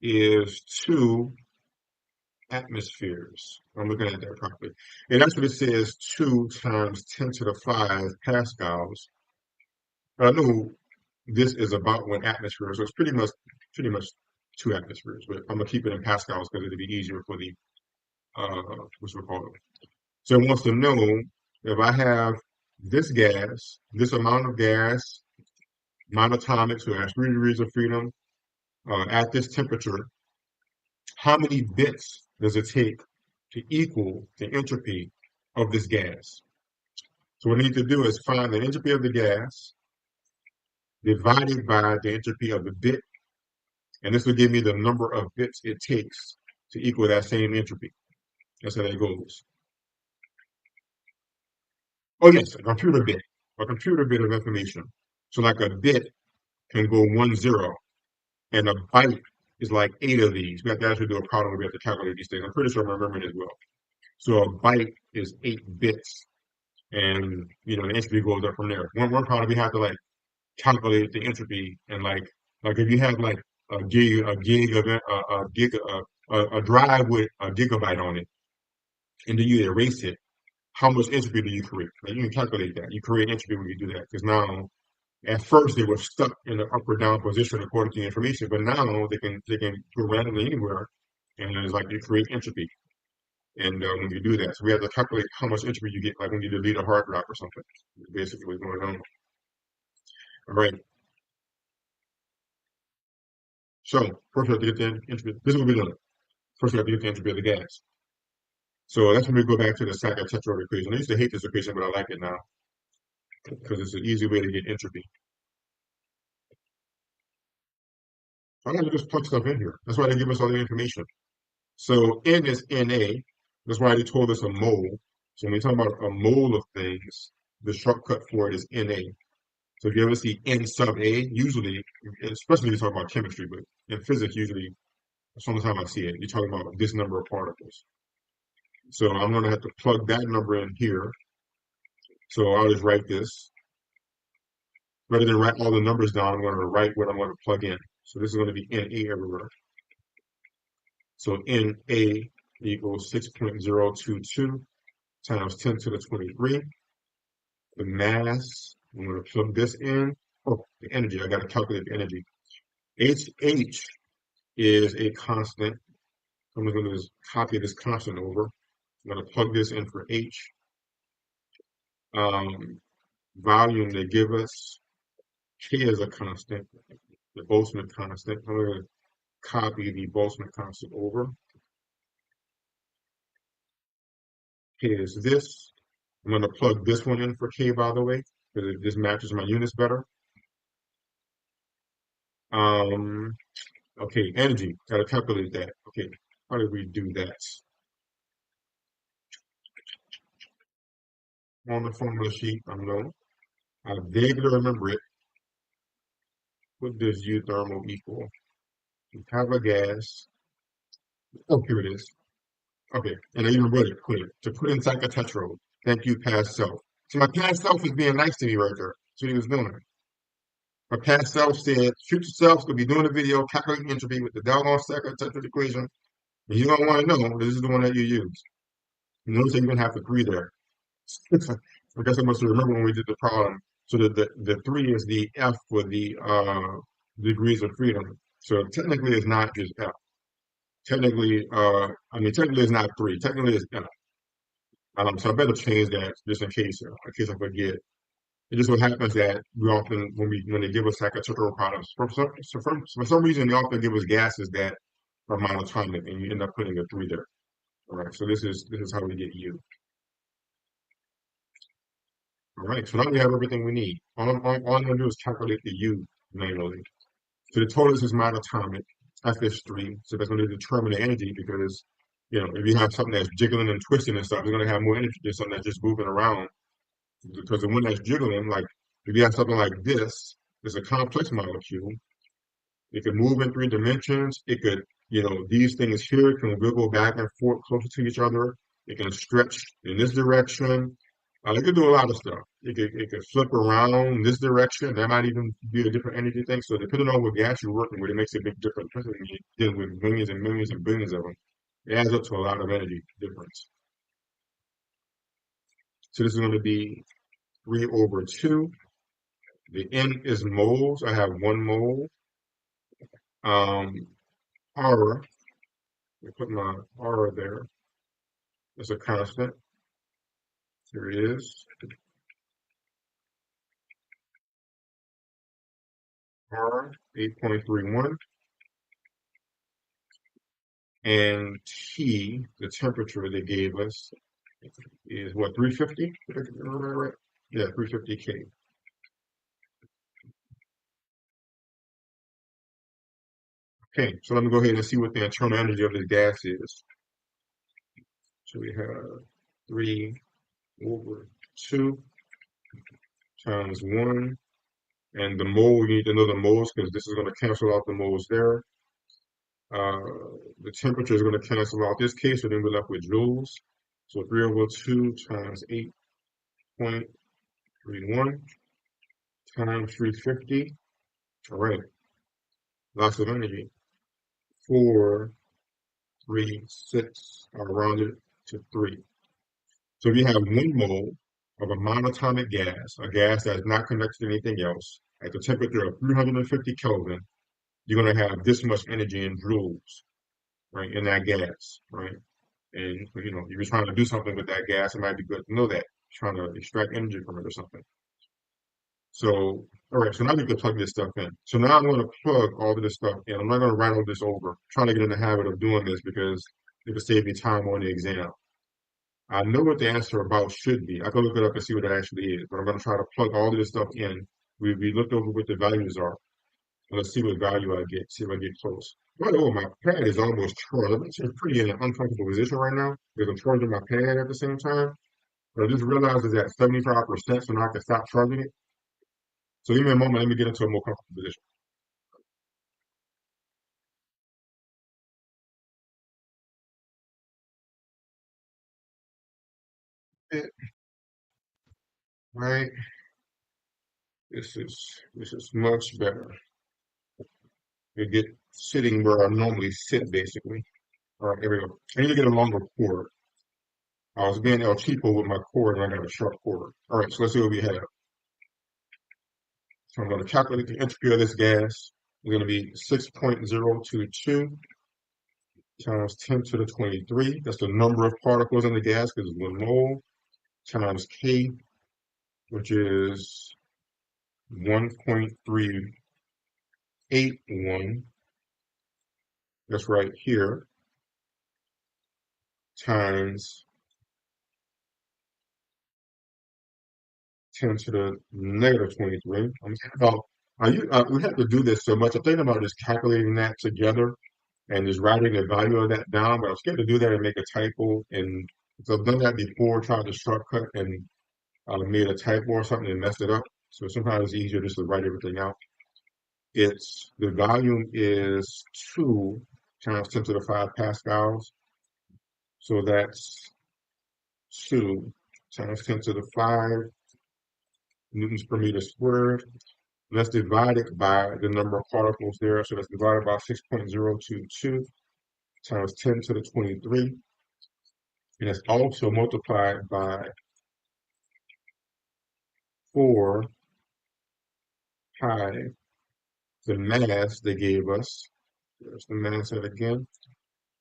is 2 atmospheres. I'm looking at that properly. And that's what it says 2 times 10 to the 5 pascals. I know this is about 1 atmosphere, so it's pretty much 2 atmospheres, but I'm gonna keep it in pascals because it'll be easier for the what's it called. So it wants to know if I have this gas, this amount of gas, monatomic, so that's 3 degrees of freedom, at this temperature, how many bits does it take to equal the entropy of this gas? So what I need to do is find the entropy of the gas divided by the entropy of the bit, and this will give me the number of bits it takes to equal that same entropy. That's how that goes. Oh yes, a computer bit of information. So like a bit can go 1 0, and a byte is like 8 of these. We have to actually do a problem where we have to calculate these things. I'm pretty sure I'm remembering it well. So a byte is 8 bits, and the entropy goes up from there. One problem we have to like calculate the entropy, and like if you have like a gig of a drive with a gigabyte on it, and then you erase it, how much entropy do you create? Like you can calculate that. You create entropy when you do that, because now at first they were stuck in the up or down position according to the information, but now they can go randomly anywhere, and it's like you create entropy. And when you do that, so we have to calculate how much entropy you get, like when you delete a hard drive or something. Basically, what's going on. All right. So first we have to get the entropy. This is what we're doing. First we have to get the entropy of the gas. So that's when we go back to the SH020 equation. I used to hate this equation, but I like it now because it's an easy way to get entropy. I like to just plug stuff in here. That's why they give us all the information. So N is Na. That's why they told us a mole. So when we talk about a mole of things, the shortcut for it is Na. So if you ever see N sub A, usually, especially when you talk about chemistry, but in physics, usually, sometimes I see it, you're talking about this number of particles. So I'm going to have to plug that number in here. So I'll just write this. Rather than write all the numbers down, I'm going to write what I'm going to plug in. So this is going to be Na everywhere. So Na equals 6.022 times 10 to the 23. The mass, I'm going to plug this in. Oh, the energy, I got to calculate the energy. H is a constant. I'm going to just copy this constant over. I'm going to plug this in for H. Volume they give us, K is a constant, the Boltzmann constant. I'm going to copy the Boltzmann constant over. K is this. I'm going to plug this one in for K, by the way, because this matches my units better. Okay, energy, got to calculate that. Okay, how did we do that? On the formula sheet, I vaguely remember it. What does U thermal equal? You have a gas. Oh, here it is. Okay, and I even wrote it clear. To put inside the tetrode. Thank you, past self. So my past self is being nice to me right there. That's what he was doing. My past self said, future self's gonna be doing a video calculating entropy with the doggone second tetrode equation. And you don't want to know this is the one that you use. You notice I even have the 3 there. I guess I must remember when we did the problem. So the 3 is the F for the degrees of freedom. So technically it's not just F. Technically, technically it's not 3. Technically it's F. So I better change that just in case I forget. It just so happens that we often, when they give us like a tutorial product, for some reason they often give us gases that are monatomic, and you end up putting a 3 there. All right, so this is how we get U. All right, so now we have everything we need. All I'm gonna do is calculate the U manually. So the torus is monatomic, FS3, so that's going to determine the energy because, if you have something that's jiggling and twisting and stuff, it's going to have more energy than something that's just moving around. Because the one that's jiggling, like if you have something like this, it's a complex molecule. It can move in 3 dimensions. It could, these things here can wiggle back and forth closer to each other. It can stretch in this direction. It could do a lot of stuff. It could flip around this direction. That might even be a different energy thing. So depending on what gas you're working with, it makes a big difference. Especially when you're dealing with millions and millions and billions of them. It adds up to a lot of energy difference. So this is going to be 3/2. The N is moles. I have 1 mole. Um, R, I put my R there. It's a constant. Here it is. R 8.31. And T, the temperature they gave us, is what, 350? Right? Yeah, 350 K. Okay, so let me go ahead and see what the internal energy of this gas is. So we have 3/2 times 1. And the mole, we need to know the moles because this is going to cancel out the moles there. Uh, the temperature is going to cancel out this case, so then we're left with joules. So 3/2 times 8.31 times 350. All right, lots of energy. 4, 3, 6 are rounded to 3. So if you have 1 mole of a monatomic gas, a gas that is not connected to anything else, at the temperature of 350 Kelvin, you're going to have this much energy in joules, right, in that gas, right? And if you're trying to do something with that gas, it might be good to know that. Trying to extract energy from it or something. So, all right, so now we can plug this stuff in. So now I'm going to plug all of this stuff in. I'm not going to write all this over. I'm trying to get in the habit of doing this because it will save me time on the exam. I know what the answer about should be. I can look it up and see what it actually is, but I'm going to try to plug all of this stuff in. We looked over what the values are. Let's see what value I get, see if I get close. By the way, my pad is almost charged. I'm actually pretty in an uncomfortable position right now because I'm charging my pad at the same time. But I just realized it's at 75%, so now I can stop charging it. So give me a moment, let me get into a more comfortable position. Right, this is much better. You get sitting where I normally sit, basically. All right, here we go. I need to get a longer cord. I was being El Cheapo with my cord, and I got a short cord. All right, so let's see what we have. So I'm going to calculate the entropy of this gas. It's going to be 6.022 times 10 to the 23. That's the number of particles in the gas because it's 1 mole times K, which is 1.381. That's right here times 10 to the negative 23. I'm thinking about, we have to do this so much. I'm thinking about just calculating that together and just writing the value of that down, but I was scared to do that and make a typo. And so I've done that before, tried to shortcut and made a typo or something and messed it up. So sometimes it's easier just to write everything out. The volume is 2 times 10 to the 5 pascals. So that's 2 times 10 to the 5 newtons per meter squared. Let's divide it by the number of particles there. So that's divided by 6.022 times 10 to the 23. And it's also multiplied by 4 pi, the mass they gave us. There's the mass set again.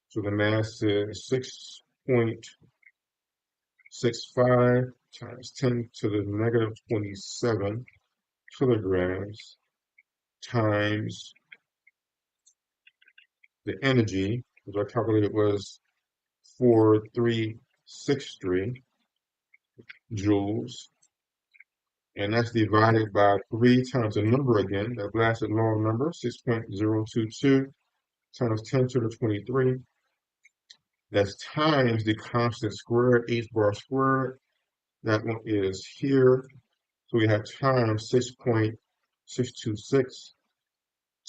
So the mass is 6.65 times 10 to the negative 27 kilograms times the energy, which I calculated was 4363 joules. And that's divided by 3 times the number again, that blasted long number, 6.022 times 10 to the 23. That's times the constant squared, h bar squared. That one is here. So we have times 6.626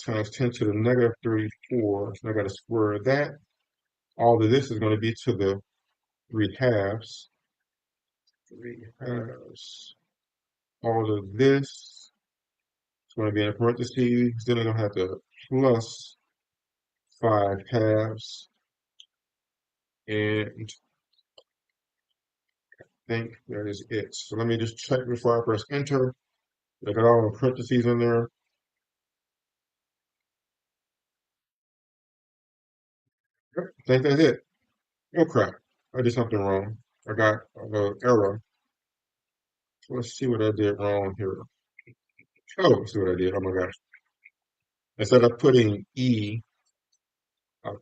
times 10 to the negative 34. So I got to square that. All of this is going to be to the 3 halves. 3 halves. All of this is going to be in parentheses. Then I'm going to have to plus 5 halves. And I think that is it. So let me just check before I press enter. I got all the parentheses in there. Yep, I think that's it. Oh crap. I did something wrong. I got an error. Let's see what I did wrong here. Oh, let's see what I did. Oh my gosh. Instead of putting E, I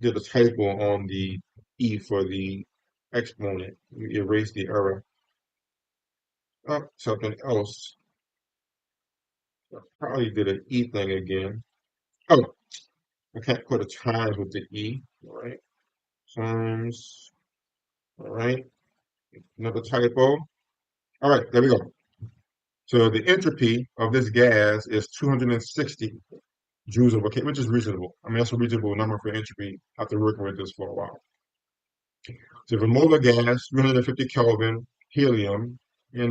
did a typo on the E for the exponent. Erase the error. Oh, something else. I probably did an E thing again. Oh, I can't put a times with the E. All right. Times. All right. Another typo. All right, there we go. So the entropy of this gas is 260 joules over K, which is reasonable. I mean, that's a reasonable number for entropy after working with this for a while. So if a molar gas, 350 Kelvin, helium, a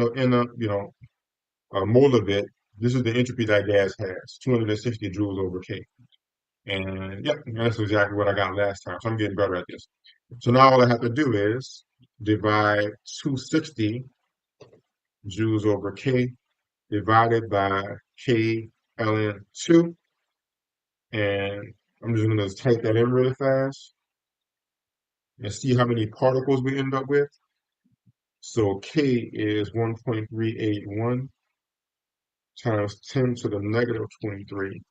mole of it, this is the entropy that gas has, 260 joules over K. And yeah, that's exactly what I got last time. So I'm getting better at this. So now all I have to do is divide 260 joules over K divided by K ln 2. And I'm just going to type that in really fast and see how many particles we end up with. So K is 1.381 times 10 to the negative 23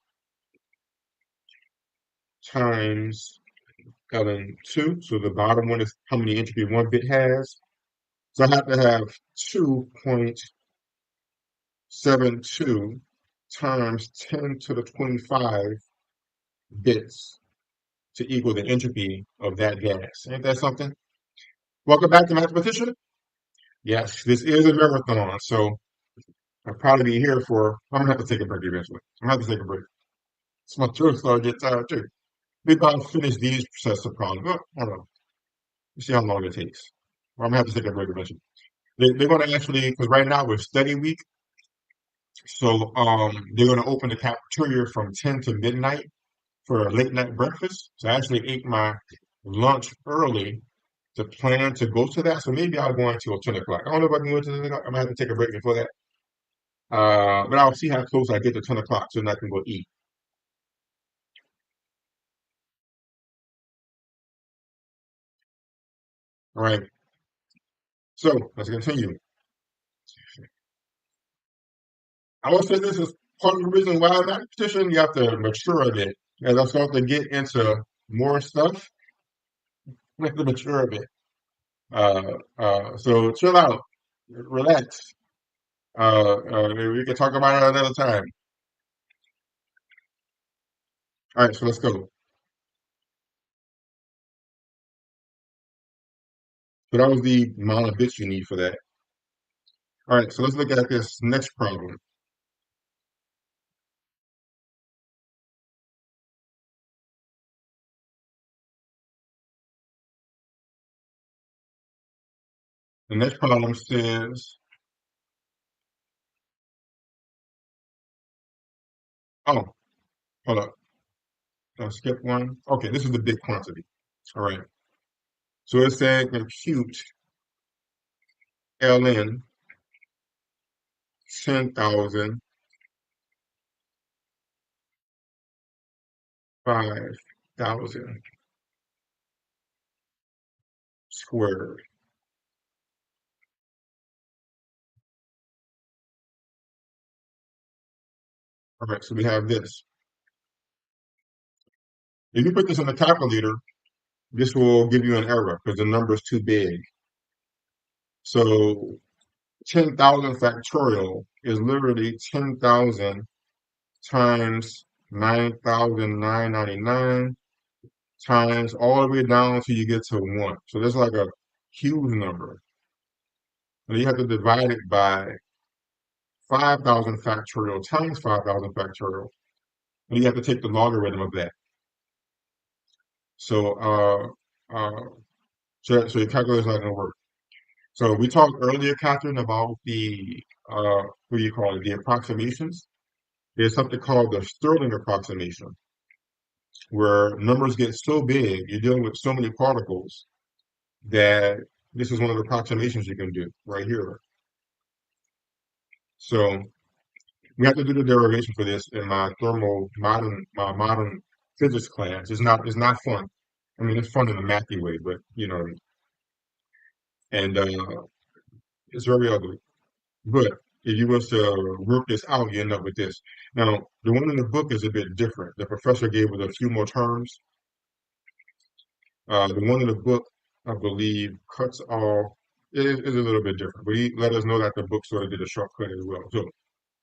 times ln 2. So the bottom one is how many entropy one bit has. So I have to have 2.72 times 10 to the 25 bits to equal the entropy of that gas. Ain't that something? Welcome back to Mathematician. Yes, this is a marathon, so I'll probably be here for. I'm gonna have to take a break eventually. I'm gonna have to take a break. It's my throat starting to get tired too. Maybe I'll finish these sets of problems. Well, I don't know. We'll see how long it takes. Well, I'm gonna have to take a break eventually. They're gonna actually, because right now we're study week, so they're gonna open the cafeteria from 10 to midnight for a late night breakfast. So I actually ate my lunch early to plan to go to that. So maybe I'll go until 10 o'clock. I don't know if I can go until 10 o'clock. I'm gonna have to take a break before that. But I'll see how close I get to 10 o'clock so then I can go eat. All right. So let's continue. I will say this is part of the reason why I'm not petition. You have to mature a bit. As I start to get into more stuff, you have to mature a bit. So chill out, relax. We can talk about it another time. All right, so let's go. So that was the amount of bits you need for that. All right, so let's look at this next problem. The next problem says, oh, hold up, I'll skip one. Okay, this is the big quantity. All right, so it said compute ln 10,000, 5,000 squared. All right, so we have this. If you put this in the calculator, this will give you an error because the number is too big. So 10,000 factorial is literally 10,000 times 9,999 times all the way down till you get to 1. So that's like a huge number. And you have to divide it by 5,000 factorial times 5,000 factorial. And you have to take the logarithm of that. So, so your calculator's not going to work. So we talked earlier, Catherine, about the, what do you call it, the approximations. There's something called the Stirling approximation, where numbers get so big, you're dealing with so many particles that this is one of the approximations you can do right here. So we have to do the derivation for this in my my modern physics class. It's not fun. I mean, it's fun in a mathy way, but you know, and it's very ugly. But if you was to work this out, you end up with this. Now, the one in the book is a bit different. The professor gave it a few more terms. The one in the book, I believe, cuts off is a little bit different, but he let us know that the book sort of did a shortcut as well. So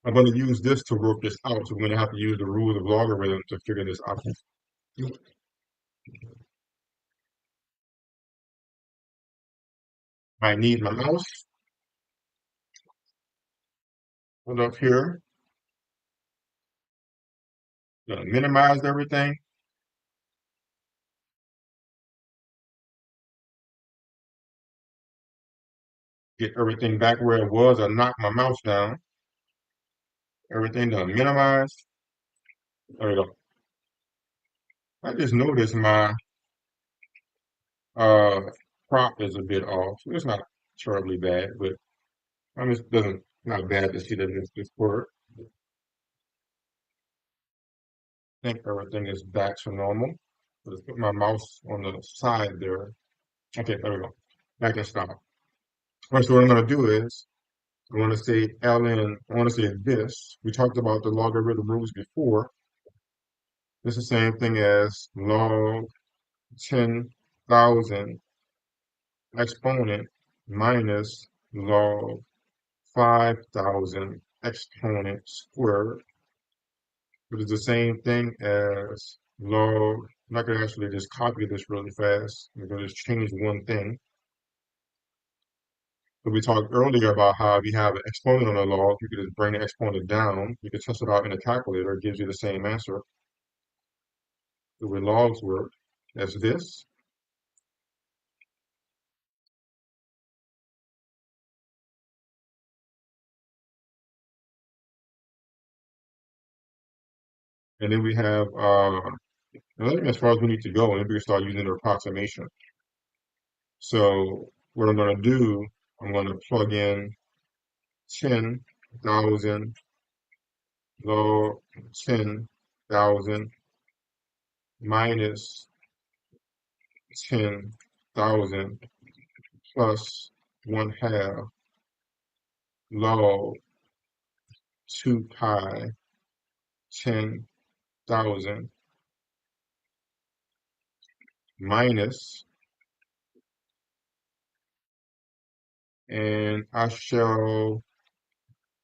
I'm going to use this to work this out. So we're going to have to use the rules of logarithm to figure this out. I need my mouse. Hold up here. Minimize everything. Get everything back where it was. I knocked my mouse down. Everything done minimized. There we go. I just noticed my uh crop is a bit off. It's not terribly bad, but I mean, it doesn't not bad to see that this work. I think everything is back to normal. Just put my mouse on the side there. Okay, there we go. Back and stop. All right, so what I'm going to do is I want to say ln. I want to say this. We talked about the logarithm rules before. This is the same thing as log 10,000 exponent minus log 5,000 exponent squared, which is the same thing as log. I'm not going to actually just copy this really fast. I'm going to just change one thing. So we talked earlier about how if you have an exponent on a log, you could just bring the exponent down. You could test it out in a calculator. It gives you the same answer. The way logs work as this. And then we have, and I think as far as we need to go, and then we can start using the approximation. So what I'm going to do, I'm going to plug in 10,000 log 10,000 minus 10,000 plus 1/2 log 2 pi 10,000 minus, and I shall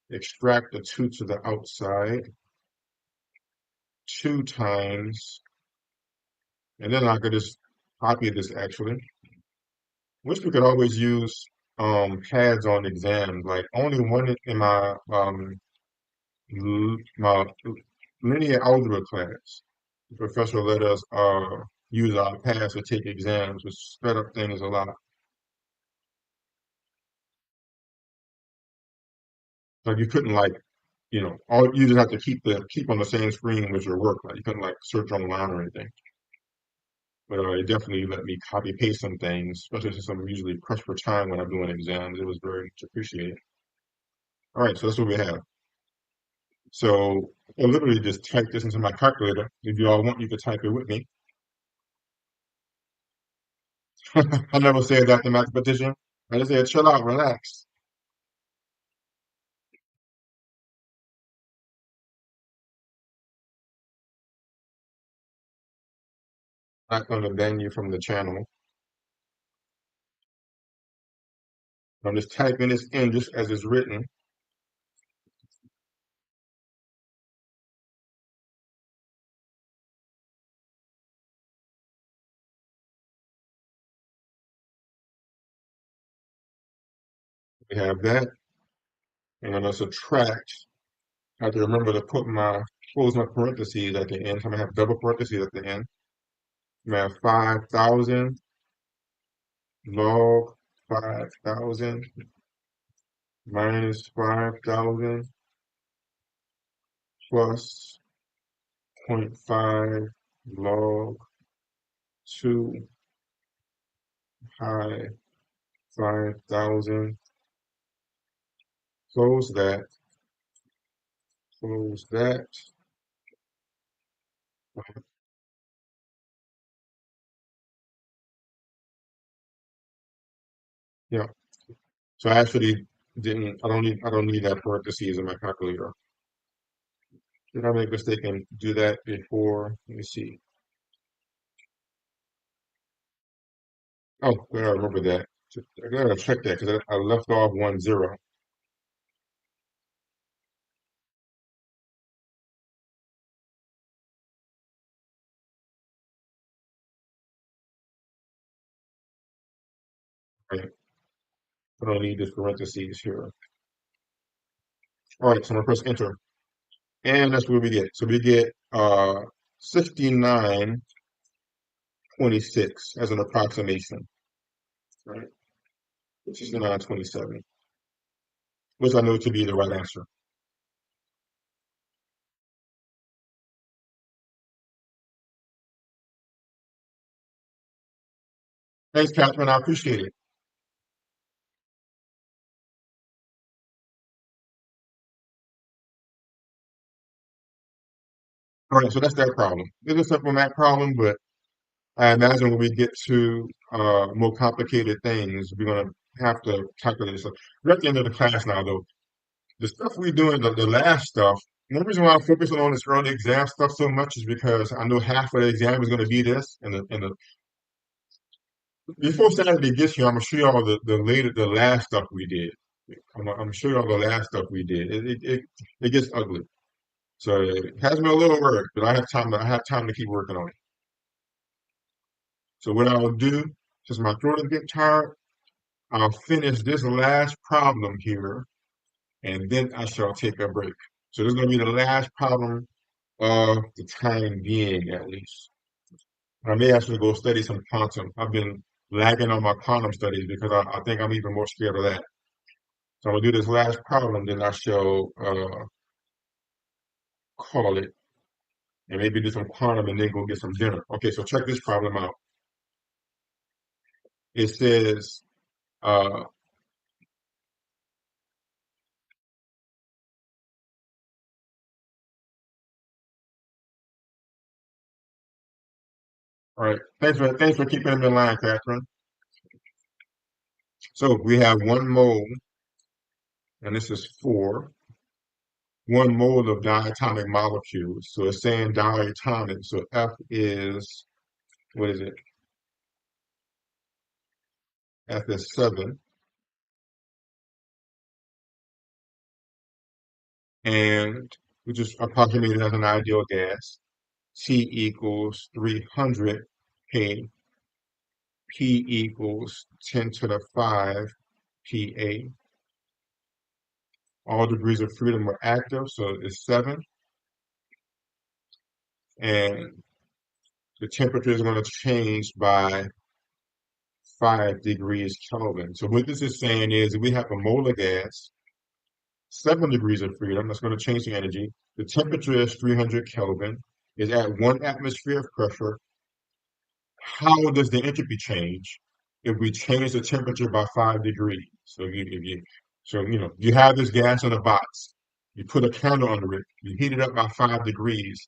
extract the 2 to the outside, 2 times, and then I could just copy this actually. Wish we could always use pads on exams. Like only one in my linear algebra class, the professor let us use our pads to take exams, which sped up things a lot. Like you couldn't like, all you just have to keep on the same screen with your work. Like you couldn't like search online or anything. But it definitely let me copy paste some things, especially since I'm usually pressed for time when I'm doing exams. It was very much appreciated. All right, so that's what we have. So I literally just type this into my calculator. If you all want, you can type it with me. I never said that to mathematician. I just said, chill out, relax. Not going to ban you from the channel. I'm just typing this in just as it's written. We have that. And I'm going to subtract. I have to remember to close my parentheses at the end. I'm going to have double parentheses at the end. I'm going to have 5,000 log 5,000 minus 5,000 plus 0.5 log 2 pi 5,000. Close that. Close that. Yeah. So I actually didn't. I don't need that parentheses in my calculator. Did I make a mistake and do that before? Let me see. Oh, I remember that. I gotta check that because I left off 1 0. Right. I don't need this parentheses here. All right, so I'm gonna press enter. And that's what we get. So we get 69.26 as an approximation, right? 69.27, which I know to be the right answer. Thanks, Catherine. I appreciate it. All right, so that's that problem. It's a simple math problem, but I imagine when we get to more complicated things, we're going to have to calculate this. So we're at the end of the class now, though. The stuff we're doing, the last stuff, one reason why I'm focusing on this early exam stuff so much is because I know half of the exam is going to be this, and before Saturday gets here, I'm gonna show you all the last stuff we did. I'm gonna show you all the last stuff we did. It gets ugly. So it has been a little work, but I have time to keep working on it. So what I'll do, since my throat is getting tired, I'll finish this last problem here, and then I shall take a break. So this is gonna be the last problem of the time being, at least. I may actually go study some quantum. I've been lagging on my quantum studies because I think I'm even more scared of that. So I'm gonna do this last problem, then I shall call it, and maybe do some quantum and then go get some dinner. Okay, so check this problem out. It says, uh, all right, thanks for keeping them in line, Catherine. So we have 1 mole, and this is 1 mole of diatomic molecules. So it's saying diatomic. So F is, what is it? F is 7, and we just approximated as an ideal gas. T equals 300 K, P equals 10 to the 5 PA. All degrees of freedom are active, so it's 7. And the temperature is going to change by 5 degrees Kelvin. So what this is saying is we have a molar gas, 7 degrees of freedom. That's going to change the energy. The temperature is 300 Kelvin. Is at 1 atmosphere of pressure. How does the entropy change if we change the temperature by 5 degrees? So if you So, you have this gas in a box. You put a candle under it. You heat it up by 5 degrees.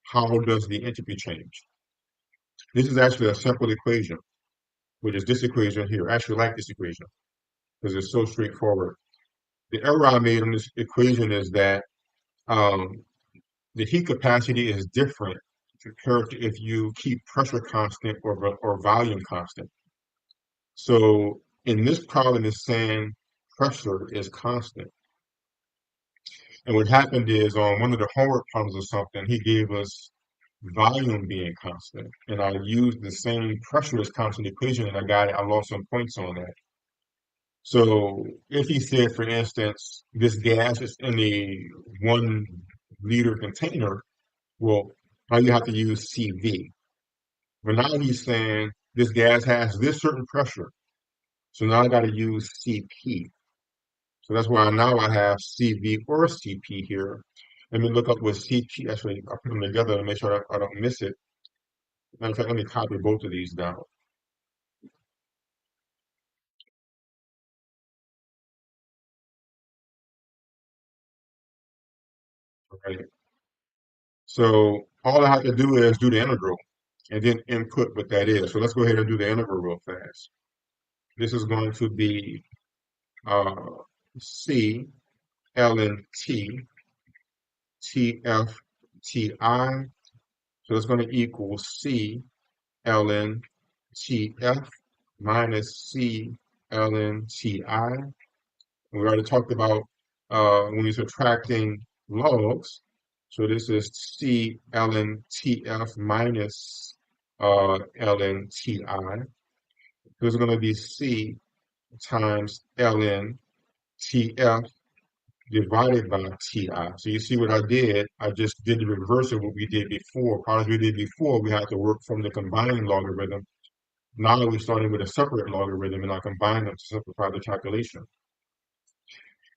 How does the entropy change? This is actually a simple equation, which is this equation here. I actually like this equation because it's so straightforward. The error I made on this equation is that um, the heat capacity is different compared to if you keep pressure constant or volume constant. So in this problem, it's saying pressure is constant. And what happened is on one of the homework problems or something, he gave us volume being constant. And I used the same pressure as constant equation and I lost some points on that. So if he said, for instance, this gas is in a 1 liter container, well, now you have to use CV. But now he's saying this gas has this certain pressure. So now I got to use CP. So that's why now I have CV or CP here. Let me look up what CP, actually, I'll put them together to make sure I don't miss it. Matter of fact, let me copy both of these down. Right. So all I have to do is do the integral and then input what that is. So let's go ahead and do the integral real fast. This is going to be uh, C ln T TF TI. So it's going to equal C ln TF minus C ln TI. We already talked about when you're subtracting logs. So this is C ln TF minus ln TI. There's going to be C times ln TF divided by TI. So you see what I did? I just did the reverse of what we did before. As we did before, we had to work from the combined logarithm. Now we're starting with a separate logarithm and I combine them to simplify the calculation.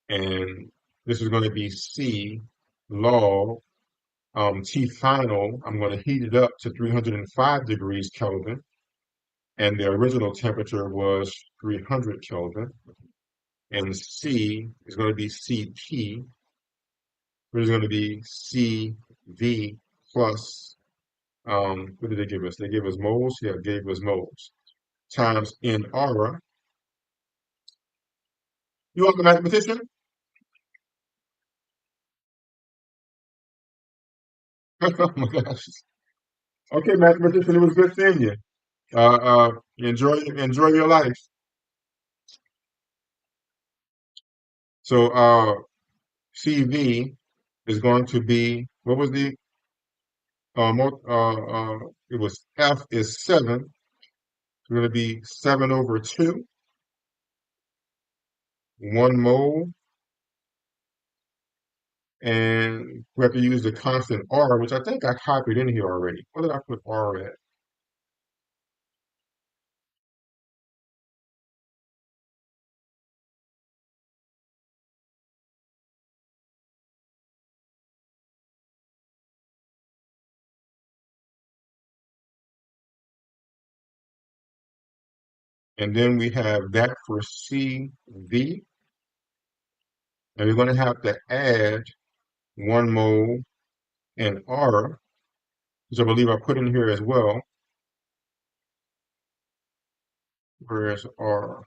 And this is going to be C log T final. I'm going to heat it up to 305 degrees Kelvin. And the original temperature was 300 Kelvin. And C is going to be CT, which is going to be CV plus, what did they give us? They gave us moles? Yeah, gave us moles. Times NR. You are the mathematician? Oh my gosh. Okay, mathematician, it was good seeing you. Enjoy your life. So CV is going to be what was the it was F is 7. It's going to be 7/2, 1 mole, and we have to use the constant R, which I think I copied in here already. What did I put R at? And then we have that for CV, and we're going to have to add 1 mole and R, which I believe I put in here as well. Where's R?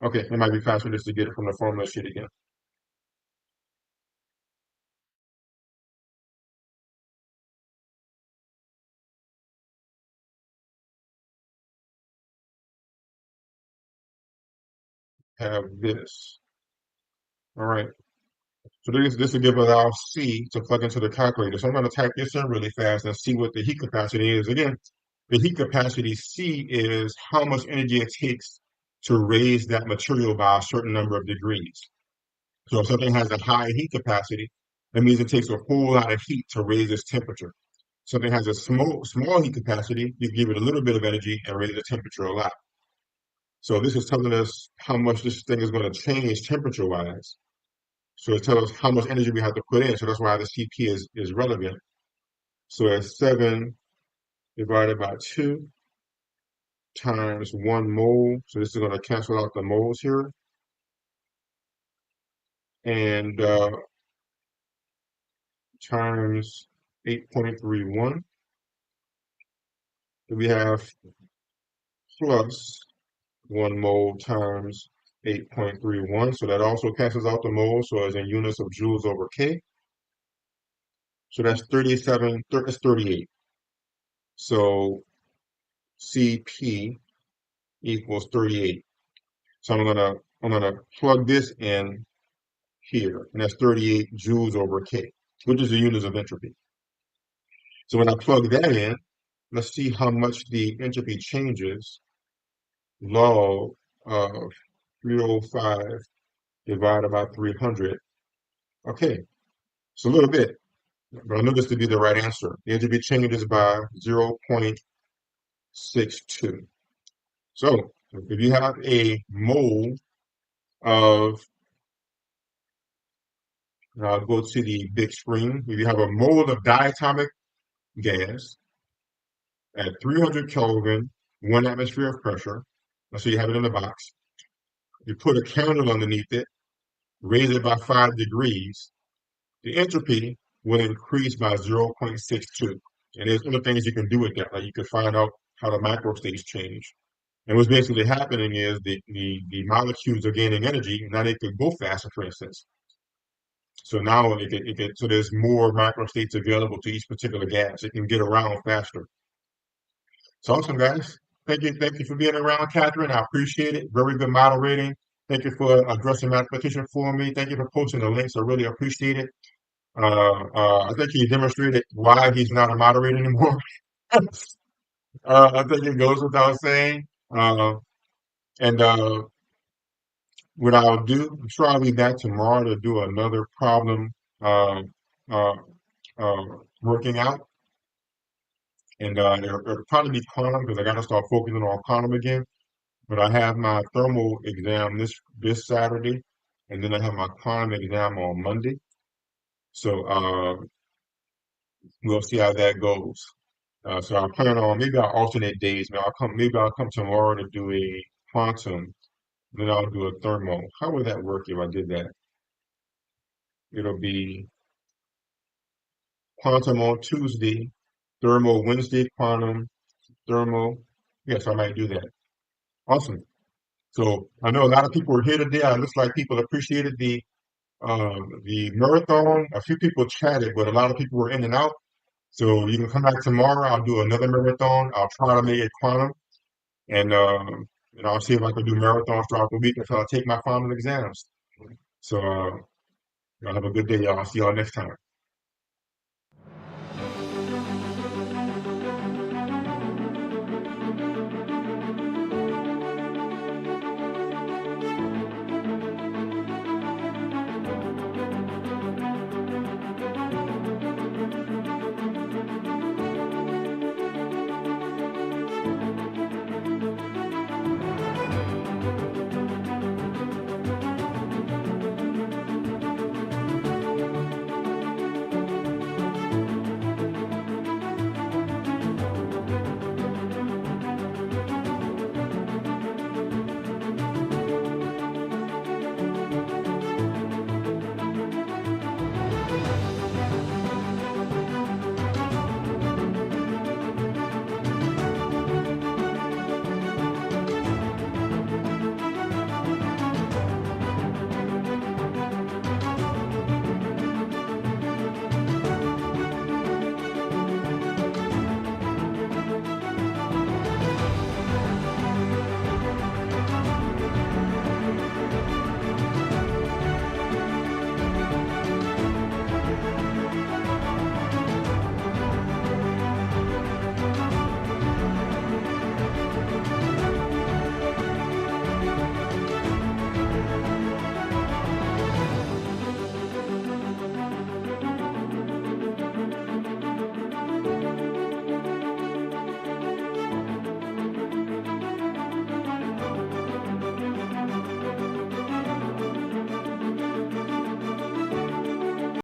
Okay, it might be faster just to get it from the formula sheet again. Have this. All right. So this will give us our C to plug into the calculator. So I'm going to type this in really fast and see what the heat capacity is. Again, the heat capacity C is how much energy it takes to raise that material by a certain number of degrees. So if something has a high heat capacity, that means it takes a whole lot of heat to raise its temperature. Something has a small heat capacity, you give it a little bit of energy and raise the temperature a lot. So this is telling us how much this thing is going to change temperature wise. So it tells us how much energy we have to put in. So that's why the CP is relevant. So it's 7 divided by 2 times 1 mole. So this is going to cancel out the moles here. and times 8.31. We have plus 1 mole times 8.31. So that also cancels out the mole. So as in units of joules over K. So that's 37, that's 38. So CP equals 38. So I'm gonna plug this in here, and that's 38 joules over K, which is the units of entropy. So when I plug that in, let's see how much the entropy changes. Log of 305 divided by 300. Okay, it's a little bit, but I know this to be the right answer. The entropy changes by 0.62. So if you have a mole of, I'll go to the big screen. If you have a mole of diatomic gas at 300 Kelvin, 1 atmosphere of pressure, let's say you have it in the box, you put a candle underneath it, raise it by 5 degrees, the entropy will increase by 0.62. And there's other things you can do with that. Like you can find out how the macro states change. And what's basically happening is the molecules are gaining energy, and now they could go faster, for instance. So now so there's more macro states available to each particular gas. It can get around faster. So awesome, guys. Thank you for being around, Catherine. I appreciate it. Very good moderating. Thank you for addressing my application for me. Thank you for posting the links. I really appreciate it. I think he demonstrated why he's not a moderator anymore. I think it goes without saying. And what I'll do, I'm sure I'll be back tomorrow to do another problem uh, uh, uh, working out. And it'll probably be quantum because I got to start focusing on quantum again. But I have my thermal exam this Saturday, and then I have my quantum exam on Monday. So we'll see how that goes. So I plan on maybe I'll alternate days. Maybe I'll come tomorrow to do a quantum, then I'll do a thermo. How would that work if I did that? It'll be quantum on Tuesday, thermo Wednesday, quantum, thermo. Yes, I might do that. Awesome. So I know a lot of people were here today. It looks like people appreciated the marathon. A few people chatted, but a lot of people were in and out. So you can come back tomorrow. I'll do another marathon. I'll try to make it quantum. And I'll see if I can do marathons throughout the week until I take my final exams. So y'all have a good day, y'all. I'll see y'all next time.